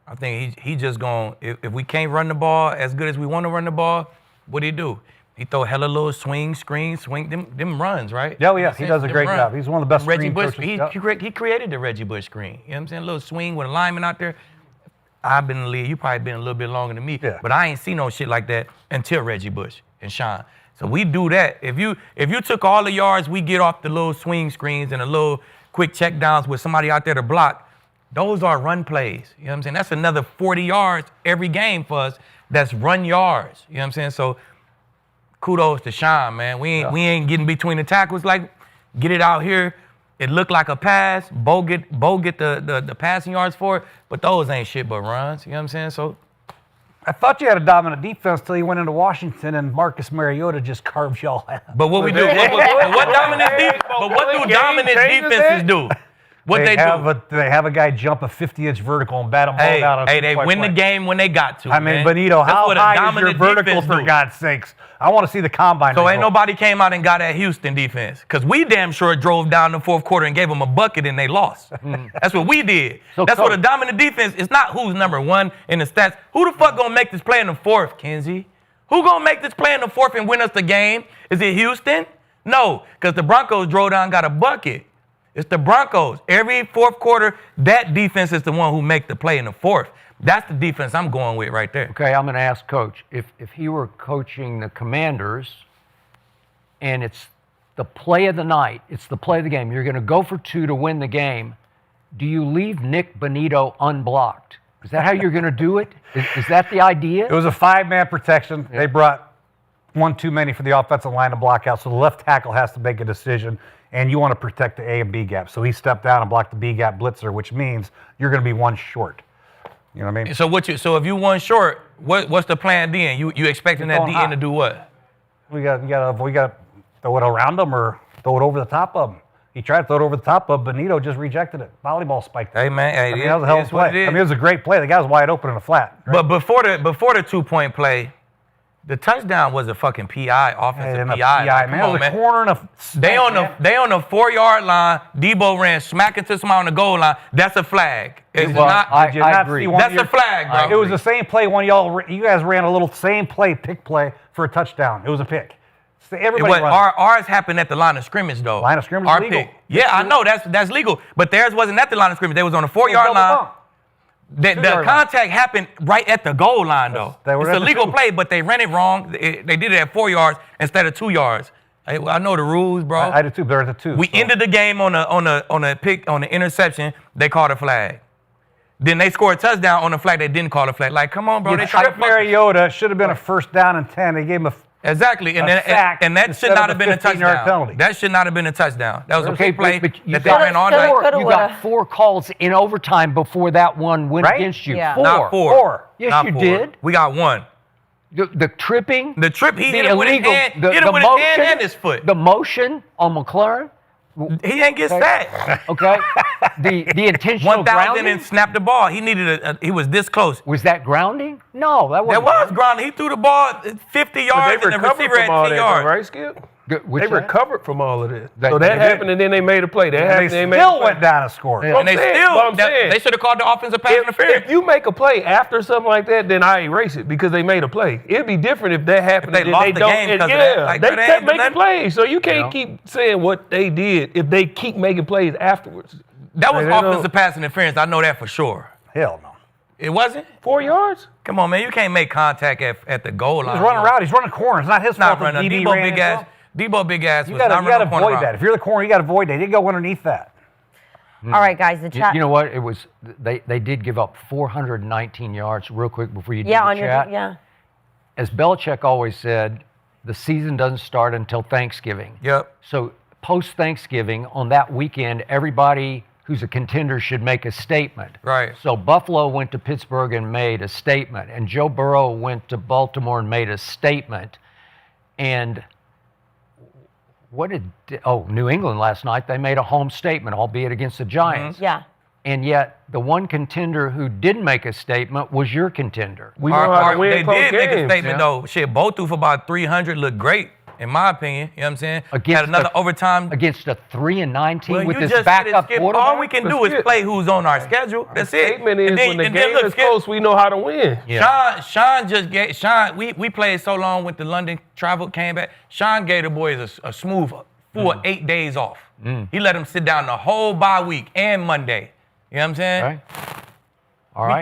I think he just going, if we can't run the ball as good as we want to run the ball, what do? He throw hella little swing, them runs, right? Yeah, he does a great job. He's one of the best Reggie screen Bush, coaches. he created the Reggie Bush screen. You know what I'm saying? A little swing with a lineman out there. I've been in the league. You probably been a little bit longer than me. Yeah. But I ain't seen no shit like that until Reggie Bush and Sean. So we do that. If you took all the yards we get off the little swing screens and the little quick check downs with somebody out there to block, those are run plays. You know what I'm saying? That's another 40 yards every game for us. That's run yards. You know what I'm saying? So kudos to Sean, man. We ain't getting between the tackles. Like, get it out here. It looked like a pass. Bo get the passing yards for it, but those ain't shit but runs. You know what I'm saying? So I thought you had a dominant defense till you went into Washington and Marcus Mariota just carved y'all out. But what we do? What dominant defenses do? What they do? They have a guy jump a 50-inch vertical and bat a ball down on Hey, they win the game when they got to. I mean, man. Benito, That's how what a high is your dominant vertical, defense for do. God's sakes? I want to see the combine. So ain't result. nobody came out and got at Houston defense. Because we damn sure drove down the fourth quarter and gave them a bucket and they lost. That's what we did. That's what a dominant defense, it's not who's number one in the stats. Who the fuck gonna make this play in the fourth, Kinsey? Who gonna make this play in the fourth and win us the game? Is it Houston? No, because the Broncos drove down and got a bucket. It's the Broncos. Every fourth quarter, that defense is the one who make the play in the fourth. That's the defense I'm going with right there. Okay, I'm going to ask Coach, if he were coaching the Commanders and it's the play of the night, it's the play of the game, you're going to go for 2 to win the game, do you leave Nick Benito unblocked? Is that how you're going to do it? Is that the idea? It was a 5-man protection. They brought one too many for the offensive line to block out, so the left tackle has to make a decision, and you want to protect the A and B gap. So he stepped down and blocked the B gap blitzer, which means you're going to be one short. You know what I mean? So if you one short, what's the plan then? You expecting that DN to do what? We got to throw it around him or throw it over the top of him. He tried to throw it over the top of Benito, just rejected it. Volleyball spiked it. Hey man, that was a hell of a play. I mean, it was a great play. The guy was wide open in the flat. Right? But before the 2-point play, the touchdown was a fucking PI, offensive PI. Man, it was a corner and a they on the 4-yard line. Debo ran smack into someone on the goal line. That's a flag. It's not. I agree. That's a flag, bro. It was the same play. You guys ran a little same play, pick play for a touchdown. It was a pick. Everybody ours happened at the line of scrimmage though. Line of scrimmage our legal. Pick. Yeah, I know that's legal. But theirs wasn't at the line of scrimmage. They was on the 4-yard line. The contact happened right at the goal line, though. It's a legal play, but they ran it wrong. They did it at 4 yards instead of 2 yards. I know the rules, bro. I did too. They're at the 2. We ended the game on the interception. They called a flag. Then they scored a touchdown on the flag. They didn't call a flag. Like, come on, bro. They tripped Mariota. Should have been a first down and 10. They gave him exactly, and that should not have been a touchdown. That should not have been a touchdown. That was a big play that they ran all night. You got 4 calls in overtime before that one went against you. Yeah. 4. Not 4. Yes, not you 4. did. We got 1. The tripping. The trip. He hit him with his hand. Hit him with his hand and his foot. The motion on McLaurin. He ain't get sacked. Okay. The intentional 1,000 grounding and snapped the ball. He needed he was this close. Was that grounding? No, that wasn't. That was grounding. He threw the ball 50 yards and the receiver at 10 yards. Right, Skip? They recovered from all of this. So that happened, and then they made a play. They still went down and scored. Yeah. And they should have called the offensive pass interference. If you make a play after something like that, then I erase it because they made a play. It'd be different if that happened. If they lost the game because of that. Like, they kept making plays. So you can't keep saying what they did if they keep making plays afterwards. That was offensive pass interference. I know that for sure. Hell no. It wasn't? 4 yards? Come on, man. You can't make contact at the goal line. He's running around. He's running corners. It's not his fault. Debo big ass was not running You got to corner avoid route. that. If you're the corner, you got to avoid that. You didn't go underneath that. All right, guys. The chat. You know what? It was they did give up 419 yards. Real quick before you do the chat. As Belichick always said, the season doesn't start until Thanksgiving. Yep. So post Thanksgiving on that weekend, everybody who's a contender should make a statement. Right. So Buffalo went to Pittsburgh and made a statement, and Joe Burrow went to Baltimore and made a statement, and New England last night, they made a home statement, albeit against the Giants. Mm-hmm. Yeah. And yet, the one contender who didn't make a statement was your contender. We know how to win They close did make a games, statement, though. Shit, both threw for about 300, looked great, in my opinion. You know what I'm saying? Had another overtime. Against a 3-9 team with you this just backup Skip. quarterback? All we can do is play who's on our schedule. That's it. Statement is when the game is close, we know how to win. Yeah. Sean, we played so long with the London travel, came back. Sean gave the boys a smooth full 8 days off. He let them sit down the whole bye week and Monday. You know what I'm saying? All right.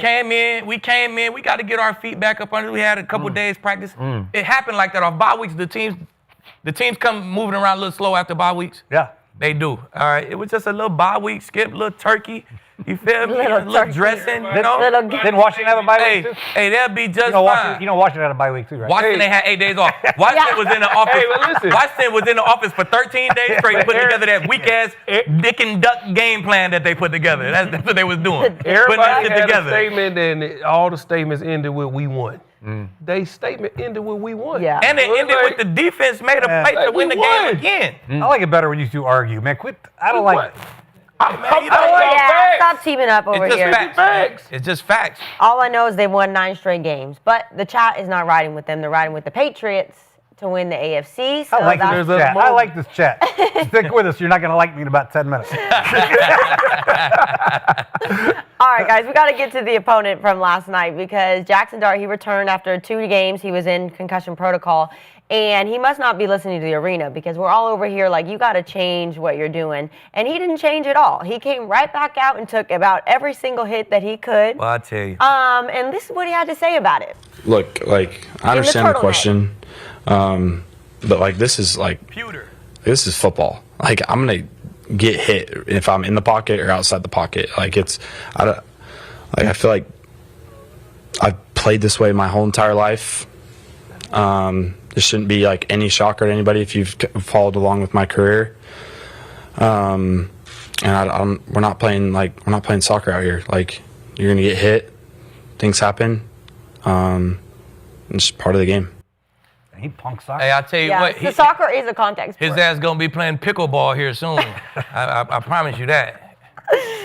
We came in, we got to get our feet back up under. We had a couple days practice. It happened like that off bye weeks. The teams come moving around a little slow after bye weeks. Yeah. They do. All right. It was just a little bye week, Skip, a little turkey. You feel me? A little dressing, you know? Didn't Washington have a bye week too? Hey, they'll be just fine. You know Washington had a bye week too, right? Washington had 8 days off. Washington was in the office. Washington was in the office for 13 days straight, putting together that weak ass dick and duck game plan that they put together. That's what they was doing. Everybody had a statement, and all the statements ended with "we won." They statement ended with "we won." Yeah, and it ended with the defense made a play to win the game again. I like it better when you two argue, man. Quit. I don't like. Stop teaming up over It's here. just facts. It's just facts. All I know is they won 9 straight games, but the chat is not riding with them. They're riding with the Patriots to win the AFC. So I like this chat. I like this chat. Stick with us. You're not going to like me in about 10 minutes. All right, guys, we got to get to the opponent from last night because Jaxson Dart, he returned after 2 games. He was in concussion protocol, and he must not be listening to the arena because we're all over here like, you got to change what you're doing. And he didn't change at all. He came right back out and took about every single hit that he could. Well, I tell you. And this is what he had to say about it. Look, like, I understand the question, but, like, this is, like, this is football. Like, I'm going to get hit if I'm in the pocket or outside the pocket. Like, I feel like I've played this way my whole entire life. This shouldn't be, like, any shocker to anybody if you've followed along with my career. And we're not playing soccer out here. Like, you're going to get hit. Things happen. It's part of the game. He punk soccer. Hey, I tell you what. The soccer is a contact sport. His ass going to be playing pickleball here soon. I promise you that.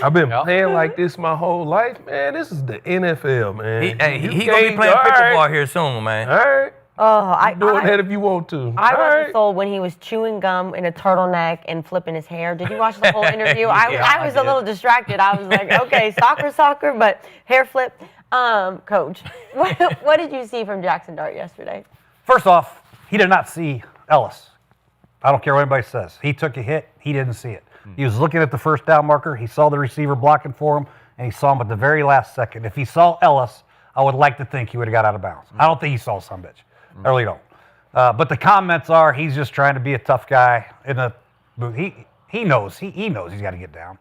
I've been playing like this my whole life, man. This is the NFL, man. He going to be playing pickleball here soon, man. All right. Oh, doing that if you want to. I wasn't sold when he was chewing gum in a turtleneck and flipping his hair. Did you watch the whole interview? I was a little distracted. I was like, okay, soccer, but hair flip. Coach, what did you see from Jaxson Dart yesterday? First off, he did not see Ellis. I don't care what anybody says. He took a hit. He didn't see it. He was looking at the first down marker. He saw the receiver blocking for him, and he saw him at the very last second. If he saw Ellis, I would like to think he would have got out of bounds. I don't think he saw some bitch. I really don't. But the comments are he's just trying to be a tough guy in the booth. He knows. He knows he's got to get down.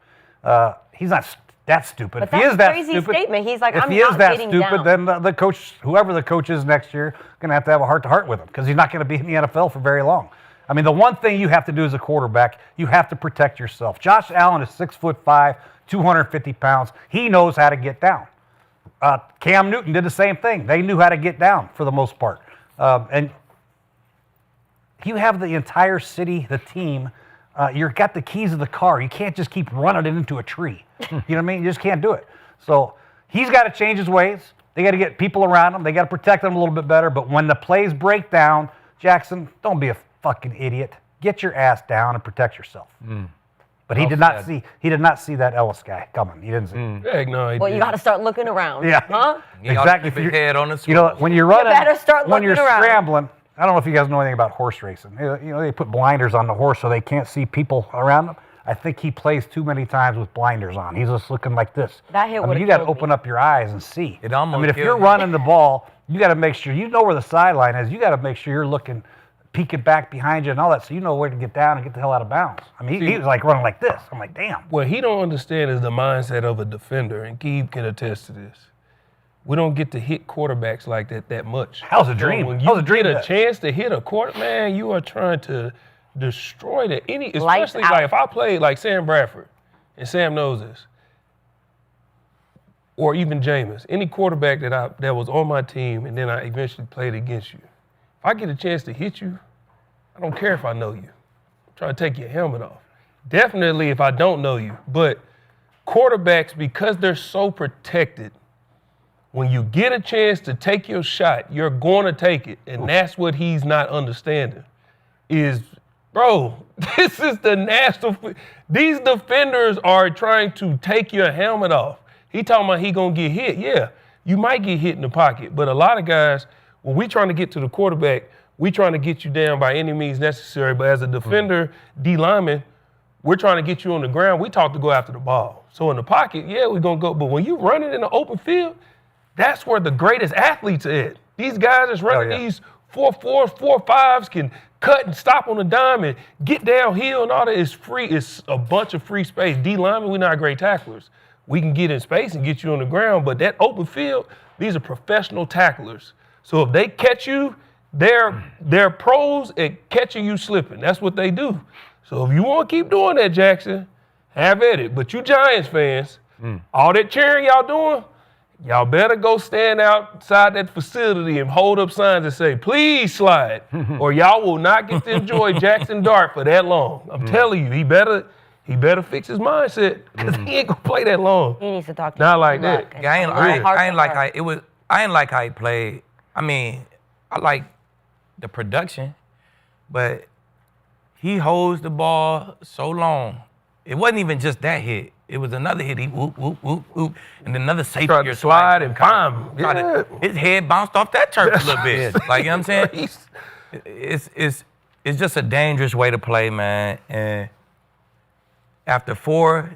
He's not that stupid. But if he that's is that a crazy stupid, statement. He's like, if I'm he is not that getting stupid, down. then the coach, whoever the coach is next year, going to have a heart-to-heart with him because he's not going to be in the NFL for very long. I mean, the one thing you have to do as a quarterback, you have to protect yourself. Josh Allen is 6'5", 250 pounds. He knows how to get down. Cam Newton did the same thing. They knew how to get down for the most part. And you have the entire city, the team. You've got the keys of the car. You can't just keep running it into a tree. You know what I mean? You just can't do it. So he's got to change his ways. They got to get people around him. They got to protect him a little bit better. But when the plays break down, Jaxson, don't be a fucking idiot. Get your ass down and protect yourself. But he did not see that Ellis guy coming. He didn't see. Heck no, Well, you got to start looking around. Yeah. Huh? Exactly. Keep his head on the You know, when you're running, better start when you're looking around. scrambling, I don't know if you guys know anything about horse racing. You know, they put blinders on the horse so they can't see people around them. I think he plays too many times with blinders on. He's just looking like this. That hit I mean, would've you got to killed open up your eyes and see. It almost I mean, if killed you're me. running the ball, you got to make sure you know where the sideline is. You got to make sure you're looking, peeking back behind you and all that, so you know where to get down and get the hell out of bounds. I mean, he was like running like this. I'm like, damn. What he don't understand is the mindset of a defender, and Aqib can attest to this. We don't get to hit quarterbacks like that much. How's a dream? So when How's a you dream get a that? chance to hit a quarter, man, you are trying to destroy especially Lights like out. if I played like Sam Bradford, and Sam knows this, or even Jameis, any quarterback that was on my team, and then I eventually played against you. If I get a chance to hit you, I don't care if I know you. I'm trying to take your helmet off. Definitely if I don't know you, but quarterbacks, because they're so protected, when you get a chance to take your shot, you're going to take it. And that's what he's not understanding is, bro, this is the national. These defenders are trying to take your helmet off. He talking about he going to get hit. Yeah, you might get hit in the pocket. But a lot of guys, when we trying to get to the quarterback, we trying to get you down by any means necessary. But as a defender, D lineman, we're trying to get you on the ground. We talk to go after the ball. So in the pocket, yeah, we're going to go. But when you running in the open field, that's where the greatest athletes are at. These guys that's running these 4.4s, 4.5s can cut and stop on the dime and get downhill and all that is free. It's a bunch of free space. D linemen, we're not great tacklers. We can get in space and get you on the ground, but that open field, these are professional tacklers. So if they catch you, they're pros at catching you slipping. That's what they do. So if you want to keep doing that, Jaxson, have at it. But you Giants fans, all that cheering y'all doing, y'all better go stand outside that facility and hold up signs that say, please slide, or y'all will not get to enjoy Jaxson Dart for that long. I'm telling you, he better he better fix his mindset because he ain't gonna play that long. He needs to talk to Not like that. Yeah, I ain't like how he played. I mean, I like the production, but he holds the ball so long. It wasn't even just that hit. It was another hit. He whoop, whoop, whoop, whoop, and another safety. Tried to slide and bam. Yeah. His head bounced off that turf a little bit. Like, you know what I'm saying? It's just a dangerous way to play, man. And after 4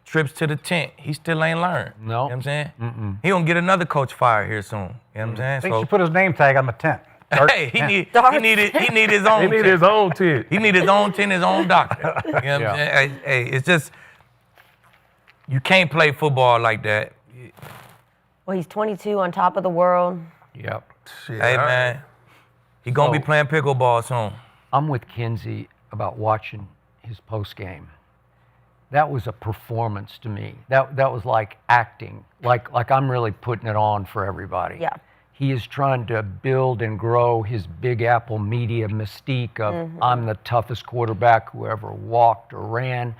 trips to the tent, he still ain't learned. No. You know what I'm saying? He gonna get another coach fired here soon. You know what I'm saying? I think he should put his name tag on the tent. Hey, he need his own He need his own tent. He need his own tent, his own doctor. You know what I'm saying? Hey, it's just, you can't play football like that. Well, he's 22 on top of the world. Yep. Hey, man, he gonna be playing pickleball soon. I'm with Kinsey about watching his post game. That was a performance to me. That was like acting, like I'm really putting it on for everybody. Yeah. He is trying to build and grow his Big Apple media mystique of I'm the toughest quarterback who ever walked or ran.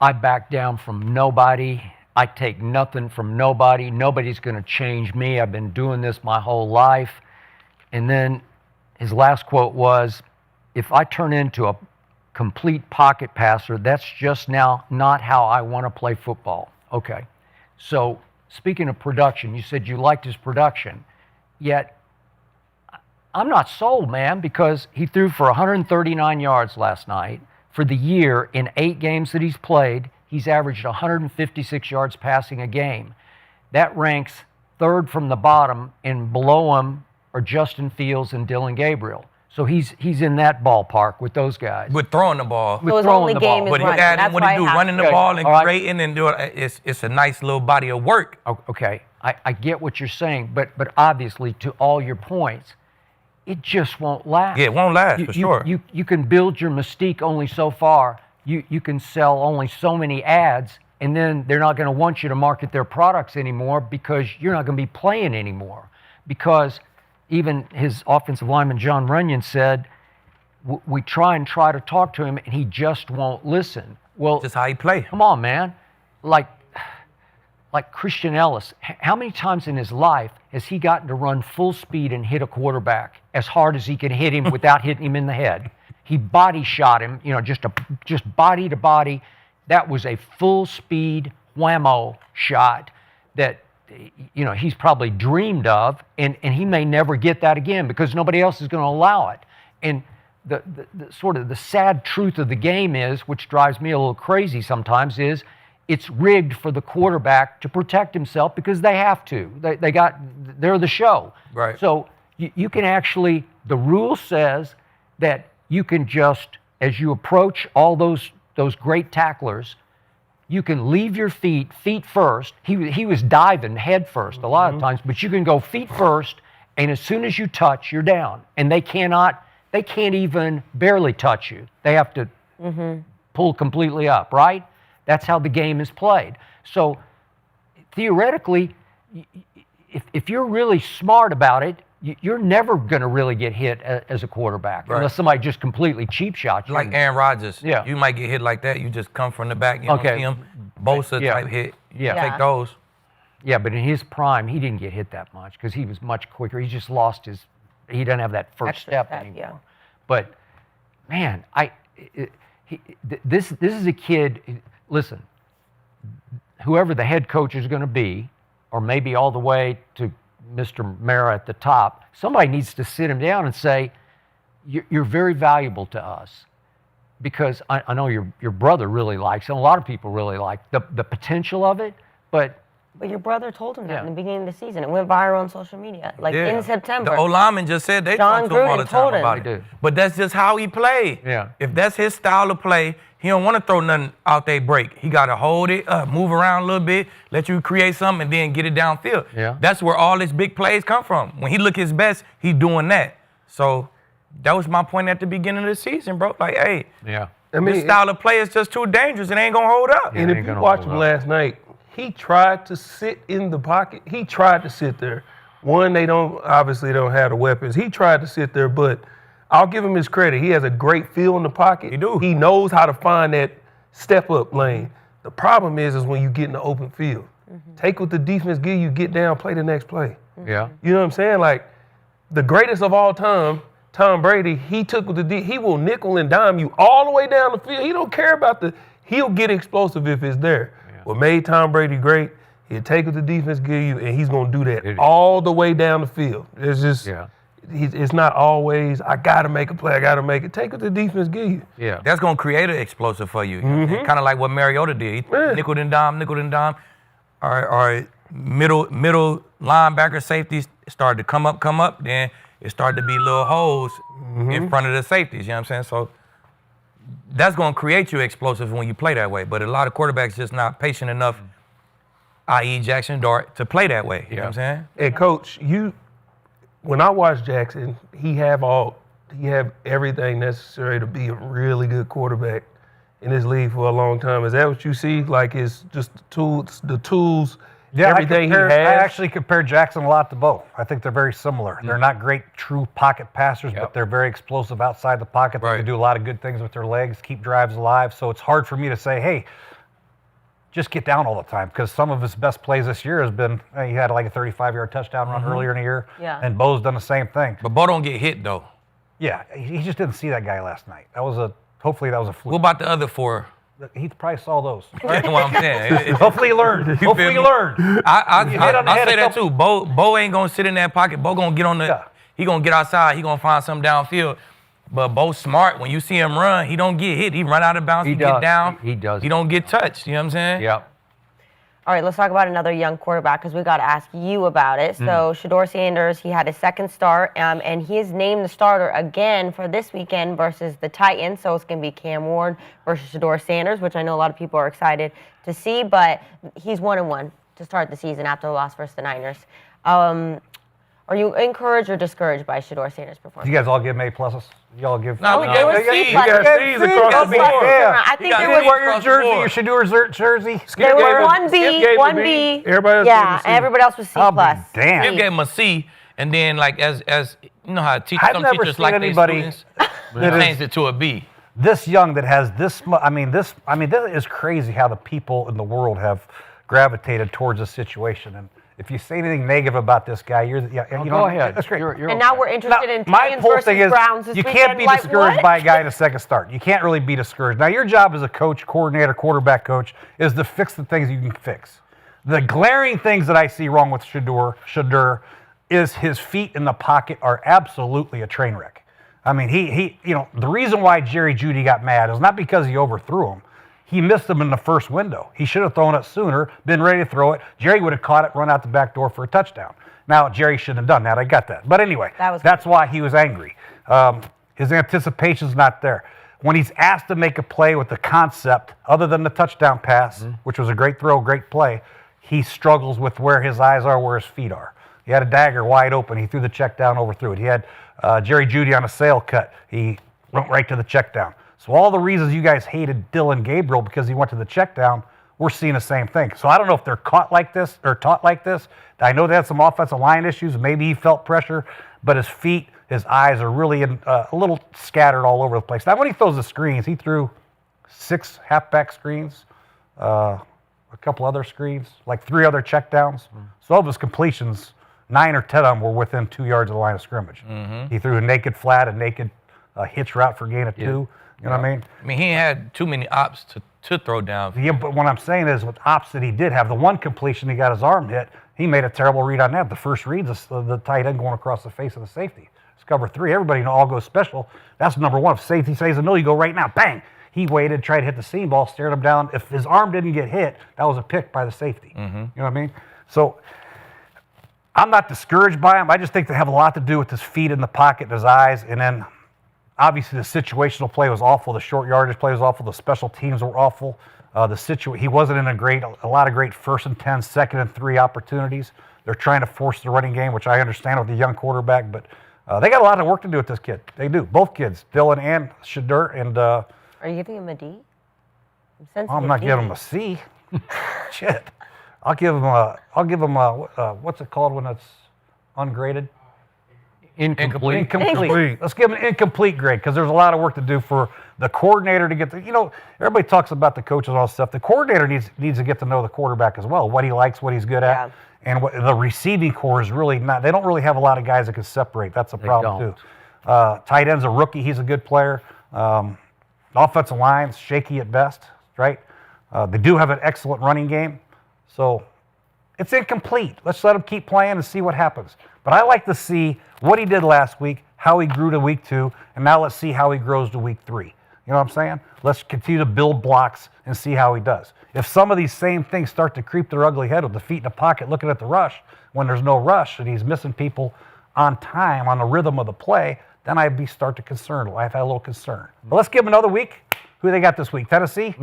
I back down from nobody. I take nothing from nobody. Nobody's going to change me. I've been doing this my whole life. And then his last quote was, if I turn into a complete pocket passer, that's just now not how I want to play football. Okay. So speaking of production, you said you liked his production. Yet, I'm not sold, man, because he threw for 139 yards last night. For the year, in 8 games that he's played, he's averaged 156 yards passing a game. That ranks 3rd from the bottom, and below him are Justin Fields and Dillon Gabriel. So he's in that ballpark with those guys. With throwing the ball. So his only game is But running. what he do, running the ball and creating and doing, it's a nice little body of work. Okay, I get what you're saying, but obviously, to all your points, it just won't last. Yeah, it won't last, for sure. You can build your mystique only so far. You can sell only so many ads, and then they're not going to want you to market their products anymore because you're not going to be playing anymore. Because even his offensive lineman, John Runyon, said, we try to talk to him, and he just won't listen. Well, just how he play. Come on, man. Like Christian Ellis, how many times in his life has he gotten to run full speed and hit a quarterback as hard as he can hit him without hitting him in the head? He body shot him, just body to body. That was a full speed whammo shot that, he's probably dreamed of, and he may never get that again because nobody else is going to allow it. And the sort of the sad truth of the game is, which drives me a little crazy sometimes, is it's rigged for the quarterback to protect himself because they have to. They're the show. Right. So you can actually, the rule says that you can just, as you approach all those great tacklers, you can leave your feet first. He was diving head first a lot of times, but you can go feet first, and as soon as you touch, you're down. And they can't even barely touch you. They have to pull completely up, right? That's how the game is played. So theoretically, if you're really smart about it, you're never going to really get hit as a quarterback unless somebody just completely cheap shots you. Like Aaron Rodgers. Yeah. You might get hit like that. You just come from the back. You don't see him. Bosa type hit. Yeah. Take those. Yeah, but in his prime, he didn't get hit that much because he was much quicker. He just lost he doesn't have that first step anymore. Yeah. But, man, this is a kid. Listen, whoever the head coach is going to be, or maybe all the way to Mr. Mara at the top, somebody needs to sit him down and say, you're very valuable to us. Because I know your brother really likes it, and a lot of people really like the potential of it, but your brother told him that in the beginning of the season. It went viral on social media, in September. The O-lineman just said they talk to him all the time about it. But that's just how he played. Yeah. If that's his style of play, he don't want to throw nothing out there break. He got to hold it, move around a little bit, let you create something, and then get it downfield. Yeah. That's where all his big plays come from. When he look his best, he's doing that. So that was my point at the beginning of the season, bro. Like, hey, this style of play is just too dangerous. It ain't going to hold up. And if you watch him last night, he tried to sit in the pocket. He tried to sit there. One, they obviously don't have the weapons. He tried to sit there, but I'll give him his credit. He has a great feel in the pocket. He knows how to find step up lane. The problem is when you get in the open field. Take what the defense give you, get down, play the next play. Yeah. You know what I'm saying? Like, the greatest of all time, Tom Brady, he took with he will nickel and dime you all the way down the field. He don't care about he'll get explosive if it's there. Yeah. What made Tom Brady great, he'll take what the defense give you, and he's going to do that all the way down the field. It's just, it's not always, I got to make a play, I got to make it. Take what the defense give you. Yeah. That's going to create an explosive for you. Kind of like what Mariota did. He nickel and dime. Our middle linebacker safeties started to come up, then it started to be little holes in front of the safeties, you know what I'm saying? So that's going to create you explosive when you play that way. But a lot of quarterbacks just not patient enough, i.e. Jaxson Dart, to play that way, you know what I'm saying? And Coach, when I watch Jaxson, he have everything necessary to be a really good quarterback in this league for a long time. Is that what you see? Like, it's just the tools, everything he has? I actually compare Jaxson a lot to both. I think they're very similar. They're not great true pocket passers, but they're very explosive outside the pocket. They can do a lot of good things with their legs, keep drives alive. So it's hard for me to say, hey, just get down all the time, because some of his best plays this year has been, he had like a 35-yard touchdown run earlier in the year, and Bo's done the same thing. But Bo don't get hit, though. Yeah, he just didn't see that guy last night. Hopefully that was a fluke. What about the other 4? He probably saw those. That's what I'm saying. Hopefully he learned. Hopefully he learned. I say that too. Bo ain't gonna sit in that pocket. Bo gonna get on he gonna get outside. He gonna find something downfield. But Bo's smart. When you see him run, he don't get hit. He run out of bounds. He get down. He does. He don't get touched. You know what I'm saying? Yeah. All right, let's talk about another young quarterback, because we got to ask you about it. So Shedeur Sanders, he had his second start, and he is named the starter again for this weekend versus the Titans. So it's going to be Cam Ward versus Shedeur Sanders, which I know a lot of people are excited to see. But he's 1-1 to start the season after the loss versus the Niners. Are you encouraged or discouraged by Shedeur Sanders' performance? You guys all give him A+? Y'all give? No, we there was C's. C+. We got C's across the board. I think there was wear your jersey, your Shedeur jersey. there were 1B, everybody else yeah, and everybody else was C+. Damn. Skip gave him a C, and then like as you know how some teachers like their students, they changed it to a B. This young that has this, this is crazy how the people in the world have gravitated towards this situation. And if you say anything negative about this guy, go ahead. That's great. And now we're interested in my Titans whole versus thing is, Browns this you weekend. can't be discouraged by a guy in a second start. You can't really be discouraged. Now, your job as a coach, coordinator, quarterback coach, is to fix the things you can fix. The glaring things that I see wrong with Shedeur is his feet in the pocket are absolutely a train wreck. I mean, the reason why Jerry Jeudy got mad is not because he overthrew him. He missed them in the first window. He should have thrown it sooner, been ready to throw it. Jerry would have caught it, run out the back door for a touchdown. Now, Jerry shouldn't have done that. I got that. But anyway, that's why he was angry. His anticipation's not there. When he's asked to make a play with the concept, other than the touchdown pass, which was a great throw, great play, he struggles with where his eyes are, where his feet are. He had a dagger wide open. He threw the check down, overthrew it. He had Jerry Jeudy on a sail cut. He went right to the check down. So all the reasons you guys hated Dillon Gabriel because he went to the check down, we're seeing the same thing. So I don't know if they're caught like this or taught like this. I know they had some offensive line issues. Maybe he felt pressure, but his feet, his eyes are really a little scattered all over the place. Now when he throws the screens, he threw 6 halfback screens, a couple other screens, like 3 other checkdowns. So of his completions, 9 or 10 of them were within 2 yards of the line of scrimmage. He threw a naked flat, a naked hitch route for gain of 2. You know what I mean? I mean, he ain't had too many ops to throw down. Yeah, but what I'm saying is with ops that he did have, the one completion he got his arm hit, he made a terrible read on that. The first read, the tight end going across the face of the safety. It's cover 3. Everybody all goes special. That's number 1. If safety says no, you go right now. Bang! He waited, tried to hit the seam ball, stared him down. If his arm didn't get hit, that was a pick by the safety. You know what I mean? So I'm not discouraged by him. I just think they have a lot to do with his feet in the pocket, his eyes, and then obviously the situational play was awful. The short yardage play was awful. The special teams were awful. He wasn't in a lot of great 1st and 10, 2nd and 3 opportunities. They're trying to force the running game, which I understand with the young quarterback, but they got a lot of work to do with this kid. They do. Both kids, Dillon and Shedeur. And are you giving him a D? I'm not giving him a C. Shit. I'll give him a what's it called when it's ungraded? Incomplete. Incomplete. Let's give him an incomplete grade because there's a lot of work to do for the coordinator to get the. Everybody talks about the coaches and all this stuff. The coordinator needs to get to know the quarterback as well, what he likes, what he's good at, and what the receiving core is really not. They don't really have a lot of guys that can separate. That's a problem too. Tight end's a rookie. He's a good player. Offensive line's shaky at best, right? They do have an excellent running game, so it's incomplete. Let's let him keep playing and see what happens. But I like to see what he did last week, how he grew to week 2, and now let's see how he grows to week 3. You know what I'm saying? Let's continue to build blocks and see how he does. If some of these same things start to creep their ugly head with the feet in the pocket looking at the rush when there's no rush and he's missing people on time, on the rhythm of the play, then I'd start to concern. I've had a little concern. But let's give him another week. Who they got this week? Tennessee?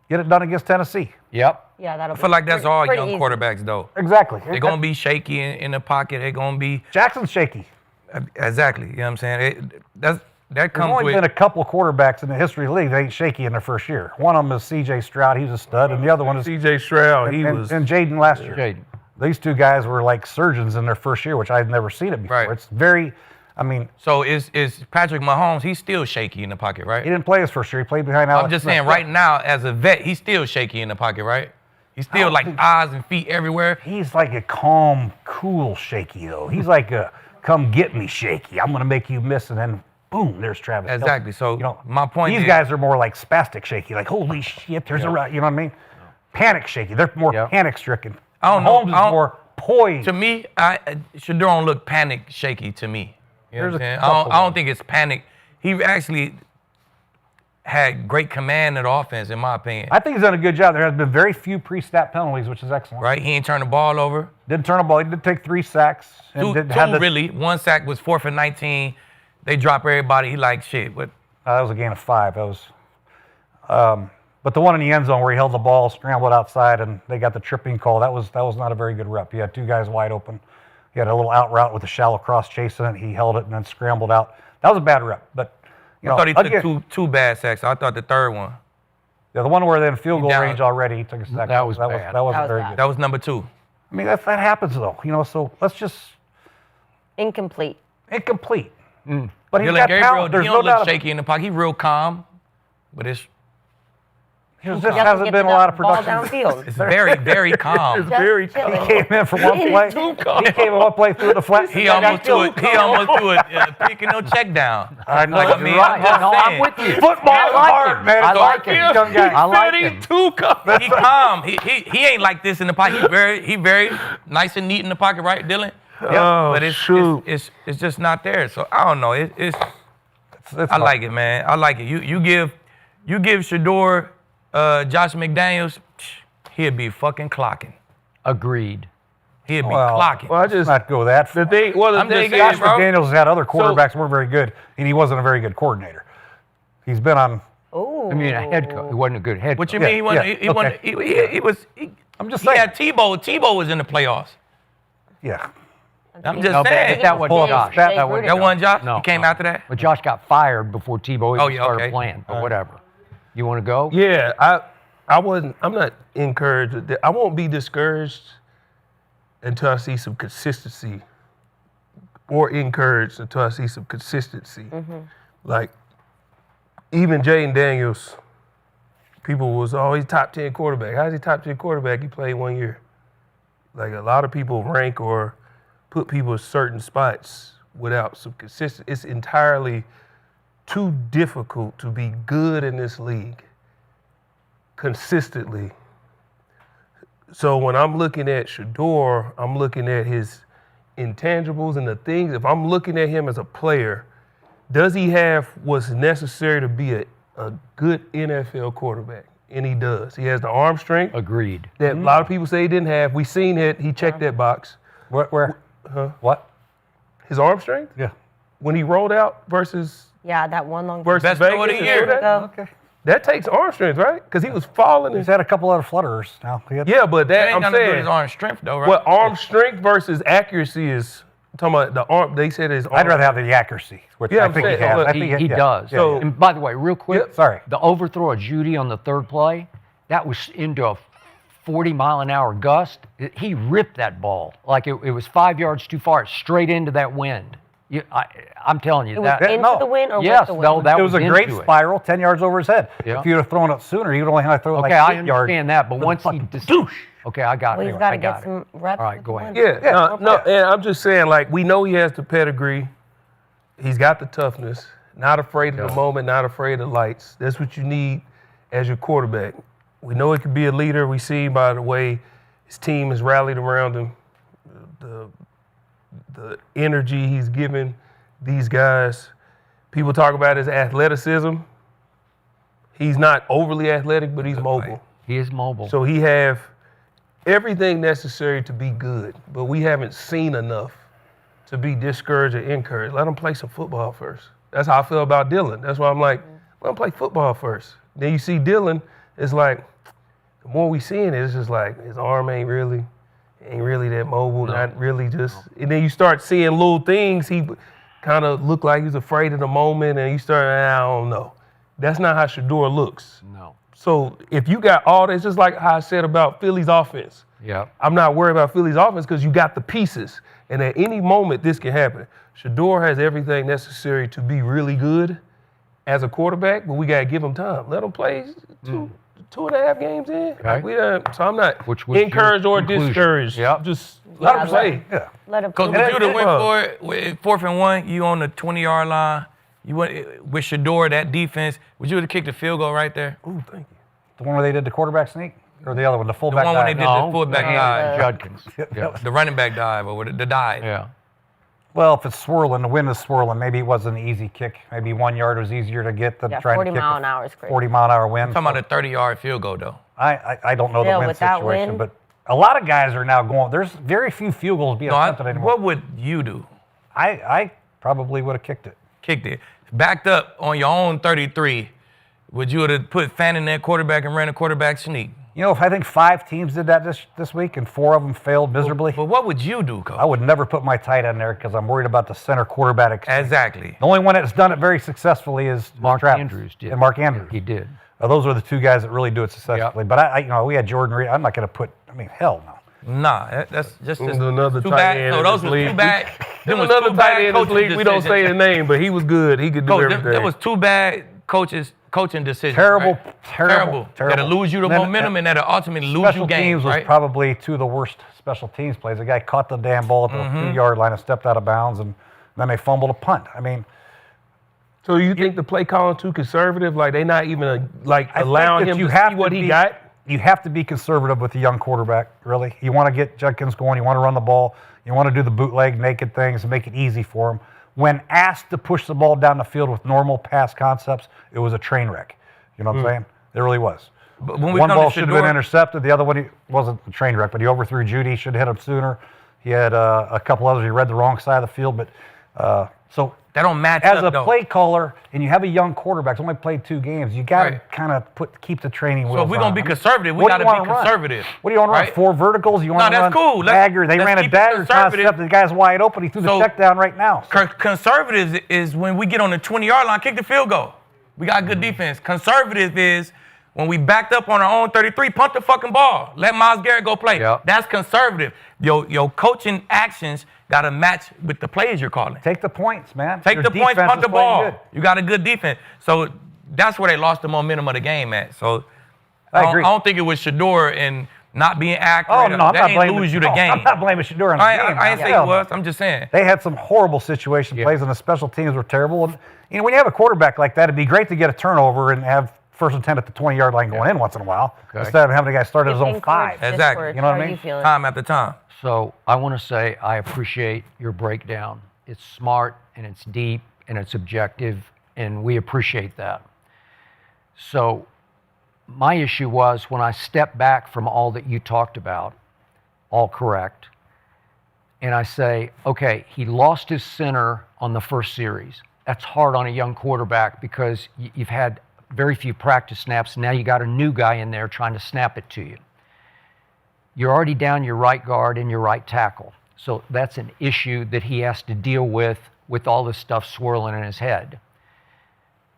Get it done against Tennessee. Yep. Yeah, that'll I feel like that's all pretty young easy. quarterbacks, though. Exactly. They're going to be shaky in the pocket. They're going to be... Jackson's shaky. Exactly. You know what I'm saying? That There's comes only with... been a couple quarterbacks in the history of the league that ain't shaky in their first year. One of them is C.J. Stroud. He was a stud. And the other one is... C.J. Stroud. And Jaden last year. Jaden. These two guys were like surgeons in their first year, which I've never seen it before. Right. It's very... So is Patrick Mahomes, he's still shaky in the pocket, right? He didn't play his first year. He played behind Alex I'm just Smith. saying, right now, as a vet, he's still shaky in the pocket, right? He's still like eyes and feet everywhere. He's like a calm, cool shaky, though. He's like a come get me shaky. I'm going to make you miss, and then boom, there's Travis. Exactly. So my point these is... guys are more like spastic shaky, like holy shit, there's a you know what I mean? Panic shaky. They're more panic stricken. I don't know. Mahomes is more poised. To me, Shedeur don't look panic shaky to me. You know what I'm saying? I don't think it's panic. He actually had great command of the offense, in my opinion. I think he's done a good job. There has been very few pre-snap penalties, which is excellent. Right? He ain't turned the ball over. Didn't turn the ball. He did take 3 sacks. Two really. 1 sack was 4th and 19. They drop everybody. He like shit. But that was a gain of 5. That was, but the one in the end zone where he held the ball, scrambled outside, and they got the tripping call. That was not a very good rep. He had 2 guys wide open. He had a little out route with a shallow cross chasing it. He held it and then scrambled out. That was a bad rep. But I thought he took two bad sacks. I thought the third one. Yeah, the one where they're in field goal range already, he took a sack. That was bad. That wasn't very good. That was number 2. I mean, that happens though. So let's just incomplete. But he's Dillon got Gabriel, talent. There's he no don't doubt. look shaky in the pocket. He real calm, but it's... There just hasn't been a lot of production. Downfield. It's very, very calm. He came in for one play. He came in one play through the flat. He almost threw it. He almost threw it. Pick and no check down. I know. Like, I mean, right. I'm with you. Football hard, man. I like it. Young guy. I like him. He calm. He ain't like this in the pocket. He very nice and neat in the pocket, right, Dillon? Yeah. But it's just not there. So I don't know. I like it, man. I like it. You give Shedeur Josh McDaniels, he'd be fucking clocking. Agreed. He'd be clocking. Well, I just not go that. The thing, well, the thing is, Josh bro, McDaniels had other quarterbacks who weren't very good, and he wasn't a very good coordinator. He's been on. Oh. I mean, a head coach. He wasn't a good head coach. What you mean? He wasn't. He was. I'm just saying. saying. He had Tebow. Tebow was in the playoffs. Yeah. I'm just saying. That wasn't Josh. That wasn't Josh? No. He came after that? But Josh got fired before Tebow even started playing. But whatever. You want to go? Yeah, I'm not encouraged. I won't be discouraged until I see some consistency, or encouraged until I see some consistency. Like, even Jaden Daniels, people was always top 10 quarterback. How's he top 10 quarterback? He played 1 year. Like, a lot of people rank or put people in certain spots without some consistency. It's entirely too difficult to be good in this league consistently. So when I'm looking at Shedeur, I'm looking at his intangibles and the things. If I'm looking at him as a player, does he have what's necessary to be a good NFL quarterback? And he does. He has the arm strength. Agreed. That a lot of people say he didn't have. We seen it. He checked that box. Where? Huh? What? His arm strength? Yeah. When he rolled out versus that one long versus best Vegas throw of the year. Okay. That takes arm strength, right? Because he was falling. He's had a couple other flutterers now. Yeah, but That ain't I'm nothing to do with saying his arm strength, though, right? what arm strength versus accuracy is. I'm talking about the arm. They said his arm. I'd rather have the accuracy, which Yeah, I I'm think he saying, has. look, I think He does. So- And by the way, real quick, Sorry. the overthrow of Judy on the third play, that was into a 40-mile-an-hour gust. He ripped that ball like it was 5 yards too far, straight into that wind. I'm telling you, It was into the wind or yes, with the wind? no, that it was a great into it. spiral, 10 yards over his head. Yeah. If you'd have thrown it sooner, he would only have to throw it Okay, like 8 I yards. understand that, but once he okay, I got it. Well, he's Anyway, got to I got get it. some reps. All right, go ahead. Yeah, no, and I'm just saying, like, we know he has the pedigree. He's got the toughness. Not afraid of the moment, not afraid of lights. That's what you need as your quarterback. We know he could be a leader. We see by the way his team has rallied around him, the energy he's given these guys. People talk about his athleticism. He's not overly athletic, but he's mobile. He is mobile. So he have everything necessary to be good, but we haven't seen enough to be discouraged or encouraged. Let him play some football first. That's how I feel about Dillon. That's why I'm like, let him play football first. Then you see Dillon, it's like, the more we seeing it, it's just like his arm ain't really that mobile, not really just. And then you start seeing little things. He kind of looked like he's afraid of the moment, and you start, I don't know. That's not how Shedeur looks. No. So if you got all this, just like how I said about Philly's offense. Yeah. I'm not worried about Philly's offense because you got the pieces. And at any moment, this can happen. Shedeur has everything necessary to be really good as a quarterback, but we got to give him time. Let him play 2.5 games in. Okay. So I'm not Which was encouraged your or conclusion. discouraged. Yep. Just let him play. Yeah. Let him Because play. if you'd have went for it with 4th and 1, you on the 20-yard line, you went with Shedeur, that defense, would you have kicked the field goal right there? Ooh, thank you. The one where they did the quarterback sneak? Or the other one, the fullback one when they dive? did the fullback dive. Judkins. Yeah. The running back dive or the dive. Yeah. Well, if it's swirling, the wind is swirling, maybe it was an easy kick. Maybe 1 yard was easier to get than Yeah, trying 40 to kick mile a an hour is crazy. 40-mile-an-hour wind. I'm talking about a 30-yard field goal, though. I don't know the Still, wind with that situation, wind? but a lot of guys are now going. There's very few field goals being attempted anymore. What would you do? I probably would have kicked it. Kicked it. Backed up on your own 33, would you have put Fannin at quarterback and ran a quarterback sneak? You know, if I think 5 teams did that this week and 4 of them failed miserably. But what would you do, Coach? I would never put my tight end there because I'm worried about the center quarterback experience. Exactly. The only one that's done it very successfully is Mark Travis. Andrews did. And Mark Andrews. He did. Those are the 2 guys that really do it successfully. But we had Jordan Reed. I'm not going to put. Hell no. Nah, that's just another too tight bad. end So in those this were league. too bad. There was another tight end in this league. We don't say the name, but he was good. He could do everything. There was 2 bad coaching decisions. Terrible. That'll lose you the momentum and that'll ultimately lose Special you games, teams was right? probably 2 of the worst special teams plays. The guy caught the damn ball at the 2-yard line and stepped out of bounds, and then they fumbled a punt. So you think the play calling too conservative? Like they not even I allowing think him that to see what he got? You have to be conservative with the young quarterback, really. You want to get Judkins going. You want to run the ball. You want to do the bootleg, naked things and make it easy for him. When asked to push the ball down the field with normal pass concepts, it was a train wreck. You know what I'm saying? It really was. But when we one come to ball should have been Shedeur- intercepted. The other one wasn't a train wreck, but he overthrew Judy. Should have hit him sooner. He had a couple others. He read the wrong side of the field. But so that don't match as up, a though. play caller, and you have a young quarterback who's only played 2 games, you got to kind of keep the training wheels So if we're going on. to be conservative, we What got do to you be wanna run? conservative. What do you want to run? right? 4 verticals? You want to No, run that's cool. dagger? They Let's ran a keep it dagger conservative. concept. The guy's wide open. He threw the check down right now. Conservative is when we get on the 20-yard line, kick the field goal. We got good defense. Conservative is when we backed up on our own 33, punt the fucking ball. Let Myles Garrett go play. That's conservative. Your coaching actions got to match with the plays you're calling. Take the points, man. Take Your the points, defense punt is the playing ball. good. You got a good defense. So that's where they lost the momentum of the game at. So I don't- agree. I don't think it was Shedeur and not being accurate. Oh, no, I'm that not ain't blaming lose you the no, game. I'm not blaming Shedeur on the game. I ain't say Hell it no. was. I'm just saying. They had some horrible situation plays, and the special teams were terrible. And when you have a quarterback like that, it'd be great to get a turnover and have first and 10 at the 20-yard line going in once in a while, instead of having a guy start at his own 5. Exactly. You know what I mean? Time after time. So I want to say I appreciate your breakdown. It's smart and it's deep and it's objective, and we appreciate that. So my issue was when I stepped back from all that you talked about, all correct, and I say, okay, he lost his center on the first series. That's hard on a young quarterback because you've had very few practice snaps. Now you got a new guy in there trying to snap it to you. You're already down your right guard and your right tackle. So that's an issue that he has to deal with all this stuff swirling in his head.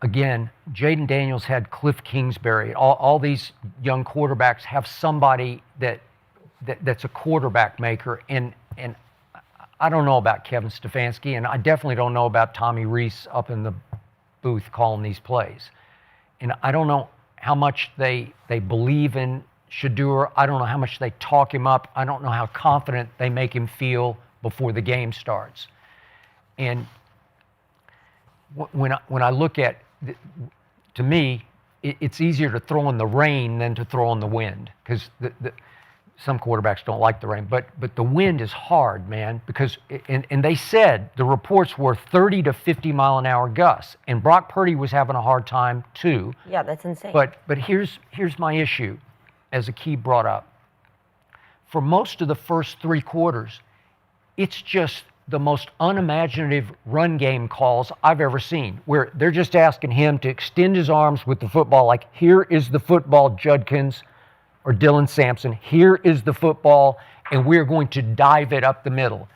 again, Jaden Daniels had Cliff Kingsbury. All these young quarterbacks have somebody that's a quarterback maker. And I don't know about Kevin Stefanski, and I definitely don't know about Tommy Rees up in the booth calling these plays. And I don't know how much they believe in Shedeur. I don't know how much they talk him up. I don't know how confident they make him feel before the game starts. And when I look at, to me, it's easier to throw in the rain than to throw in the wind, because some quarterbacks don't like the rain, but the wind is hard, man, because, and they said the reports were 30 to 50 mile an hour gusts, and Brock Purdy was having a hard time too. Yeah, that's insane. But here's my issue, as Aqib brought up. For most of the first 3 quarters, it's just the most unimaginative run game calls I've ever seen, where they're just asking him to extend his arms with the football, like, here is the football, Judkins or Dillon Sampson, here is the football, and we're going to dive it up the middle.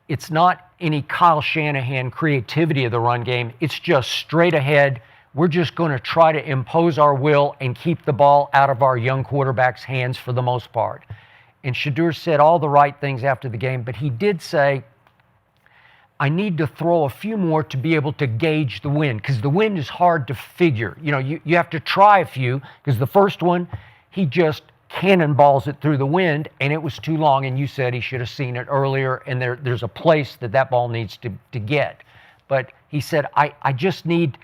It's not any Kyle Shanahan creativity of the run game. It's just straight ahead. We're just going to try to impose our will and keep the ball out of our young quarterback's hands for the most part. And Shedeur said all the right things after the game, but he did say, I need to throw a few more to be able to gauge the wind, because the wind is hard to figure. You know, you have to try a few, because the first one, he just cannonballs it through the wind, and it was too long, and you said he should have seen it earlier, and there's a place that ball needs to get. But he said, I just need,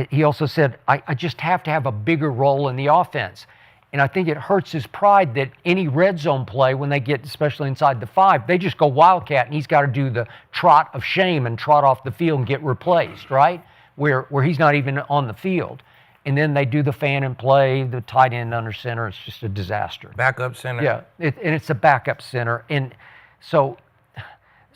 he also said, I just have to have a bigger role in the offense. And I think it hurts his pride that any red zone play, when they get, especially inside the 5, they just go wildcat, and he's got to do the trot of shame and trot off the field and get replaced, right? Where he's not even on the field. And then they do the fan and play, the tight end under center. It's just a disaster. Backup center. Yeah, and it's a backup center. And so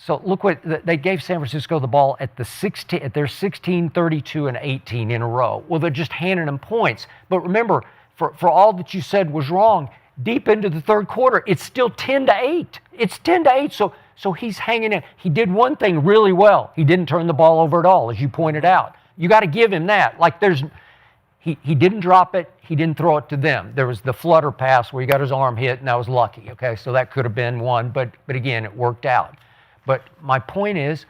look what they gave San Francisco the ball at their 16, 32, and 18 in a row. Well, they're just handing them points. But remember, for all that you said was wrong, deep into the third quarter, it's still 10-8. It's 10-8. So he's hanging in. He did one thing really well. He didn't turn the ball over at all, as you pointed out. You got to give him that. Like He didn't drop it. He didn't throw it to them. There was the flutter pass where he got his arm hit, and that was lucky. Okay, so that could have been one, but again, it worked out. But my point is,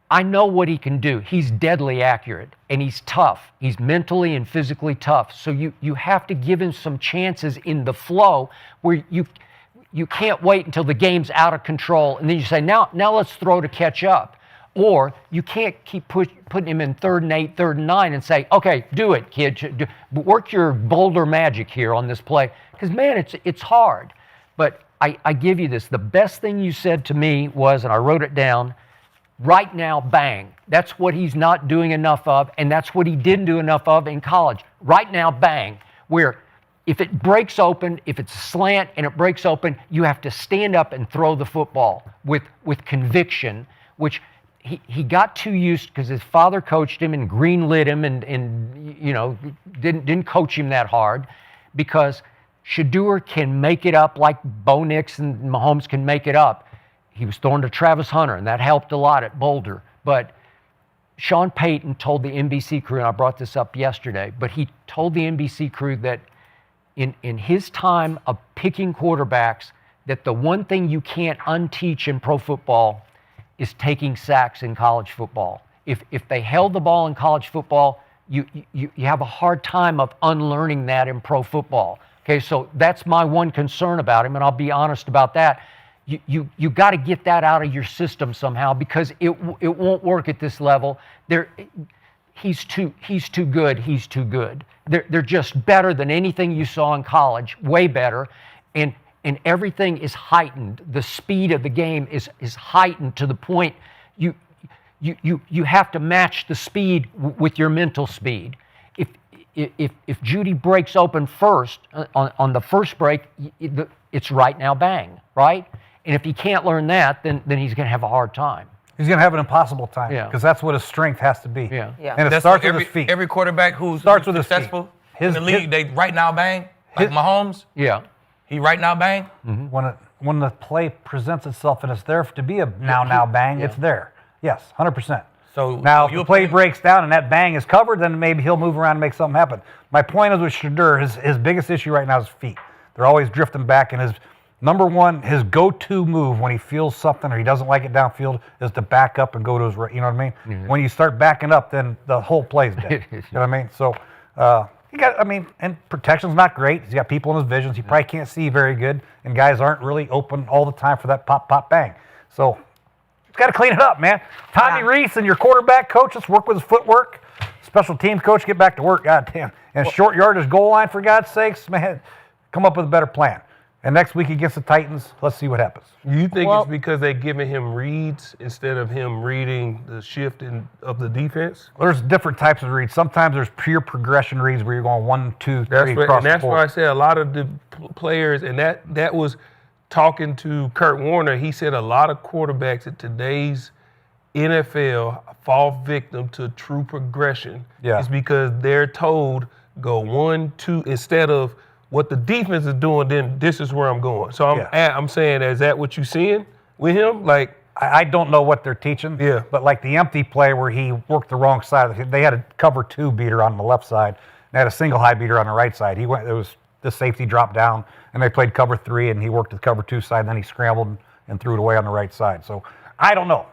I know what he can do. He's deadly accurate, and he's tough. He's mentally and physically tough. So you have to give him some chances in the flow where you can't wait until the game's out of control, and then you say, now let's throw to catch up. Or you can't keep putting him in 3rd and 8, 3rd and 9 and say, okay, do it, kid. Work your Boulder magic here on this play. Because, man, it's hard. But I give you this. The best thing you said to me was, and I wrote it down, right now, bang. That's what he's not doing enough of, and that's what he didn't do enough of in college. Right now, bang. Where if it breaks open, if it's a slant and it breaks open, you have to stand up and throw the football with conviction, which he got too used because his father coached him and green-lit him and you know, didn't coach him that hard, because Shedeur can make it up like Bo Nix and Mahomes can make it up. He was throwing to Travis Hunter, and that helped a lot at Boulder. But Sean Payton told the NBC crew, and I brought this up yesterday, but he told the NBC crew that in his time of picking quarterbacks, that the one thing you can't unteach in pro football is taking sacks in college football. If they held the ball in college football, you have a hard time of unlearning that in pro football. Okay, so that's my one concern about him, and I'll be honest about that. You got to get that out of your system somehow, because it won't work at this level. He's too good. He's too good. They're just better than anything you saw in college, way better, and everything is heightened. The speed of the game is heightened to the point you have to match the speed with your mental speed. If Judy breaks open first on the first break, it's right now, bang, right? And if he can't learn that, then he's going to have a hard time. He's going to have an impossible time, because that's what his strength has to be. Yeah. And it starts with his feet. Every quarterback who's successful in the league, they right now bang, like Mahomes. Yeah. He right now bang. Mm-hmm. When the play presents itself and it's there to be a now bang, it's there. Yes, 100%. So now, if the play breaks down and that bang is covered, then maybe he'll move around and make something happen. My point is with Shedeur, his biggest issue right now is feet. They're always drifting back, and his number one, his go-to move when he feels something or he doesn't like it downfield is to back up and go to his right. You know what I mean? Mm-hmm. When you start backing up, then the whole play's dead. You know what I mean? So he got. I mean, and protection's not great. He's got people in his visions. He probably can't see very good, and guys aren't really open all the time for that pop, pop, bang. So he's got to clean it up, man. Tommy Reese and your quarterback coach, let's work with his footwork. Special teams coach, get back to work. God damn. And short yardage goal line, for God's sakes, man. Come up with a better plan. And next week against the Titans, let's see what happens. You think it's because they're giving him reads instead of him reading the shift of the defense? There's different types of reads. Sometimes there's pure progression reads where you're going 1, 2, 3 across And that's the board. why I say a lot of the players, and that was talking to Kurt Warner. He said a lot of quarterbacks in today's NFL fall victim to true progression. Yeah. It's because they're told go 1, 2 instead of what the defense is doing, then this is where I'm going. So I'm saying, is that what you're seeing with him? Like, I don't know what they're teaching. Yeah. But like the empty play where he worked the wrong side, they had a cover 2 beater on the left side, and they had a single high beater on the right side. It was the safety dropped down, and they played cover 3, and he worked the cover 2 side, and then he scrambled and threw it away on the right side. So I don't know.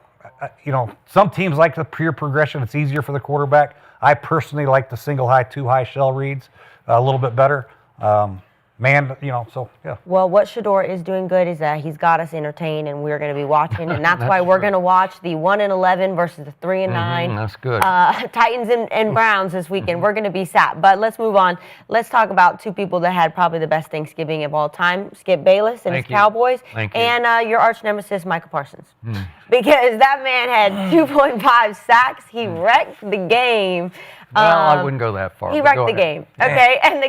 Some teams like the pure progression. It's easier for the quarterback. I personally like the single high, 2 high shell reads a little bit better. So yeah. Well, what Shedeur is doing good is that he's got us entertained, and we're going to be watching, and that's why we're going to watch the 1-11 versus the 3-9. That's good. Titans and Browns this weekend. We're going to be sat. But let's move on. Let's talk about 2 people that had probably the best Thanksgiving of all time: Skip Bayless and his Cowboys, and your arch nemesis Micah Parsons, because that man had 2.5 sacks. He wrecked the game. Well, I wouldn't go that far. He wrecked the game. Okay, and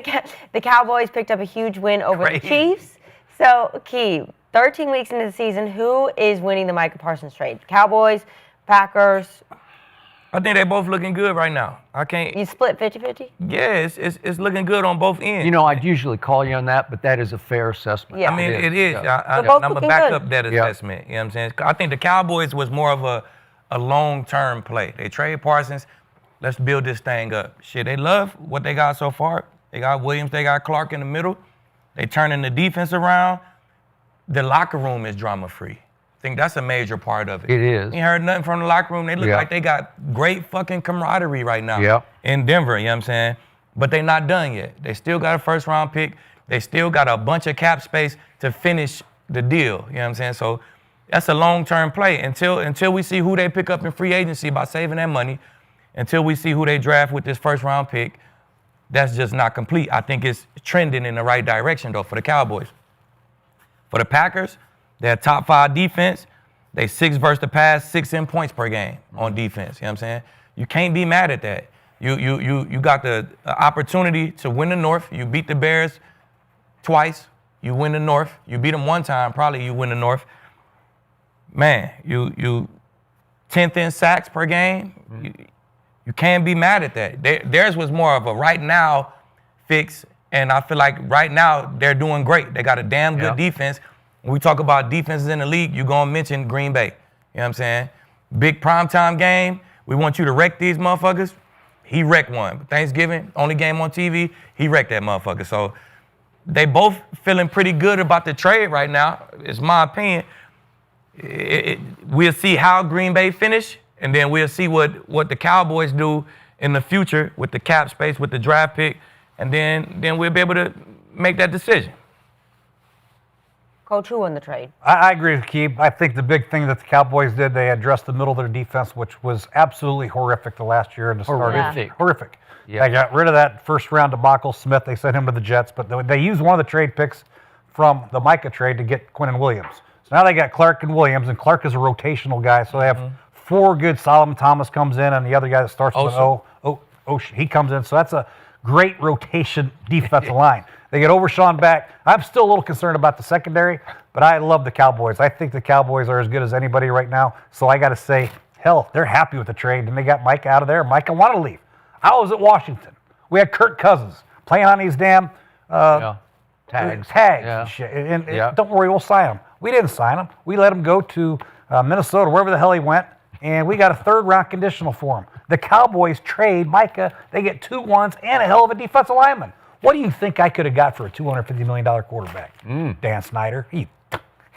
the Cowboys picked up a huge win over the Chiefs. So, Aqib, 13 weeks into the season, who is winning the Micah Parsons trade? Cowboys, Packers? I think they're both looking good right now. I can't. You split 50-50? Yeah, it's looking good on both ends. I'd usually call you on that, but that is a fair assessment. Yeah. I mean, it is. Yeah. I'm going to back up that assessment. You know what I'm saying? I think the Cowboys was more of a long-term play. They trade Parsons. Let's build this thing up. Shit, they love what they got so far. They got Williams, they got Clark in the middle. They turning the defense around. The locker room is drama-free. I think that's a major part of it. It is. You ain't heard nothing from the locker room. They look like they got great fucking camaraderie right now in Denver, you know what I'm saying? But they not done yet. They still got a first-round pick. They still got a bunch of cap space to finish the deal, you know what I'm saying? So that's a long-term play until we see who they pick up in free agency by saving that money. Until we see who they draft with this first-round pick, that's just not complete. I think it's trending in the right direction, though, for the Cowboys. For the Packers, they're a top 5 defense. They 6 versus the pass, 6 in points per game on defense. You know what I'm saying? You can't be mad at that. You got the opportunity to win the North. You beat the Bears twice. You win the North. You beat them one time, probably you win the North. Man, you 10th in sacks per game. You can't be mad at that. Theirs was more of a right now fix, and I feel like right now they're doing great. They got a damn good defense. When we talk about defenses in the league, you're going to mention Green Bay. You know what I'm saying? Big primetime game. We want you to wreck these motherfuckers. He wrecked one. Thanksgiving, only game on TV, he wrecked that motherfucker. So they both feeling pretty good about the trade right now. It's my opinion. We'll see how Green Bay finish. And then we'll see what the Cowboys do in the future with the cap space, with the draft pick, and then we'll be able to make that decision. Coach, who won the trade? I agree with Aqib. I think the big thing that the Cowboys did, they addressed the middle of their defense, which was absolutely horrific the last year. And horrific. Yeah. They got rid of that first-round debacle, Smith. They sent him to the Jets, but they used one of the trade picks from the Micah trade to get Quinnen Williams. So now they got Clark and Williams, and Clark is a rotational guy, so they have 4 good. Solomon Thomas comes in, and the other guy that starts with an O, he comes in. So that's a great rotation defensive line. They get Overshawn back. I'm still a little concerned about the secondary, but I love the Cowboys. I think the Cowboys are as good as anybody right now. So I got to say, hell, they're happy with the trade, and they got Micah out of there. Micah wanted to leave. I was at Washington. We had Kirk Cousins playing on these damn tags. And shit. And don't worry, we'll sign him. We didn't sign him. We let him go to Minnesota, wherever the hell he went. and we got a third-round conditional for him. The Cowboys trade Micah. They get 2 1s and a hell of a defensive lineman. What do you think I could have got for a $250 million quarterback? Dan Snyder.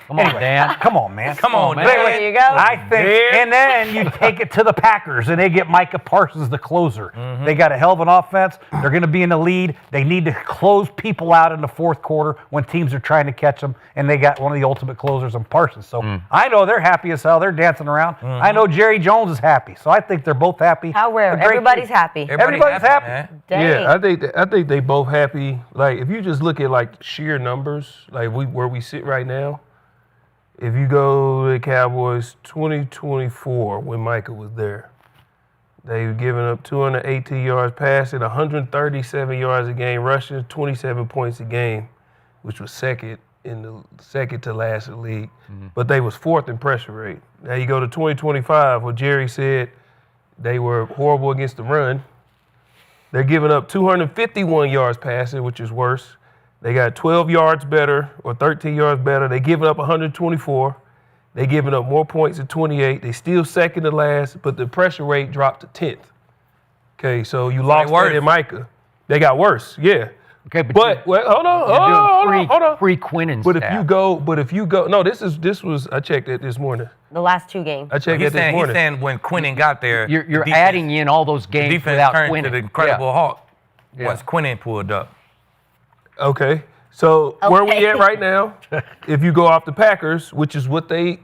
Come on, Dan. Come on, man. Come on, man. There you go. I think, and then you take it to the Packers, and they get Micah Parsons, the closer. They got a hell of an offense. They're going to be in the lead. They need to close people out in the fourth quarter when teams are trying to catch them, and they got one of the ultimate closers in Parsons. So I know they're happy as hell. They're dancing around. I know Jerry Jones is happy, so I think they're both happy. How rare. Everybody's happy. Everybody's happy. Yeah, I think they both happy. Like if you just look at like sheer numbers, like where we sit right now. If you go to the Cowboys 2024 when Micah was there, they were giving up 218 yards passing, 137 yards a game rushing, 27 points a game, which was second to last in the league. But they was fourth in pressure rate. Now you go to 2025 where Jerry said they were horrible against the run. They're giving up 251 yards passing, which is worse. They got 12 yards better or 13 yards better. They giving up 124. They giving up more points at 28. They still second to last, but the pressure rate dropped to 10th. Okay, so you lost that in Micah. They got worse, yeah. Okay, but hold on. Pre-Quinnen But staff. if you go, no, this was I checked it this morning. The last 2 games. I checked it this morning. He's saying when Quinnen got there, You're adding in all those games defense without turned Quinnen. to the Incredible Hulk Yeah. once Quinnen pulled up. Okay, so where we at right now? If you go off the Packers, which is what they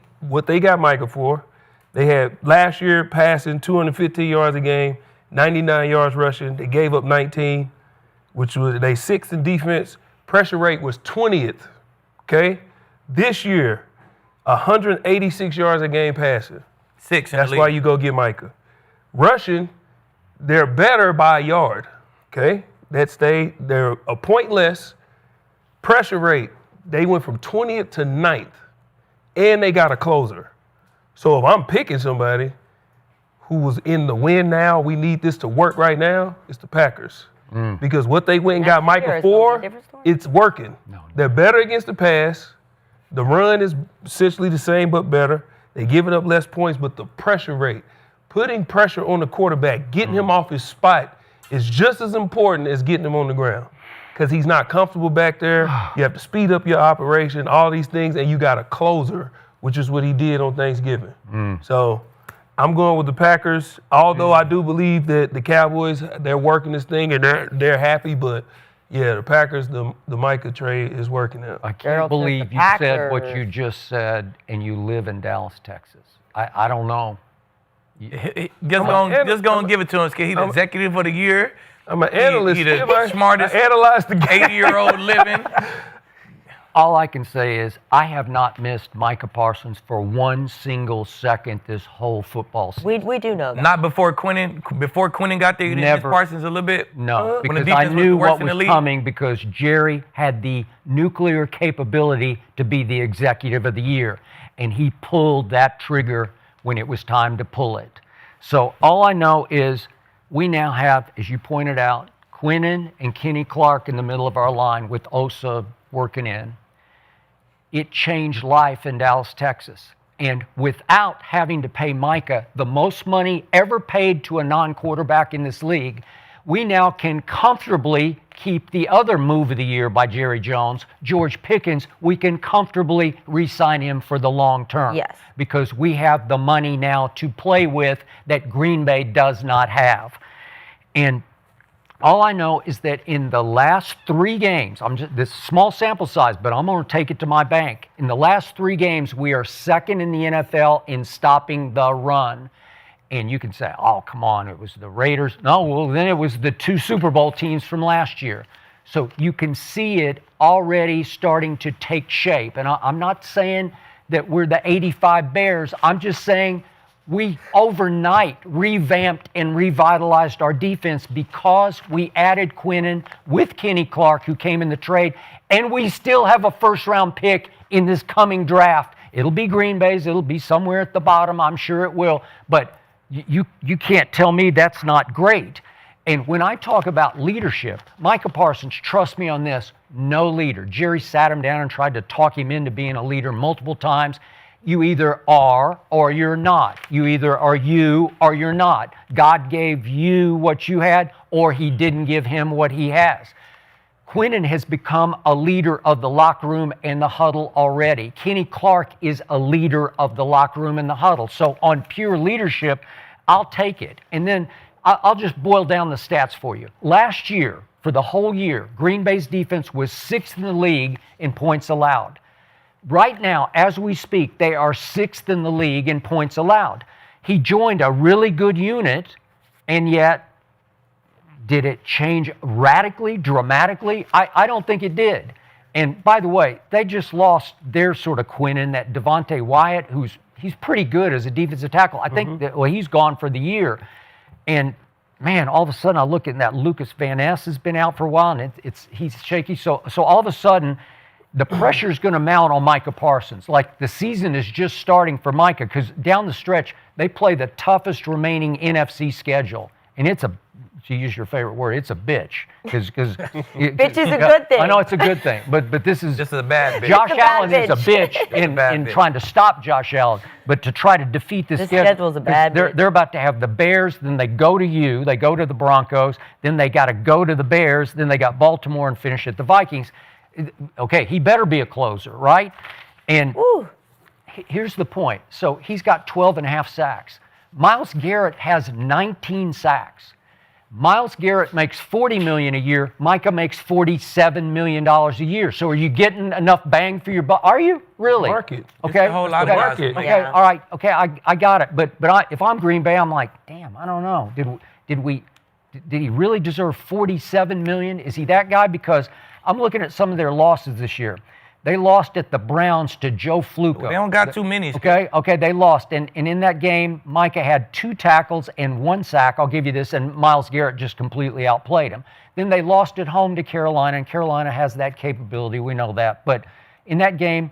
got Micah for, they had last year passing 215 yards a game, 99 yards rushing. They gave up 19, which was they 6th in defense. Pressure rate was 20th. Okay, this year 186 yards a game passing. 6th. That's why you go get Micah. Rushing, they're better by a yard. Okay. They're a point less. Pressure rate, they went from 20th to 9th, and they got a closer. So if I'm picking somebody who was in the win now, we need this to work right now, it's the Packers. Because what they went and got Micah for, it's working. They're better against the pass. The run is essentially the same but better. They're giving up less points, but the pressure rate, putting pressure on the quarterback, getting him off his spot, is just as important as getting him on the ground because he's not comfortable back there. You have to speed up your operation, all these things, and you got a closer, which is what he did on Thanksgiving. So I'm going with the Packers, although I do believe that the Cowboys, they're working this thing and they're happy, but yeah, the Packers, the Micah trade is working out. I can't believe you said what you just said and you live in Dallas, Texas. I don't know. Just gonna give it to him. He's the executive of the year. I'm an analyst. He's the smartest I analyzed the game. 80-year-old living. All I can say is I have not missed Micah Parsons for 1 single second this whole football season. We do know that. Not before Quinnen. Before Quinnen got there, you didn't miss Parsons a little bit? No, When the because I defense knew worse what in the was league? coming because Jerry had the nuclear capability to be the executive of the year, and he pulled that trigger when it was time to pull it. So all I know is we now have, as you pointed out, Quinnen and Kenny Clark in the middle of our line with Osa working in. It changed life in Dallas, Texas. And without having to pay Micah the most money ever paid to a non-quarterback in this league, we now can comfortably keep the other move of the year by Jerry Jones, George Pickens. We can comfortably re-sign him for the long term. Yes. Because we have the money now to play with that Green Bay does not have. And all I know is that in the last 3 games, this small sample size, but I'm going to take it to my bank. In the last 3 games, we are second in the NFL in stopping the run. And you can say, oh, come on, it was the Raiders. No, well, then it was the 2 Super Bowl teams from last year. So you can see it already starting to take shape. And I'm not saying that we're the 85 Bears. I'm just saying we overnight revamped and revitalized our defense because we added Quinnen with Kenny Clark, who came in the trade, and we still have a first-round pick in this coming draft. It'll be Green Bay's. It'll be somewhere at the bottom. I'm sure it will. But you can't tell me that's not great. And when I talk about leadership, Micah Parsons, trust me on this, no leader. Jerry sat him down and tried to talk him into being a leader multiple times. You either are or you're not. You either are you or you're not. God gave you what you had, or he didn't give him what he has. Quinnen has become a leader of the locker room and the huddle already. Kenny Clark is a leader of the locker room and the huddle. So on pure leadership, I'll take it. And then I'll just boil down the stats for you. Last year, for the whole year, Green Bay's defense was 6th in the league in points allowed. Right now, as we speak, they are 6th in the league in points allowed. He joined a really good unit, and yet, did it change radically, dramatically? I don't think it did. And by the way, they just lost their sort of Quinnen, that Devontae Wyatt, he's pretty good as a defensive tackle. I think that he's gone for the year. And man, all of a sudden I look at that Lucas Van Ness has been out for a while, and he's shaky. So all of a sudden, the pressure is going to mount on Micah Parsons. Like, the season is just starting for Micah, because down the stretch, they play the toughest remaining NFC schedule. And it's to use your favorite word, it's a bitch. Bitch is a good thing. I know it's a good thing, but this is a bad bitch. Josh Allen is a bitch in trying to stop Josh Allen, but to try to defeat this schedule's a bad bitch. They're about to have the Bears, then they go to you, they go to the Broncos, then they got to go to the Bears, then they got Baltimore and finish at the Vikings. Okay, he better be a closer, right? And here's the point. So he's got 12.5 sacks. Myles Garrett has 19 sacks. Myles Garrett makes $40 million a year. Micah makes $47 million a year. So are you getting enough bang for your buck? Are you really? Market. Okay. It's a whole lot of market. Okay. Yeah. All right. Okay. I got it. But if I'm Green Bay, I'm like, damn. I don't know. Did he really deserve $47 million? Is he that guy? Because I'm looking at some of their losses this year. They lost at the Browns to Joe Flacco. They don't got too many. Okay, they lost. And in that game, Micah had 2 tackles and 1 sack. I'll give you this. And Myles Garrett just completely outplayed him. Then they lost at home to Carolina, and Carolina has that capability. We know that. But in that game,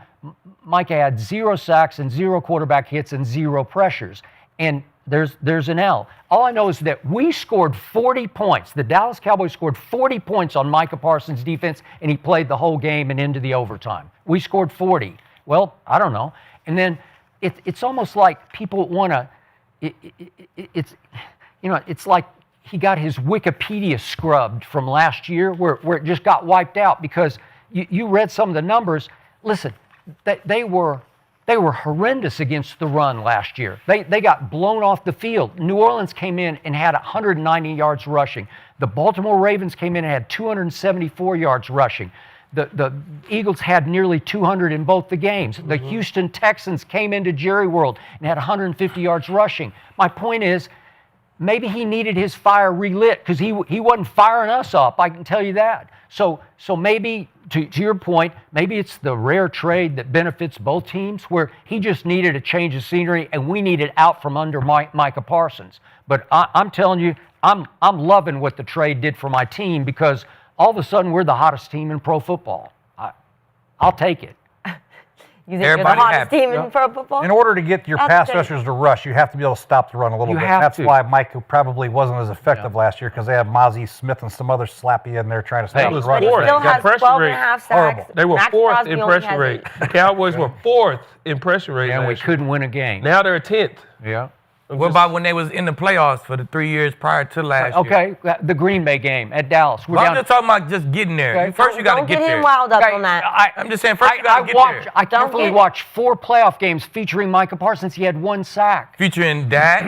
Micah had 0 sacks and 0 quarterback hits and 0 pressures. And there's an L. All I know is that we scored 40 points. The Dallas Cowboys scored 40 points on Micah Parsons' defense, and he played the whole game and into the overtime. We scored 40. Well, I don't know. And then it's almost like people want to. It's like he got his Wikipedia scrubbed from last year, where it just got wiped out, because you read some of the numbers. Listen, they were horrendous against the run last year. They got blown off the field. New Orleans came in and had 190 yards rushing. The Baltimore Ravens came in and had 274 yards rushing. The Eagles had nearly 200 in both the games. The Houston Texans came into Jerry World and had 150 yards rushing. My point is, maybe he needed his fire relit, because he wasn't firing us up, I can tell you that. So maybe, to your point, maybe it's the rare trade that benefits both teams, where he just needed a change of scenery and we needed out from under Micah Parsons. But I'm telling you, I'm loving what the trade did for my team, because all of a sudden we're the hottest team in pro football. I'll take it. You think you're the hottest team in pro football? In order to get your pass rushers to rush, you have to be able to stop the run a little bit. That's why Micah probably wasn't as effective last year, because they had Mozzie Smith and some other slappy in there trying to stop the run. But he still has 12.5 sacks. They were Max 4th Crosby in only pressure has rate. 8. The Cowboys were 4th in pressure rate. And we last year. couldn't win a game. Now they're 10th. Yeah. What about when they was in the playoffs for the 3 years prior to last year? Okay, the Green Bay game at Dallas. I'm just talking about just getting there. Okay. First, you got to get there. Don't get him wound up on that. I'm just saying, first you got to get there. I carefully watched 4 playoff games featuring Micah Parsons. He had 1 sack. Featuring Dak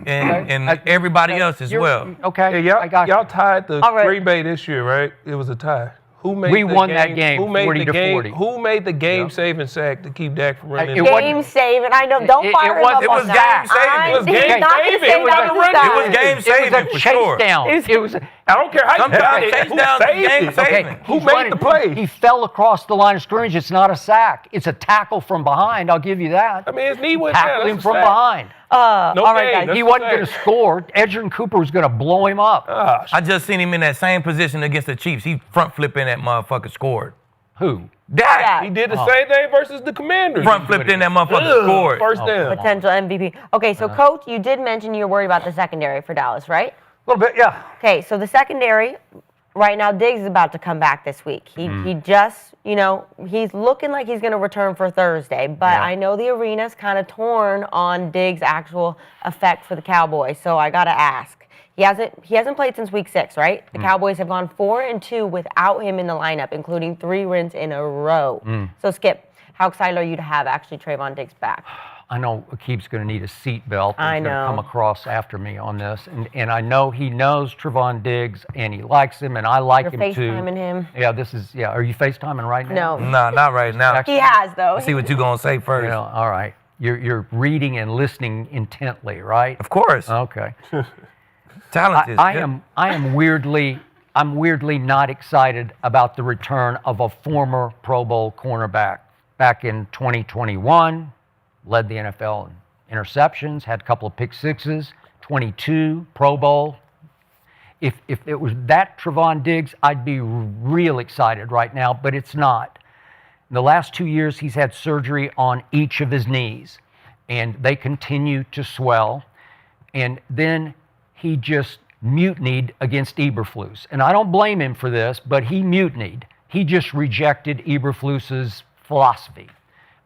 and everybody else as well. Okay, y'all tied the Green Bay this year, right? It was a tie. Who made we won that game, 40-40. Who made the game-saving sack to keep Dak from running? Game-saving. I know. Don't fire him up on that. It was game-saving. It was game-saving for sure. It was. I don't care how you got it. Who made the play? He fell across the line of scrimmage. It's not a sack. It's a tackle from behind. I'll give you that. I mean, his knee went down. Tackled him from behind. All right, guys. He wasn't going to score. Edgerrin Cooper was going to blow him up. I just seen him in that same position against the Chiefs. He front flipping that motherfucker, scored. Who? Dak. He did the same thing versus the Commanders. Front flipped in that motherfucker, scored. First down. Potential MVP. Okay, so Coach, you did mention you were worried about the secondary for Dallas, right? A little bit, yeah. Okay, so the secondary, right now Diggs is about to come back this week. He just, he's looking like he's going to return for Thursday, but I know the arena's kind of torn on Diggs' actual effect for the Cowboys. So I got to ask. He hasn't played since week 6, right? The Cowboys have gone 4-2 without him in the lineup, including 3 wins in a row. So Skip, how excited are you to have actually Trevon Diggs back? I know Aqib's going to need a seatbelt. I He's know. going to come across after me on this. And I know he knows Trevon Diggs, and he likes him, and I like You're him too. FaceTiming him. Yeah, are you FaceTiming right now? No. Nah, not right now. He has, though. I see what you're going to say first. Yeah, all right. You're reading and listening intently, right? Of course. Okay. Talented. I'm weirdly not excited about the return of a former Pro Bowl cornerback. Back in 2021, led the NFL in interceptions, had a couple of pick sixes, 22 Pro Bowl. If it was that Trevon Diggs, I'd be real excited right now, but it's not. In the last 2 years, he's had surgery on each of his knees, and they continue to swell. And then he just mutinied against Eberflus. And I don't blame him for this, but he mutinied. He just rejected Eberflus's philosophy.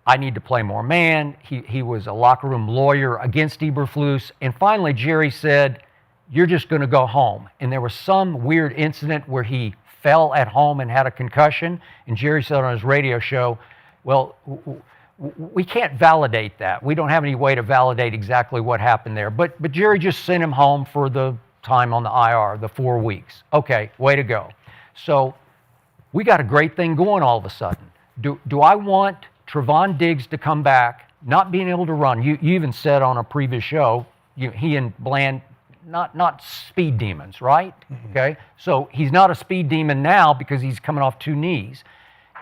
I need to play more man. He was a locker room lawyer against Eberflus. And finally, Jerry said, you're just going to go home. And there was some weird incident where he fell at home and had a concussion. And Jerry said on his radio show, well, we can't validate that. We don't have any way to validate exactly what happened there. But Jerry just sent him home for the time on the IR, the 4 weeks. Okay, way to go. So we got a great thing going all of a sudden. Do I want Trevon Diggs to come back, not being able to run? You even said on a previous show, he and Bland, not speed demons, right? Okay, so he's not a speed demon now because he's coming off 2 knees.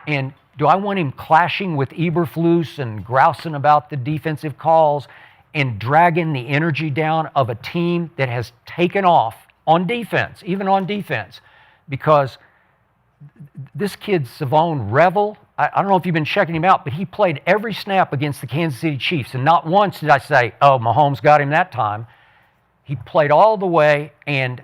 And do I want him clashing with Eberflus and grousing about the defensive calls and dragging the energy down of a team that has taken off on defense, even on defense? Because this kid, Savone Revel, I don't know if you've been checking him out, but he played every snap against the Kansas City Chiefs. And not once did I say, oh, Mahomes got him that time. He played all the way and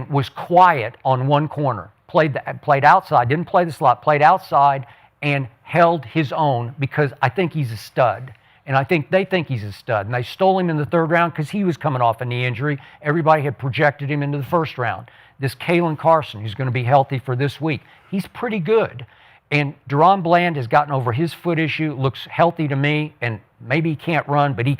was quiet on one corner. Played outside, didn't play the slot, played outside and held his own because I think he's a stud. And I think they think he's a stud. And they stole him in the 3rd round because he was coming off a knee injury. Everybody had projected him into the 1st round. This Kalen Carson, who's going to be healthy for this week, he's pretty good. And Deron Bland has gotten over his foot issue, looks healthy to me, and maybe he can't run, but he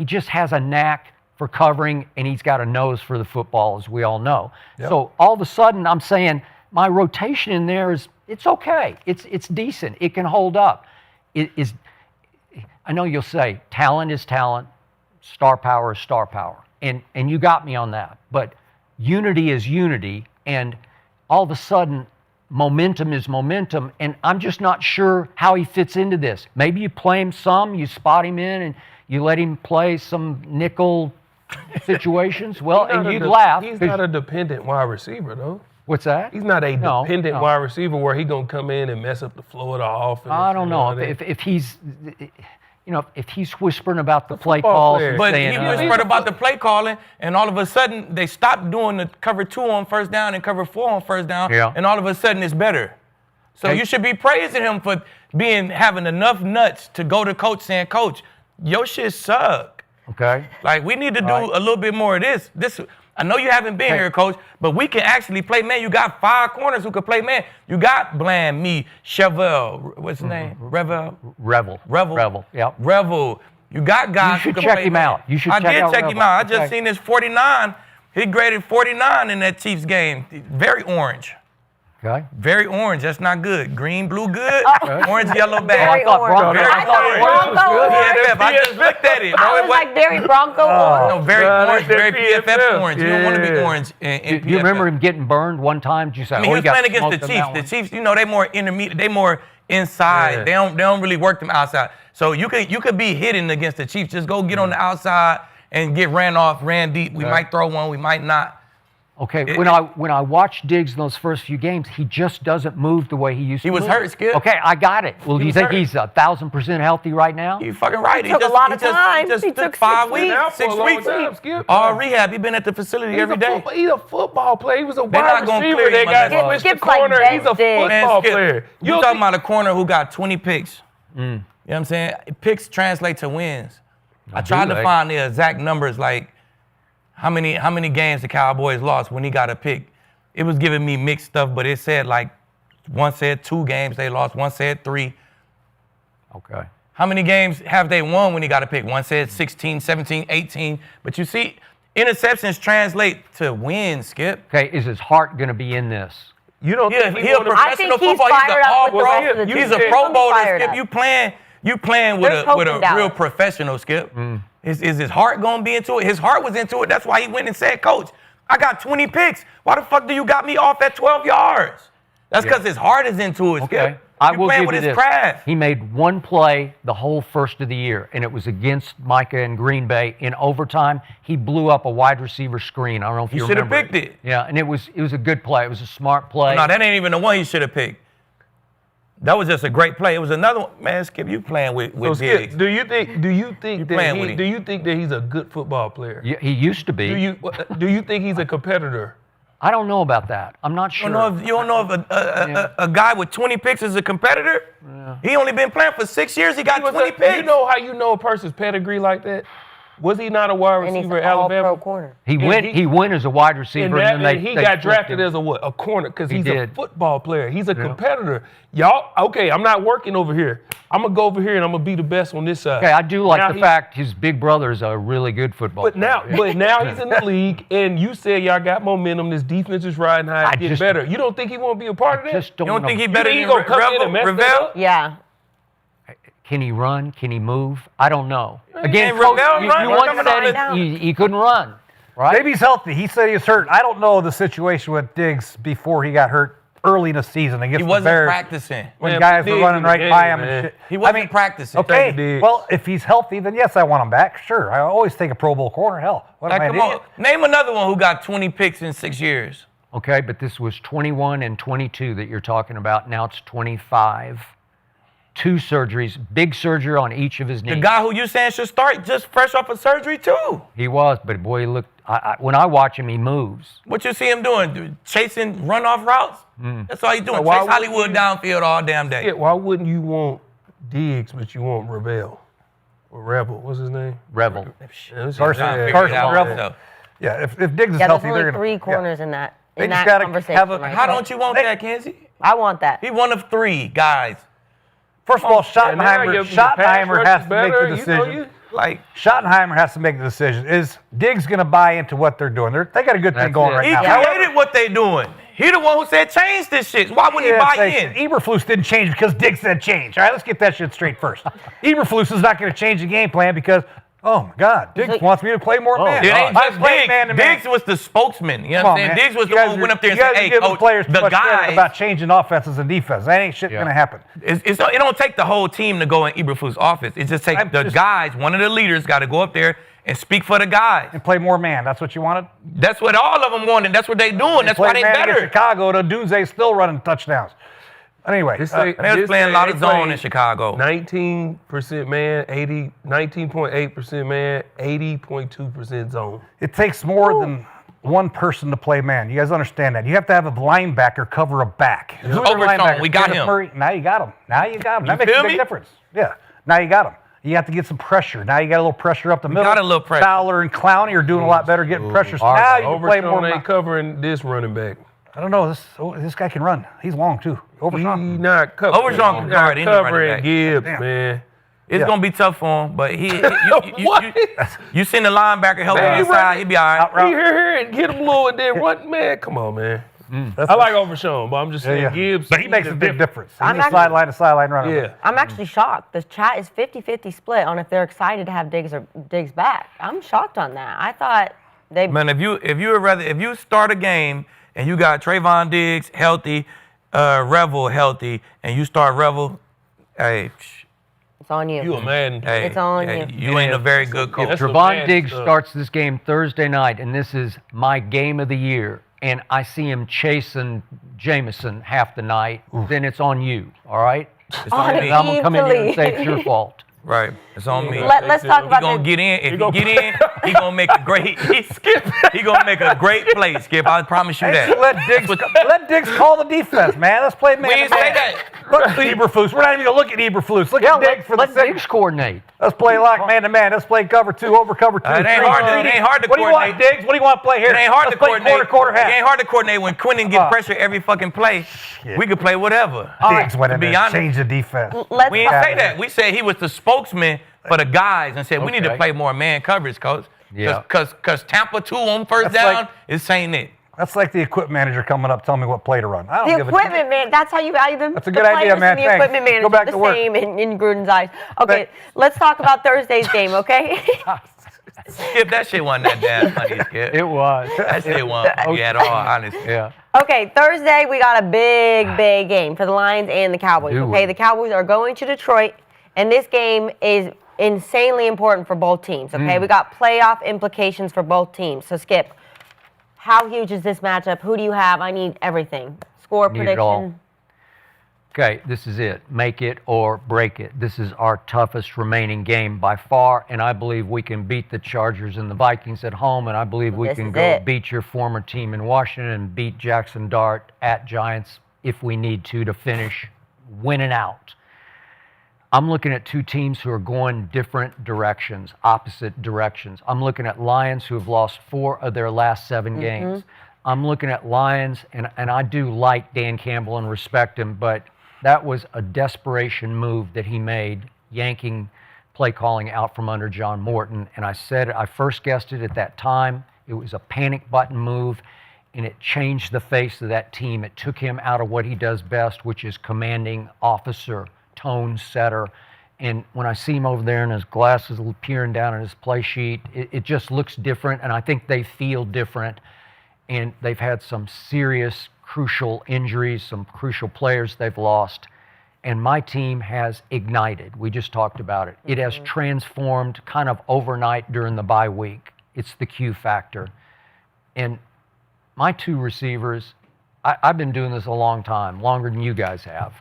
just has a knack for covering, and he's got a nose for the football, as we all know. Yep. So all of a sudden, I'm saying my rotation in there it's okay. It's decent. It can hold up. I know you'll say talent is talent, star power is star power, and you got me on that. But unity is unity, and all of a sudden, momentum is momentum, and I'm just not sure how he fits into this. Maybe you play him some, you spot him in, and you let him play some nickel situations. Well, and you'd laugh. He's not a dependent wide receiver, though. What's that? He's not a dependent wide receiver where he's going to come in and mess up the flow of the offense. I don't know. If he's... if he's whispering about the play calls, but he whispered about the play calling, and all of a sudden they stopped doing the cover 2 on 1st down and cover 4 on 1st down, and all of a sudden it's better. So you should be praising him for having enough nuts to go to coach saying, "Coach, your shit suck." Okay. Like we need to do a little bit more of this. I know you haven't been here, Coach, but we can actually play man. You got 5 corners who can play man. You got Bland, me, Chevelle, what's his name? Revel. Yep. Revel. You got guys who can play man. You should check him out. You should I check did out check Revel. him out. I just seen his 49. He graded 49 in that Chiefs game. Very orange. Okay. Very orange. That's not good. Green, blue, good. Orange, yellow, bad. Very orange. I thought Bronco was PFF. I just looked at it. I was like very Bronco orange. No, very orange, very PFF orange. You don't want to be orange in PFF. Do you remember him getting burned one time? Did you say, I mean, he was playing against the Chiefs. The Chiefs, they more intermediate. They more inside. Yeah. They don't really work them outside. So you could be hitting against the Chiefs. Just go get on the outside and get ran off, ran deep. We might throw one. We might not. Okay, when I watch Diggs in those first few games, he just doesn't move the way he used to. He was move. hurt, Skip. Okay, I got it. Well, do you think he's 1,000% healthy right now? You fucking right. It took a lot of time. He just He took took 5 6 weeks, weeks. 6 weeks. Skip. All rehab. He been at the facility every day. He's a football player. He was a They're wide not gonna receiver. clear him They got unless- switched the Skip's like corner. Ben He's a Diggs. football Skip, player. You talking about a corner who got 20 picks. Mm. You know what I'm saying? Picks translate to wins. I do tried to they? find the exact numbers, like how many games the Cowboys lost when he got a pick. It was giving me mixed stuff, but it said like one said 2 games they lost, one said 3. Okay. How many games have they won when he got a pick? One said 16, 17, 18. But you see, interceptions translate to wins, Skip. Okay, is his heart going to be in this? You don't Yeah, think he's a I professional think he's football. He's fired an up all with the rest of the pro. team. He's a He's pro gonna be bowler, fired Skip. up. You playing with There's a hope with in a Dallas. real professional, Skip. Is his heart gonna be into it? His heart was into it. That's why he went and said, "Coach, I got 20 picks. Why the fuck do you got me off at 12 yards?" That's because his heart is into it, Skip. Okay. I You will playing give with you his this. craft. He made one play the whole first of the year, and it was against Micah and Green Bay in overtime. He blew up a wide receiver screen. I don't know if He you should have remember. picked it. Yeah, and it was a good play. It was a smart play. No, that ain't even the one he should have picked. That was just a great play. It was another one. Man, Skip, you playing with So Diggs. Skip, do you think playing with that he's a good football player? Yeah, he used to be. Do you think he's a competitor? I don't know about that. I'm not sure. You don't know if a guy with 20 picks is a competitor? He only been playing for 6 years. He got 20 picks. You know how you know a person's pedigree like that? Was he not a wide And he's receiver an at Alabama? all-pro corner. He went as a wide receiver, and then he they got flipped drafted him. as a corner because He he's a did. football player. He's a competitor. Y'all, okay, I'm not working over here. I'm going to go over here and I'm going to be the best on this side. Okay, I do like Now the fact his big brother is a really good football But player. now he's in the league, and you said y'all got momentum. This defense is riding high. It's getting better. You don't think he won't be a part of that? just don't You don't know. think he better he than gonna come in and mess that Ravel? up? Yeah. Can he run? Can he move? I don't know. Again, Ain't Coach, Ravel you run? once Coming on said down. he couldn't run, right? Maybe he's healthy. He said he was hurt. I don't know the situation with Diggs before he got hurt early in the season against He the wasn't Bears. practicing. When Man, guys were Diggs running in the right game, by him man. and shit. He wasn't practicing. Okay, Diggs. well, if he's healthy, then yes, I want him back. Sure, I always take a Pro Bowl corner. Hell, what Like, am I, come an on. idiot? Name another one who got 20 picks in 6 years. Okay, but this was 21 and 22 that you're talking about. Now it's 25. 2 surgeries, big surgery on each of his knees. The guy who you saying should start just fresh off of surgery too. He was, but boy, he looked. When I watch him, he moves. What you see him doing? Chasing runoff routes? That's all he's doing. Why Chase would Hollywood you- downfield all damn day. Yeah, why wouldn't you want Diggs, but you want Ravel? Or Rebel, what's his name? Rebel. Carson Rebel. Yeah, if Diggs is Yeah, there's healthy, only they're going 3 corners in that They in just that gotta conversation. have a- right How there. don't you want that, Kinsey? I want that. He one of 3 guys. First of all, And now your pass Schottenheimer rush has is to make better, the you know, decision. Like Schottenheimer has to make the decision. Is Diggs going to buy into what they're doing? They got a good thing That's going it. right he now. created what they doing. He the one who said change this shit. Why wouldn't he buy in? Eberflus didn't change because Diggs said change. All right, let's get that shit straight first. Eberflus is not going to change the game plan because, oh my God, Diggs wants me to play more man. It ain't I just play Diggs. man to man. Diggs was the spokesman. You know Come what on, I'm saying? man. Diggs was the You one guys who went are- up there and you said, guys are hey, giving coach, players too the much credit guys. about changing offenses and defense. That ain't shit going to happen. It don't take the whole team to go in Eberflus' office. It just takes the guys, one of the leaders got to go up there and speak for the guys. And play more man. That's what you wanted? That's what all of them wanted. That's what they doing. That's why they man against better. Chicago, the Dunze's still running touchdowns. Anyway, They was playing a lot of zone in Chicago. 19% man, 19.8% man, 80.2% zone. it takes more than one person to play man. You guys understand that? You have to have a linebacker cover a back. Who's their Overshown. linebacker? We got Kenneth him. Murray? Now you got him. That You makes a feel big me? difference. Yeah. Now you got him. You have to get some pressure. Now you got a little pressure up the middle. got a little pressure. Fowler and Clowney are doing a lot better getting pressure. So now you can play more Overshown man. ain't covering this running back. I don't know. This guy can run. He's long too. Overshown. He not covering. Overshown can cover any running covering back. Gibbs, Damn. man. It's gonna be tough for him, but What? you seen the linebacker helping Man, his side, he be all right. He here and hit him low and then run. Man, come on, man. I like Overshown, but I'm just saying Gibbs. But he makes a big difference. I'm He's a actually- sideline to sideline runner. Yeah. I'm actually shocked. The chat is 50-50 split on if they're excited to have Diggs back. I'm shocked on that. I thought they. Man, if you start a game and you got Trevon Diggs healthy, Revel healthy, and you start Revel, hey, It's on you. You a man. hey, It's on hey, you. you ain't a very good coach. That's some Trevon bad Diggs stuff. starts this game Thursday night, and this is my game of the year. and I see him chasing Jameson half the night, then it's on you, all right? It's on me. I'm going to come in here and say it's your fault. Right, it's on me. Let's talk about He gonna get in. If he get in, he gonna make a great. He gonna make a great play, Skip. I promise you that. Let Diggs call the defense, man. Let's play man. We didn't say that. Look at Eberflus. We're not even gonna look at Eberflus. Look at Diggs for the Let Diggs coordinate. Let's play like man to man. Let's play cover 2 over cover 2. It ain't hard to What do you want, Diggs? What do you want to play here? It ain't hard Let's to play coordinate. quarter half. It ain't hard to coordinate when Quentin gets pressure every fucking play. We could play whatever. Diggs went in To be there, honest. change the defense. We didn't say that. We said he was the spokesman for the guys and said we need to play more man coverage, coach. Yeah. Because Tampa 2 on first That's down like- is saying it. That's like the equipment manager coming up telling me what play to run. I don't The give a equipment man, that's how you value them. That's a The good idea, players man. and the Thanks. equipment manager Go back the to work. same in Gruden's eyes. Okay, let's talk about Thursday's game, okay? Skip, that shit wasn't that damn funny, Skip. It was. That shit wasn't funny at all, honestly. Yeah. Okay, Thursday we got a big game for the Lions and the Cowboys. Do Okay, we? the Cowboys are going to Detroit, and this game is insanely important for both teams. Okay, we got playoff implications for both teams. So Skip, how huge is this matchup? Who do you have? I need everything. Score Need it all. prediction. Okay, this is it. Make it or break it. This is our toughest remaining game by far, and I believe we can beat the Chargers and the Vikings at home, and I believe we This can is go it. beat your former team in Washington and beat Jaxson Dart at Giants if we need to finish winning out. I'm looking at two teams who are going different directions, opposite directions. I'm looking at Lions who have lost 4 of their last 7 games. I'm looking at Lions, and I do like Dan Campbell and respect him, but that was a desperation move that he made, yanking play calling out from under John Morton. And I said, I first guessed it at that time. It was a panic button move, and it changed the face of that team. It took him out of what he does best, which is commanding officer, tone setter. And when I see him over there and his glasses peering down at his play sheet, it just looks different, and I think they feel different. And they've had some serious, crucial injuries, some crucial players they've lost. And my team has ignited. We just talked about it. It has transformed kind of overnight during the bye week. It's the Q factor. And my 2 receivers, I've been doing this a long time, longer than you guys have.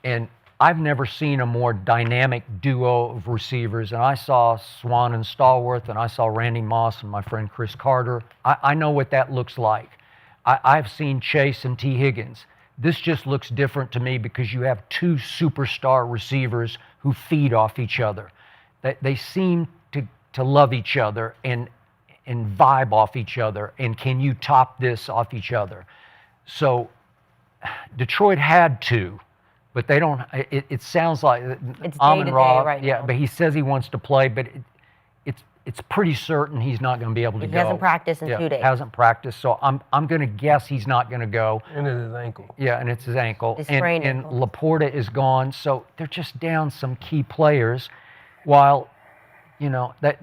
And I've never seen a more dynamic duo of receivers. And I saw Swan and Stallworth, and I saw Randy Moss and my friend Chris Carter. I know what that looks like. I've seen Chase and T. Higgins. This just looks different to me because you have 2 superstar receivers who feed off each other. They seem to love each other and vibe off each other. And can you top this off each other? So Detroit had 2. But they don't. It sounds like It's Amon day-to-day Ra, right yeah. now. But he says he wants to play, but it's pretty certain he's not going to be able to He go. hasn't practiced in 2 days. Hasn't practiced, so I'm going to guess he's not going to go. And it's his ankle. Yeah, and it's his ankle. His and sprained and ankle. Laporta is gone, so they're just down some key players. While, you know, that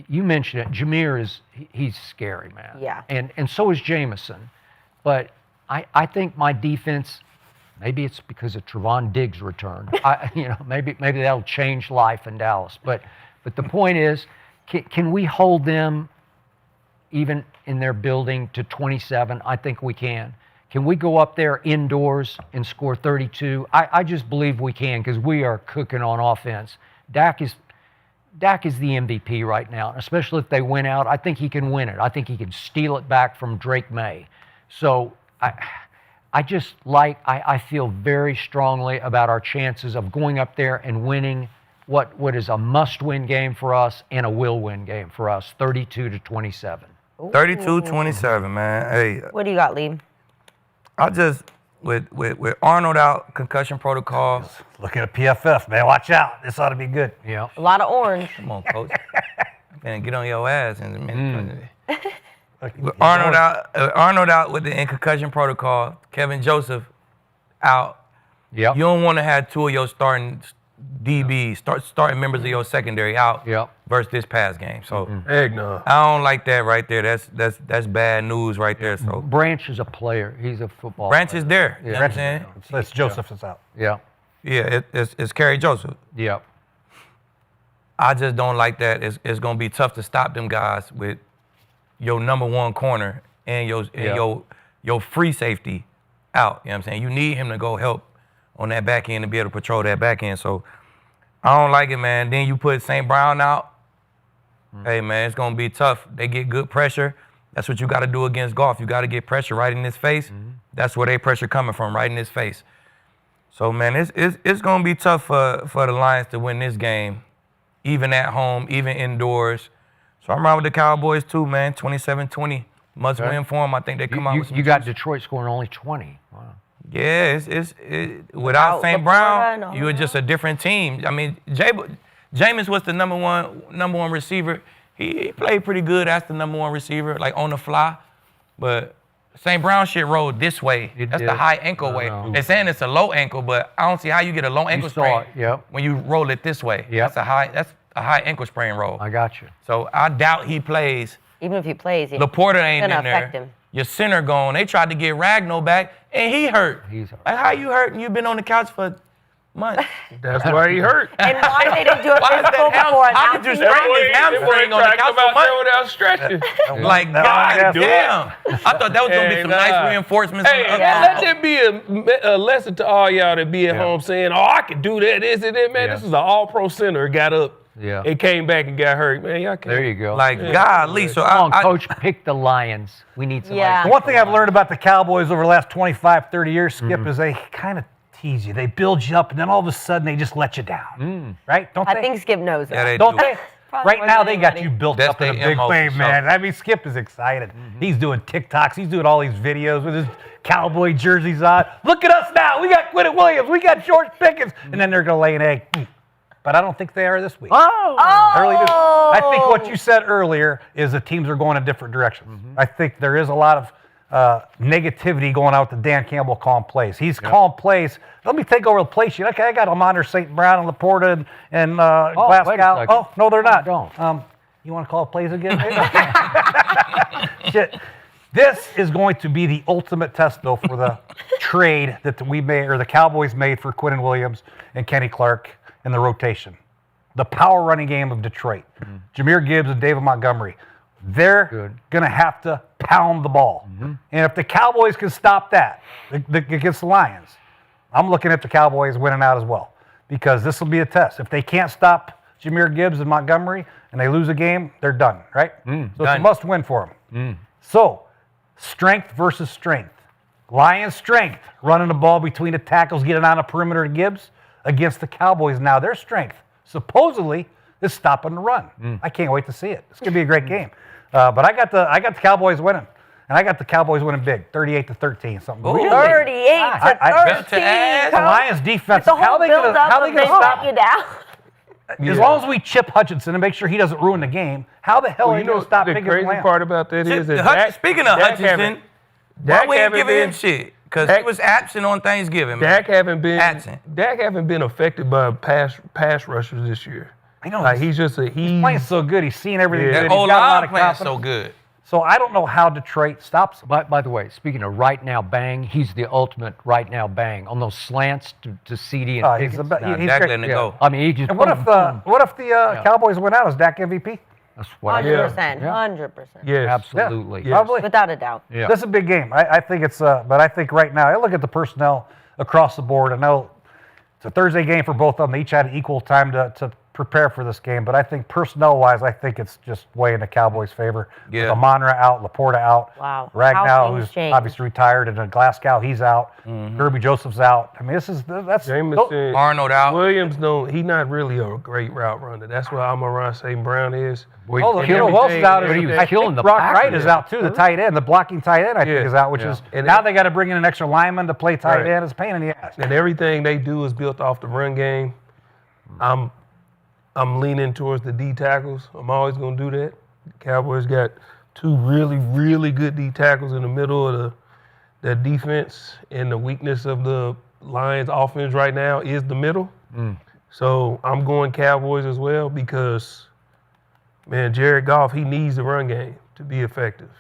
you mentioned it, Jameer he's scary, man. Yeah. And so is Jameson, but I think my defense. Maybe it's because of Trevon Diggs' return. Maybe that'll change life in Dallas. But the point is, can we hold them even in their building to 27? I think we can. Can we go up there indoors and score 32? I just believe we can because we are cooking on offense. Dak is the MVP right now, especially if they win out. I think he can win it. I think he can steal it back from Drake May. So I feel very strongly about our chances of going up there and winning what is a must-win game for us and a will-win game for us, 32-27. 32-27, man. Hey, What do you got, Lee? I just with Arnold out, concussion protocol. Looking at PFF, man. Watch out. This ought to be good. Yeah. A lot of orange. Come on, coach. Man, get on your ass in a minute. With Arnold out with the concussion protocol. Kevin Joseph out. Yep. You don't want to have 2 of your starting DBs, starting members of your secondary out versus this past game. So Eggnog. I don't like that right there. That's bad news right there. So Branch is a player. He's a football Branch player. is there. You Yeah. know what I'm saying? It's Joseph is out. Yeah. Yeah, it's Kerry Joseph. Yeah. I just don't like that. It's gonna be tough to stop them guys with your number 1 corner and your your free safety out. You know what I'm saying? You need him to go help on that back end to be able to patrol that back end. So I don't like it, man. Then you put St. Brown out. Hey, man, it's going to be tough. They get good pressure. That's what you got to do against Goff. You got to get pressure right in his face. That's where they pressure coming from, right in his face. So, man, it's going to be tough for the Lions to win this game, even at home, even indoors. So I'm riding with the Cowboys too, man. 27-20. Must win for them. I think they come out with some You got Detroit scoring only 20. Wow. Yeah, without St. Brown, you were just a different team. I mean, Jameis was the number one receiver. He played pretty good as the number one receiver, like on the fly. But St. Brown shit rolled this way. That's the high ankle way. They're saying it's a low ankle, but I don't see how you get a low ankle sprain when you roll it this way. That's a high ankle sprain roll. I got you. So I doubt he plays. Even if he plays, Laporta ain't gonna in there. affect him. Your center gone. They tried to get Ragnow back, and he hurt. He's hurt. Like, how you hurt and you've been on the couch for months? That's why he hurt. And why they didn't do a physical before How did you announcing sprain his hamstring on the couch for months? without stretching. Like, God damn. I thought that was going to be some nice reinforcements. Hey, let that be a lesson to all y'all that be at home saying, oh, I can do that, this and that. Man, this is an all-pro center. Got up and came back and got hurt. Man, y'all can't. There you go. Like, golly. So Come on, Coach, pick the Lions. We need some. The one thing I've learned about the Cowboys over the last 25, 30 years, Skip, is they kind of tease you. They build you up, and then all of a sudden they just let you down. Right? Don't they? I think Skip knows that. Don't they? Probably Right more now, than they got anybody. you built That's up in a their big MO, way, so. man. I mean, Skip is excited. He's doing TikToks. He's doing all these videos with his Cowboy jerseys on. Look at us now. We got Quentin Williams. We got George Pickens. And then they're going to lay an egg. But I don't think they are this week. I really do. I think what you said earlier is the teams are going in different directions. I think there is a lot of negativity going out with the Dan Campbell calling plays. He's calling plays. Let me take over the play sheet. Okay, I got Amon St. Brown and Laporta and Glasgow. Oh, no, they're not. You want to call plays again? Shit. This is going to be the ultimate test, though, for the trade that we made, or the Cowboys made for Quentin Williams and Kenny Clark in the rotation. The power running game of Detroit. Jahmyr Gibbs and David Montgomery. They're going to have to pound the ball. And if the Cowboys can stop that against the Lions, I'm looking at the Cowboys winning out as well, because this will be a test. If they can't stop Jahmyr Gibbs and Montgomery and they lose a game, they're done, right? So it's a must win for them. So, strength versus strength. Lions' strength, running the ball between the tackles, getting on a perimeter to Gibbs, against the Cowboys now. Their strength, supposedly, is stopping the run. I can't wait to see it. It's going to be a great game. But I got the Cowboys winning. And I got the Cowboys winning big, 38-13, something. Ooh, 38-13. The Lions defense, With the whole how they going to stop you down? As long as we chip Hutchinson and make sure he doesn't ruin the game, how the hell are you going to stop the Pickens crazy Lamb? part about that is that Speaking of Hutchinson, why we ain't giving him shit? Because he was absent on Thanksgiving. Dak haven't been affected by pass rushers this year. I know. Like he's playing so good. He's seen everything. That Good. He's old got a lot line of playing confidence. so good. So I don't know how Detroit stops him. By the way, speaking of right now bang, he's the ultimate right now bang on those slants to CD and he's Pickens. Dak letting it go. I mean, he just. And what if the Cowboys win out? Is Dak MVP? That's what 100%. 100%. Yes. Absolutely. Yeah. Probably. Without a doubt. Yeah. This is a big game. I think it's, but I think right now, I look at the personnel across the board. I know it's a Thursday game for both of them. They each had equal time to prepare for this game, but I think personnel-wise, I think it's just way in the Cowboys' favor. Yeah. With Amonra out, Laporta out, Wow. How Ragnow, things who's change. obviously retired, and then Glasgow, he's out. Kirby Joseph's out. I mean, that's Jameson, Arnold out. Williams, he's not really a great route runner. That's what Amon St. Brown is. who else is out? I think Brock Wright is out too, the tight end. The blocking tight end, I think, is out, which is now they got to bring in an extra lineman to play tight end. It's a pain in the ass. And everything they do is built off the run game. I'm leaning towards the D tackles. I'm always going to do that. The Cowboys got two really, really good D tackles in the middle of the defense, and the weakness of the Lions offense right now is the middle. So I'm going Cowboys as well because, man, Jared Goff, he needs the run game to be effective.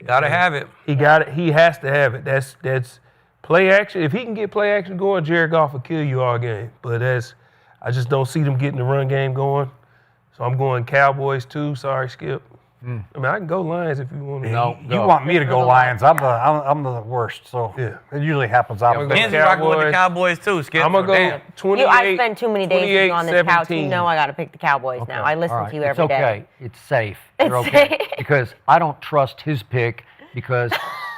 Gotta have it. He got it. He has to have it. That's play action. If he can get play action going, Jared Goff will kill you all game. But I just don't see them getting the run game going. So I'm going Cowboys too. Sorry, Skip. I mean, I can go Lions if you want to. No, you want me to go Lions. I'm the worst. So it usually happens. Kenzie rocking with the Cowboys too. Skip. I'm gonna go 28. I spent too many days sitting on this couch. You 17. know I got to pick the Cowboys now. I listen to you every day. It's okay. It's safe. You're okay. Because I don't trust his pick because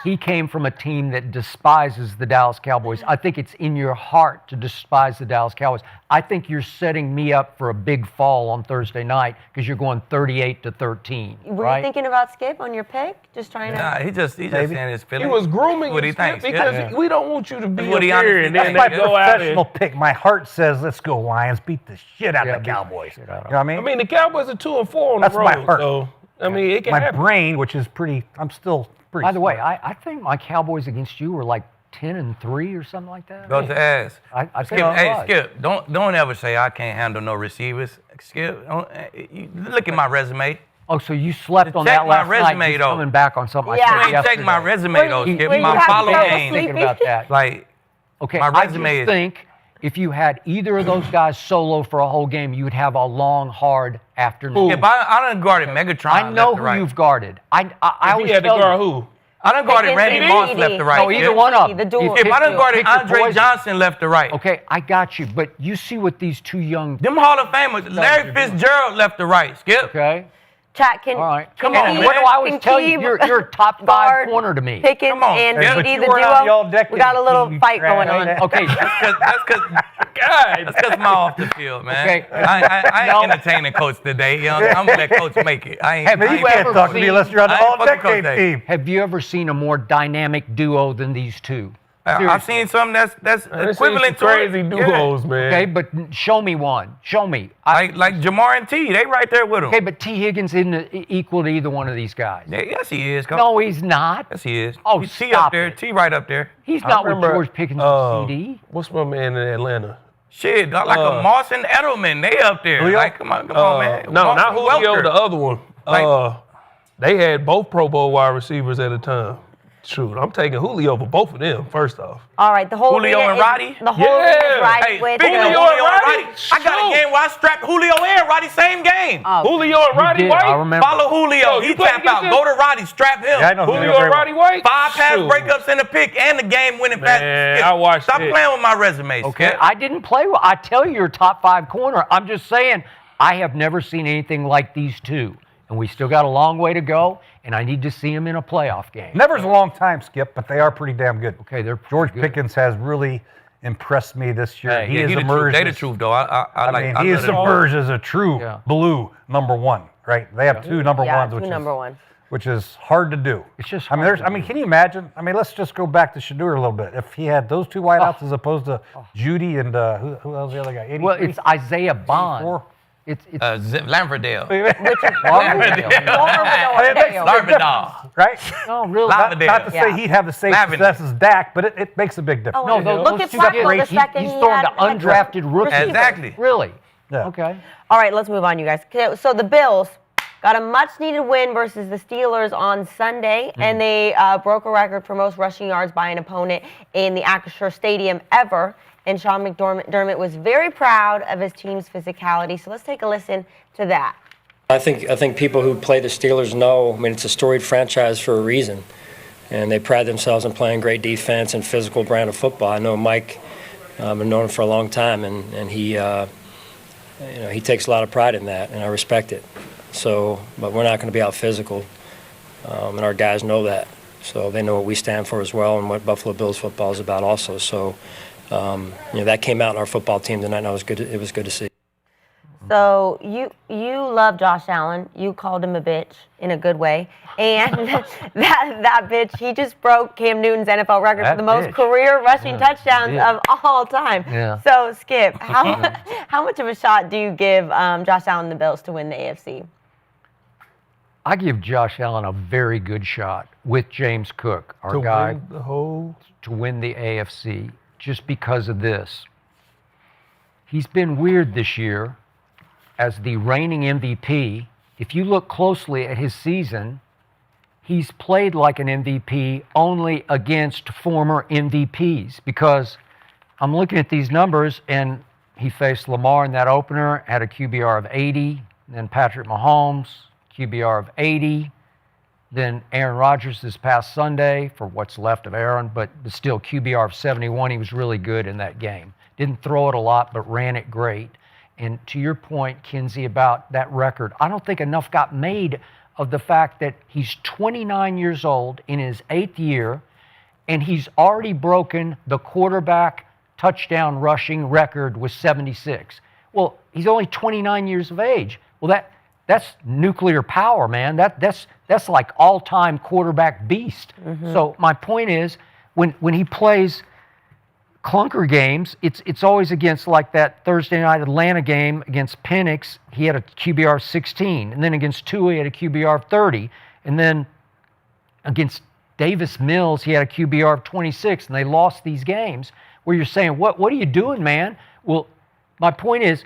he came from a team that despises the Dallas Cowboys. I think it's in your heart to despise the Dallas Cowboys. I think you're setting me up for a big fall on Thursday night because you're going 38-13. Were you thinking about Skip on your pick? Just trying to. Nah, he just saying his feelings. He was grooming what he his thinks because we don't want you to be up he here and then That's they my go out professional and, pick. My heart says, let's go Lions. Beat the shit out of the Cowboys. You know what I mean? I mean, the Cowboys are 2-4 on That's the road. my heart. So, I mean, it can my happen. brain, which is pretty, I'm still pretty By the way, smart. I think my Cowboys against you were like 10-3 or something like that. Go to ass. I Skip, think it hey, was. Skip, don't ever say I can't handle no receivers. Skip, look at my resume. Oh, so you slept on Check that my last resume, night? Just though. coming back on something I Yeah. said You ain't yesterday. check my resume, though, Skip. My you follow have to game. thinking about that. Like, okay, my I resume just is. think if you had either of those guys solo for a whole game, you would have a long, hard afternoon. Skip, I done guarded Megatron. I know left to who right. you've guarded. I always He had to tell guard you. who? I done guarded Randy Moss left to right. No, either one of them. The duel. Skip, I done guarded pick your Andre poison. Johnson left to right. Okay, I got you, but you see what these two young. Them Hall of Famers, Larry Fitzgerald left to right. Skip. Okay. Chat, can All right. can Come on, Aqib- man. What do I always can tell you? Aqib You're a top 5 guard corner to me. Pickens Come on. and Yeah, but Judy, you the weren't on the duo. all-decade We got a little team, fight trash. going on. Okay. That's because I'm off the field, man. Okay. I ain't entertaining Coach today. You know, I'm gonna let Coach make it. I ain't. Have I you ain't You can't ever talk to me seen- unless you're on the I ain't fucking all-decade Coach team. Have you ever seen a more dynamic duo than these two? I've seen something that's I've equivalent seen to crazy it. duos, man. Okay, but show me one. Show me. Like Jamar and T, they right there with him. Okay, but T. Higgins isn't equal to either one of these guys. Yeah, yes, he is. Coach. No, he's not. Yes, he is. Oh, T stop up there. it. T right up there. He's I not with remember, George Pickens and CD. What's my man in Atlanta? Shit, like a Moss and Edelman, they up there. Julio? Like, come on, man. No, Moss not and Julio, Welker. the other one. Like- They had both Pro Bowl wide receivers at a time. Shoot, I'm taking Julio for both of them, first off. All right, the whole Julio arena and is- Roddy? The whole arena is riding Hey, with speaking of Julio Julio and and Roddy, Roddy, I got a game where I strapped Julio and Roddy same game. Julio and Roddy did, White? I remember. Follow Julio. Yo, He you played tap out. against Go to Roddy. Strap him. Yeah, I know Julio very and well. Roddy White? 5 pass Shoot. breakups in the pick and the game-winning pass. Man, Skip, I watched Stop it. playing with my resume. Okay, Skip. I didn't play well. I tell you, you're a top 5 corner. I'm just saying, I have never seen anything like these two. And we still got a long way to go, and I need to see them in a playoff game. Never's a long time, Skip, but they are pretty damn good. Okay, they're pretty George good. Pickens has really impressed me this year. Hey, he Yeah, is he the truth. emerged. They the as- truth, though. I like. mean, I he love is them. emerged as a true Yeah. blue number 1, right? They have 2 number Yeah, ones, two number one. which is hard to do. It's just I mean, hard there's. to I mean, can you imagine? I mean, let's just go back to Shedeur a little bit. If he had those 2 wideouts as opposed to Judy and who else the other guy? 83? Well, it's Isaiah Bond. 84? It's Lamfordale. Larvidal. Right? No, really. Not to say he'd have the same Lavender. success as Dak, but it makes a big difference. Oh, No, look those at two Flacco great. the second He's he throwing had to undrafted rookies. receiver. Exactly. Really? Yeah. Okay. All right, let's move on, you guys. Okay, so the Bills got a much-needed win versus the Steelers on Sunday, and they broke a record for most rushing yards by an opponent in the Acrisure Stadium ever. And Sean McDermott was very proud of his team's physicality. So let's take a listen to that. I think people who play the Steelers know, I mean, it's a storied franchise for a reason. And they pride themselves on playing great defense and physical brand of football. I know Mike, I've known him for a long time, and he, he takes a lot of pride in that, and I respect it. So, but we're not going to be out physical, and our guys know that. So they know what we stand for as well, and what Buffalo Bills football is about also. So, that came out in our football team tonight, and it was good to see. So you love Josh Allen. You called him a bitch in a good way. And that bitch, he just broke Cam Newton's NFL record for the most career rushing touchdowns of all time. Yeah. So, Skip, how much of a shot do you give Josh Allen and the Bills to win the AFC? I give Josh Allen a very good shot with James Cook, our To guy, win the whole... to win the AFC just because of this. He's been weird this year as the reigning MVP. If you look closely at his season, he's played like an MVP only against former MVPs, because I'm looking at these numbers, and he faced Lamar in that opener, had a QBR of 80, then Patrick Mahomes, QBR of 80. Then Aaron Rodgers this past Sunday for what's left of Aaron, but still QBR of 71. He was really good in that game. Didn't throw it a lot, but ran it great. And to your point, Kinsey, about that record, I don't think enough got made of the fact that he's 29 years old in his 8th year, and he's already broken the quarterback touchdown rushing record with 76. Well, he's only 29 years of age. Well, that's nuclear power, man. That's like all-time quarterback beast. So my point is, when he plays clunker games, it's always against like that Thursday night Atlanta game against Penix. He had a QBR of 16, and then against Tua he had a QBR of 30, and then against Davis Mills he had a QBR of 26, and they lost these games. Where you're saying, what are you doing, man? Well, my point is,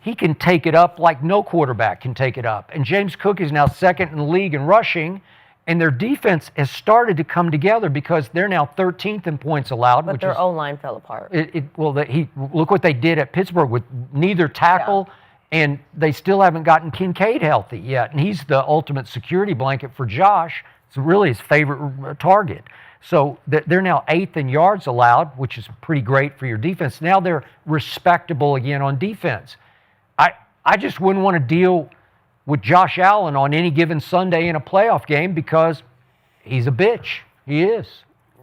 he can take it up like no quarterback can take it up. And James Cook is now second in the league in rushing, and their defense has started to come together because they're now 13th in points allowed. But their O-line fell apart. Look what they did at Pittsburgh with neither tackle, and they still haven't gotten Kincaid healthy yet. And he's the ultimate security blanket for Josh. It's really his favorite target. So they're now 8th in yards allowed, which is pretty great for your defense. Now they're respectable again on defense. I just wouldn't want to deal with Josh Allen on any given Sunday in a playoff game because he's a bitch. He is.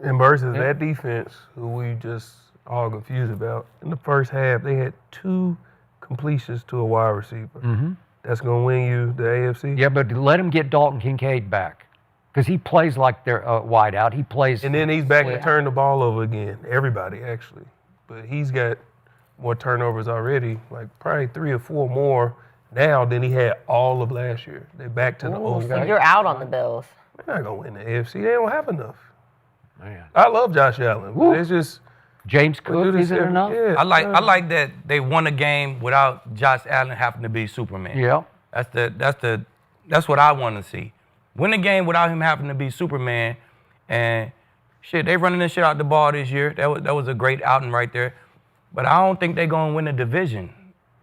And versus that defense, who we just all confused about, in the first half, they had 2 completions to a wide receiver. That's going to win you the AFC? Yeah, but let him get Dalton Kincaid back because he plays like they're wide out. He plays. And then he's back to turn the ball over again. Everybody, actually. But he's got more turnovers already, like probably 3 or 4 more now than he had all of last year. They're back to the old guy. You're out on the Bills. They're not going to win the AFC. They don't have enough. Man. I love Josh Allen. But it's just James Cook isn't enough. Yeah, I like that they won a game without Josh Allen having to be Superman. Yeah. That's what I want to see. Win a game without him having to be Superman, and shit, they running this shit out the ball this year. That was a great outing right there. But I don't think they're gonna win the division.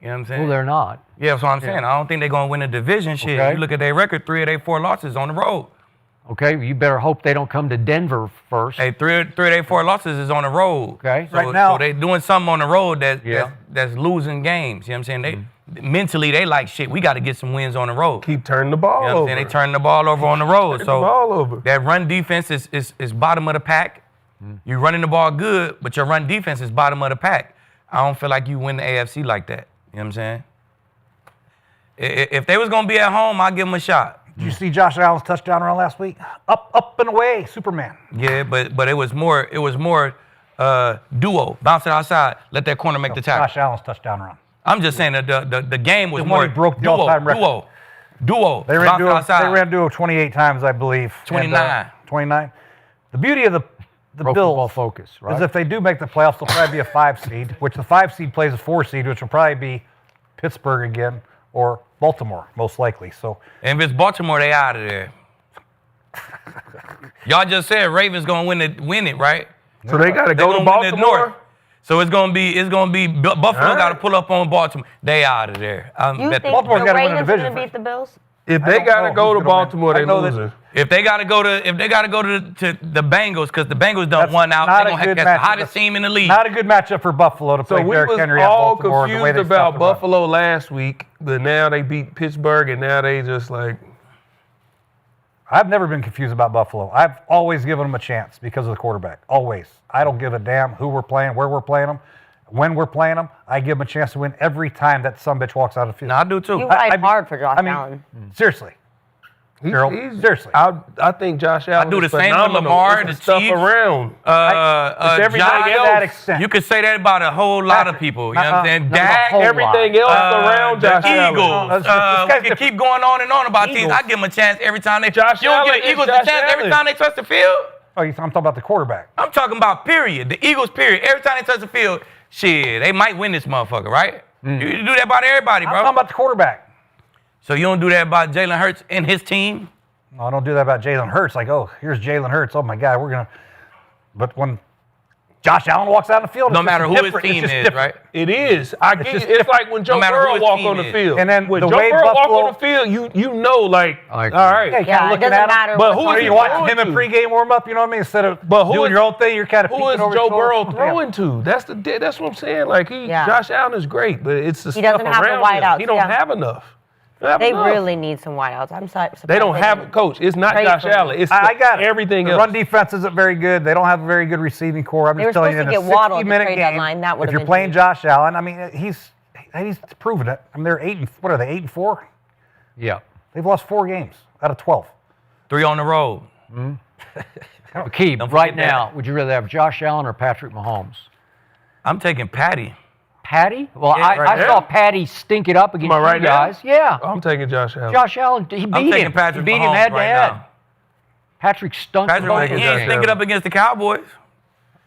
You know what I'm saying? Well, they're not. Yeah, that's what I'm saying. I don't think they're gonna win the division. Shit, Okay. you look at their record, 3 of their 4 losses on the road. Okay, you better hope they don't come to Denver first. Hey, 3 of their 4 losses is on the road. Okay. So, Right now- so they doing something on the road that's losing games. You know what I'm saying? Mentally, they like, shit, we got to get some wins on the road. Keep turning the ball You know what I'm over. saying? They turn the ball over on the road. Turn So the ball over. that run defense is bottom of the pack. You're running the ball good, but your run defense is bottom of the pack. I don't feel like you win the AFC like that. You know what I'm saying? If they was going to be at home, I'd give them a shot. Did you see Josh Allen's touchdown run last week? Up and away, Superman. Yeah, but it was more duo. Bounce it outside, let that corner make the tackle. Josh Allen's touchdown run. I'm just saying that the game was The one more he broke the all-time record. Duo. They bounce it ran outside. duo 28 times, I believe. 29. 29. The beauty of the Pro Bills Football Focus, right? is if they do make the playoffs, they'll probably be a 5 seed, which the 5 seed plays a 4 seed, which will probably be Pittsburgh again or Baltimore, most likely. So, And if it's Baltimore, they out of there. Y'all just said Ravens gonna win it, right? So they got to go to gonna win the Baltimore? North. So it's gonna be Buffalo got to pull up on Baltimore. They out of there. You think the Baltimore's gotta win the Ravens are division going to beat the Bills? If they got to go to Baltimore, they losing. If they got to go to the Bengals, because the Bengals done That's won out, not they're a gonna good catch the matchup. hottest team in the league. not a good matchup for Buffalo to So play we Derrick was Henry at all Baltimore. the way confused they about stopped the run. Buffalo last week, but now they beat Pittsburgh, and now they just like. I've never been confused about Buffalo. I've always given them a chance because of the quarterback. Always. I don't give a damn who we're playing, where we're playing them, when we're playing them. I give them a chance to win every time that sumbitch walks out of the field. No, I do too. You ride hard for Josh Allen. Seriously. Gerald, seriously. I think Josh Allen. I do the is same with phenomenal. Lamar, It's the stuff Chiefs. around. It's everything Josh, to that extent. You could say that about a whole lot of people. You know what I'm saying? Not a Dak, whole Everything else around the Josh Allen. Eagles. We can keep going on and on about teams. Eagles. I give them a chance every time they. Josh you don't Allen give the is Eagles Josh a chance every Allen. time they touch the field. Oh, I'm talking about the quarterback. I'm talking about period. The Eagles period. Every time they touch the field, shit, they might win this motherfucker, right? You do that about everybody, I'm bro. talking about the quarterback. So you don't do that about Jalen Hurts and his team? No, I don't do that about Jalen Hurts. Like, oh, here's Jalen Hurts. Oh, my God, we're going to. But when Josh Allen walks out on the field. No it's matter just who his different. It's team just is, different. right? It is. It's like when Joe matter who Burrow his walk team on the is. field. And then when the Joe way Burrow walk Buffalo- on the field, you know, like, all right. Yeah, Yeah, it looking doesn't at him. matter But what who Or is you're he watching him throwing in to? pregame warm up, you know what I mean? Instead of But who doing is- your own thing, you're kind of Who peeking is over Joe your Burrow shoulder. throwing to? That's what I'm saying. Like Yeah. Josh Allen is great, but it's the He stuff doesn't have the around wideouts, him. He don't yeah. have enough. Don't have They enough. really need some wideouts. I'm sorry. They don't have it, Coach. It's not Great Josh for me. Allen. It's I got it. everything The else. run defense isn't very good. They don't have a very good receiving core. I'm They just were telling you, supposed in to a get Waddle at the 60-minute trade game, deadline. That if would've you're been playing huge. Josh Allen, I mean, he's proven it. I mean, they're 8-4? Yeah. They've lost 4 games out of 12. 3 on the road. Aqib, Don't right forget that. now, would you rather have Josh Allen or Patrick Mahomes? I'm taking Patty. Patty? Well, Yeah, right I now. saw Patty stink it up against Am I right you guys. now? Yeah. I'm taking Josh Allen. Josh Allen, he beat taking him. Patrick He beat him Mahomes head to right head. now. Patrick stunk Patrick both Mahomes, those he ain't games. stinking up against the Cowboys.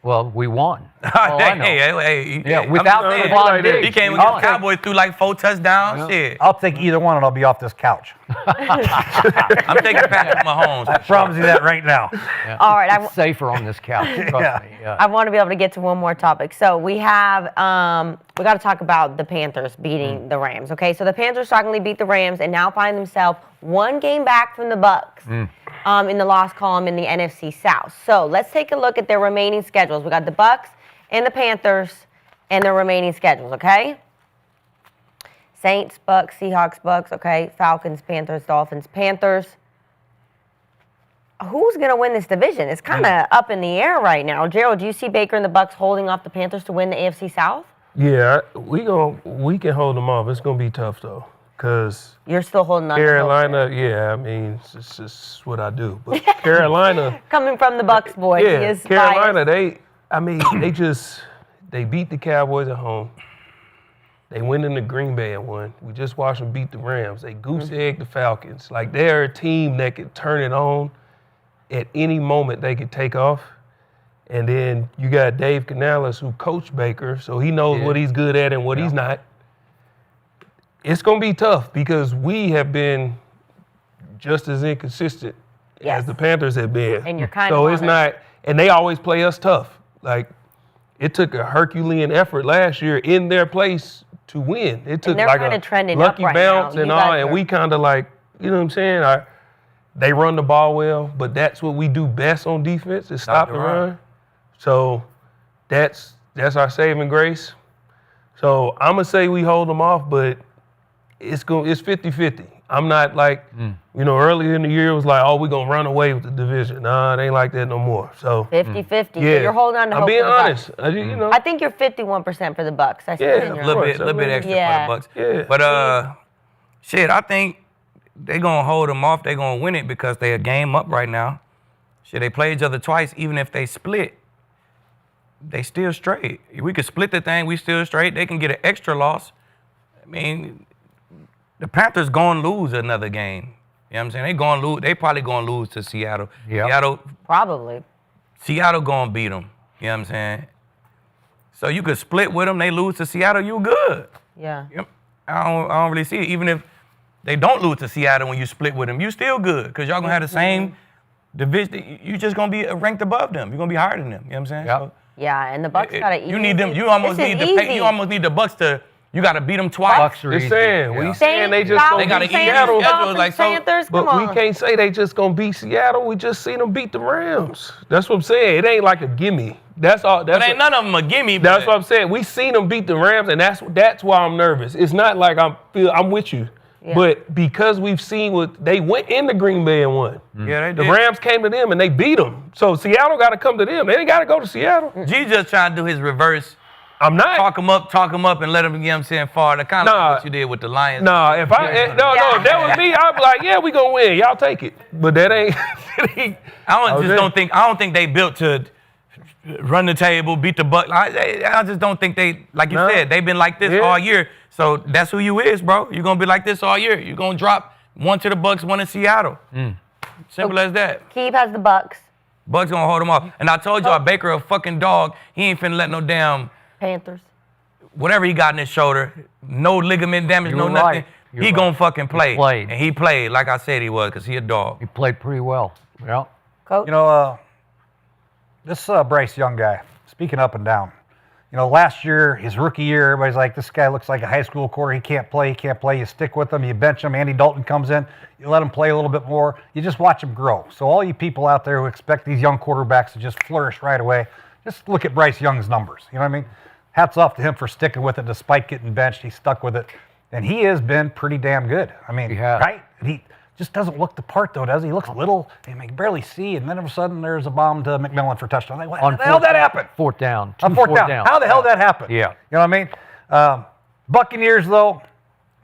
Well, we won. All I know. Hey, Yeah, without I'm saying, Trevon Diggs, he came we against won. the Cowboys through like 4 touchdowns. Shit. I'll take either one and I'll be off this couch. I'm taking Patrick Mahomes. I promise you that right now. Yeah. All right, It's safer on this couch. Trust me. Yeah. I want to be able to get to one more topic. So we have, we got to talk about the Panthers beating the Rams. Okay, so the Panthers shockingly beat the Rams and now find themselves 1 game back from the Bucs in the loss column in the NFC South. So let's take a look at their remaining schedules. We got the Bucs and the Panthers and their remaining schedules. Okay. Saints, Bucs, Seahawks, Bucs. Okay, Falcons, Panthers, Dolphins, Panthers. Who's going to win this division? It's kind of up in the air right now. Gerald, do you see Baker and the Bucs holding off the Panthers to win the AFC South? Yeah, we can hold them off. It's gonna be tough though, cause You're still holding on Carolina. Yeah, I mean, it's just what I do. But Carolina, coming from the Bucs boy. He yeah, is Carolina. biased. They beat the Cowboys at home. They went into Green Bay and won. We just watched them beat the Rams. They goose-egged the Falcons. Like, they're a team that could turn it on at any moment. They could take off. And then you got Dave Canales, who coached Baker, so he knows what he's good at and what he's not. It's going to be tough because we have been just as inconsistent as the Panthers have been. And you're kind so of it's not, and they always play us tough. Like, it took a Herculean effort last year in their place to win. It took they're like kinda a trending up lucky right bounce now. and You all, guys and are- we kind of like, you know what I'm saying? They run the ball well, but that's what we do best on defense is stop the run. So that's our saving grace. So I'm gonna say we hold them off, but it's 50-50. I'm not like, earlier in the year it was like, oh, we're gonna run away with the division. Nah, it ain't like that no more. So 50-50. So yeah. you're holding on to hope I'm being for the Bucs. honest. I think you're 51% for the Bucs. I see it in your a little bit extra for the Bucs. But shit, I think they're gonna hold them off. They're gonna win it because they're a game up right now. Shit, they play each other twice. Even if they split, they still straight. If we could split the thing, we still straight. They can get an extra loss. I mean, the Panthers gonna lose another game. You know what I'm saying? They gonna lose. They probably gonna lose to Seattle. Yep. Seattle probably. Seattle gonna beat them. You know what I'm saying? So you could split with them. They lose to Seattle. You good. Yeah. Yep. I don't really see it. Even if they don't lose to Seattle when you split with them, you still good because y'all gonna have the same division. You just gonna be ranked above them. You're gonna be higher than them. You know what I'm saying? So, Yeah, and the Bucs got to eat. you need them. You almost need the. You almost need the Bucs to. You got to beat them twice. Just saying, we saying they just They gonna got to beat eat Seattle. schedule like so. But we can't say they just gonna beat Seattle. We just seen them beat the Rams. That's what I'm saying. It ain't like a gimme. That's all. That's But ain't none of them a gimme. That's what I'm saying. We seen them beat the Rams, and that's why I'm nervous. It's not like I'm with you. Yeah. But because we've seen what they went into Green Bay and won. Yeah, they The did. Rams came to them and they beat them. So Seattle got to come to them. They ain't got to go to Seattle. G just trying to do his reverse. I'm not. Talk him up, and let him, you know what I'm saying, fall. The kind of like what you did with the Lions. Nah, if that was me, I'd be like, yeah, we gonna win. Y'all take it. But that ain't. I don't think they built to run the table, beat the Bucs. I just don't think they, like you said, they've been like this all year. So that's who you is, bro. You're gonna be like this all year. You're gonna drop one to the Bucs, one in Seattle. Simple as that. Aqib has the Bucs. Bucs gonna hold them off. And I told y'all, Baker a fucking dog. He ain't finna let no damn Panthers. whatever he got in his shoulder, no ligament damage, You're no right. nothing. You're He right. gonna fucking play. He played. And he played like I said he was, because he a dog. He played pretty well. Yeah. Coach? You know, this Bryce Young guy, speaking up and down. Last year, his rookie year, everybody's like, this guy looks like a high school quarter. He can't play. You stick with him. You bench him. Andy Dalton comes in. You let him play a little bit more. You just watch him grow. So all you people out there who expect these young quarterbacks to just flourish right away, just look at Bryce Young's numbers. You know what I mean? Hats off to him for sticking with it despite getting benched. He stuck with it. And he has been pretty damn good. I mean, right? He just doesn't look the part, though, does he? He looks little, and you can barely see, and then all of a sudden there's a bomb to McMillan for a touchdown. Like, how the hell did that happen? Fourth down. Fourth down. How the hell did that happen? Yeah. You know what I mean? Buccaneers, though,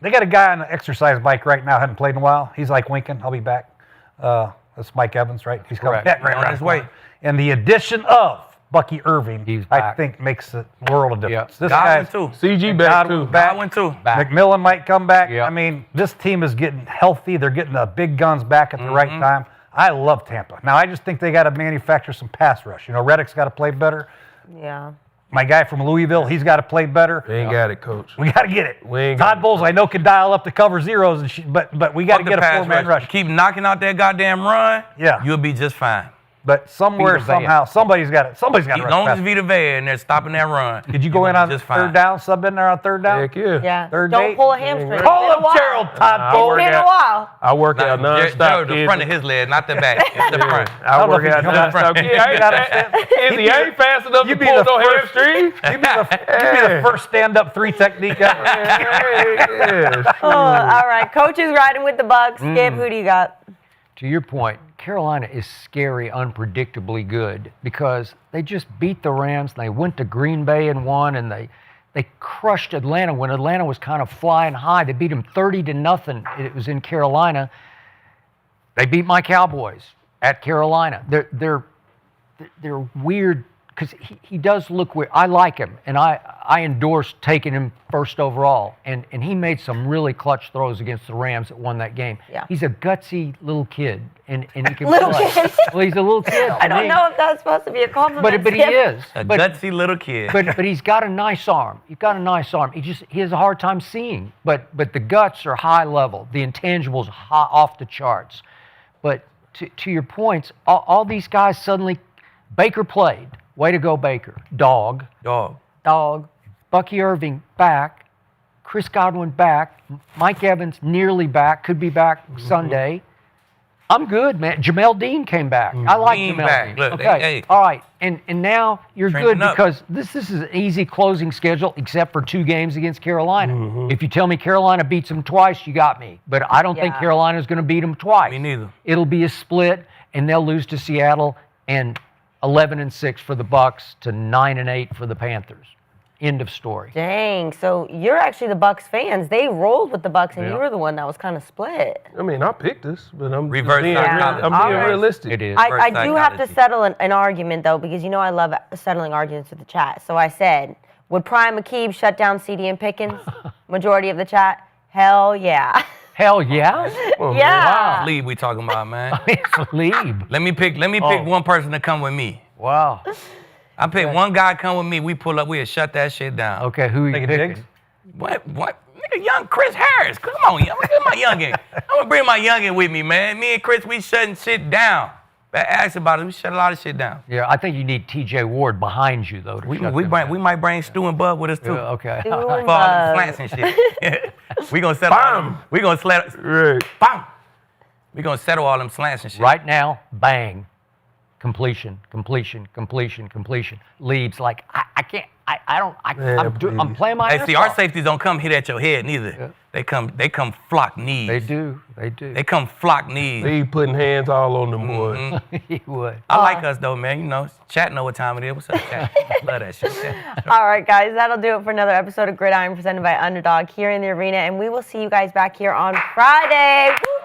they got a guy on an exercise bike right now, hadn't played in a while. He's like winking, I'll be back. That's Mike Evans, right? He's coming back right on his way. And the addition of Bucky Irving, I think, makes a world of difference. This Godwin guy's too. CG back too. Godwin too. McMillan might come back. I mean, this team is getting healthy. They're getting the big guns back at the right time. I love Tampa. Now, I just think they got to manufacture some pass rush. Reddick's got to play better. Yeah. My guy from Louisville, he's got to play better. We ain't got it, Coach. We got to get it. We ain't Todd Bowles, I know, can dial up to cover zeros, but we got to get a four-man rush. Keep knocking out that goddamn run. Yeah. You'll be just fine. But somewhere, somehow, somebody's got it. Somebody's got to As long as Vita Vea in there stopping that run. Did you go in on just third down, sub in there on third down? Heck yeah. Yeah. Third Don't date? pull a hamstring. Call up Gerald, Todd Bowles. It's been a while. I work out nonstop. Gerald, the front of his leg, not the back. It's the front. I work out nonstop. Kinsey, I ain't fast enough to pull no hamstring. You'd be the first stand-up three technique ever. All right. Coach is riding with the Bucs. Skip, who do you got? To your point, Carolina is scary, unpredictably good because they just beat the Rams. They went to Green Bay and won, and they crushed Atlanta when Atlanta was kind of flying high. They beat them 30-0. It was in Carolina. They beat my Cowboys at Carolina. They're weird because he does look weird. I like him, and I endorse taking him first overall. And he made some really clutch throws against the Rams that won that game. Yeah. He's a gutsy little kid, and he can Little play. kid? Well, he's a little kid. I don't know if that's supposed to be a compliment. But he is. A gutsy little kid. But he's got a nice arm. He's got a nice arm. He has a hard time seeing. But the guts are high level. The intangibles high, off the charts. But to your points, all these guys suddenly, Baker played. Way to go, Baker. Dog. Bucky Irving back. Chris Godwin back. Mike Evans nearly back. Could be back Sunday. I'm good, man. Jamel Dean came back. I like Dean Jamel back. Dean. Look, Okay. hey. All right. And now you're Trending good up. because this is an easy closing schedule except for 2 games against Carolina. If you tell me Carolina beats them twice, you got me. But I don't think Carolina's going to beat them twice. Me neither. It'll be a split, and they'll lose to Seattle, and 11-6 for the Bucs to 9-8 for the Panthers. End of story. Dang. So you're actually the Bucs fans. They rolled with the Bucs, and you were the one that was kind of split. I mean, I picked this, but I'm Reverse just being, psychology. I'm being realistic. It is. I do have to settle an argument, though, because you know I love settling arguments with the chat. So I said, would Prime Aqib shut down CD and Pickens? Majority of the chat, hell yeah. Hell yeah? Yeah. Talib we talking about, man. Talib. Let me pick one person to come with me. Wow. I pick one guy come with me. We pull up. We'll shut that shit down. Okay, who you picking? What? Nigga, young Chris Harris. Come on, young. Look at my youngin. I'm gonna bring my youngin with me, man. Me and Chris, we shutting shit down. Ask about it. We shut a lot of shit down. Yeah, I think you need TJ Ward behind you, though. We might bring Stu and Bud with us too. Okay. Stu and For all the Bud. slants and shit. We gonna settle. We gonna bam. We gonna settle all them slants and shit. Right now, bang. Completion. Leads like I can't. I'm playing my. Hey, see, our safeties don't come hit at your head neither. Yeah. They come flock knees. They do. They come flock knees. They putting hands all on them boys. He would. I like us though, man. You know, chat know what time it is. What's up, chat? Love that shit. All right, guys, that'll do it for another episode of Gridiron presented by Underdog here in the arena, and we will see you guys back here on Friday. Woo!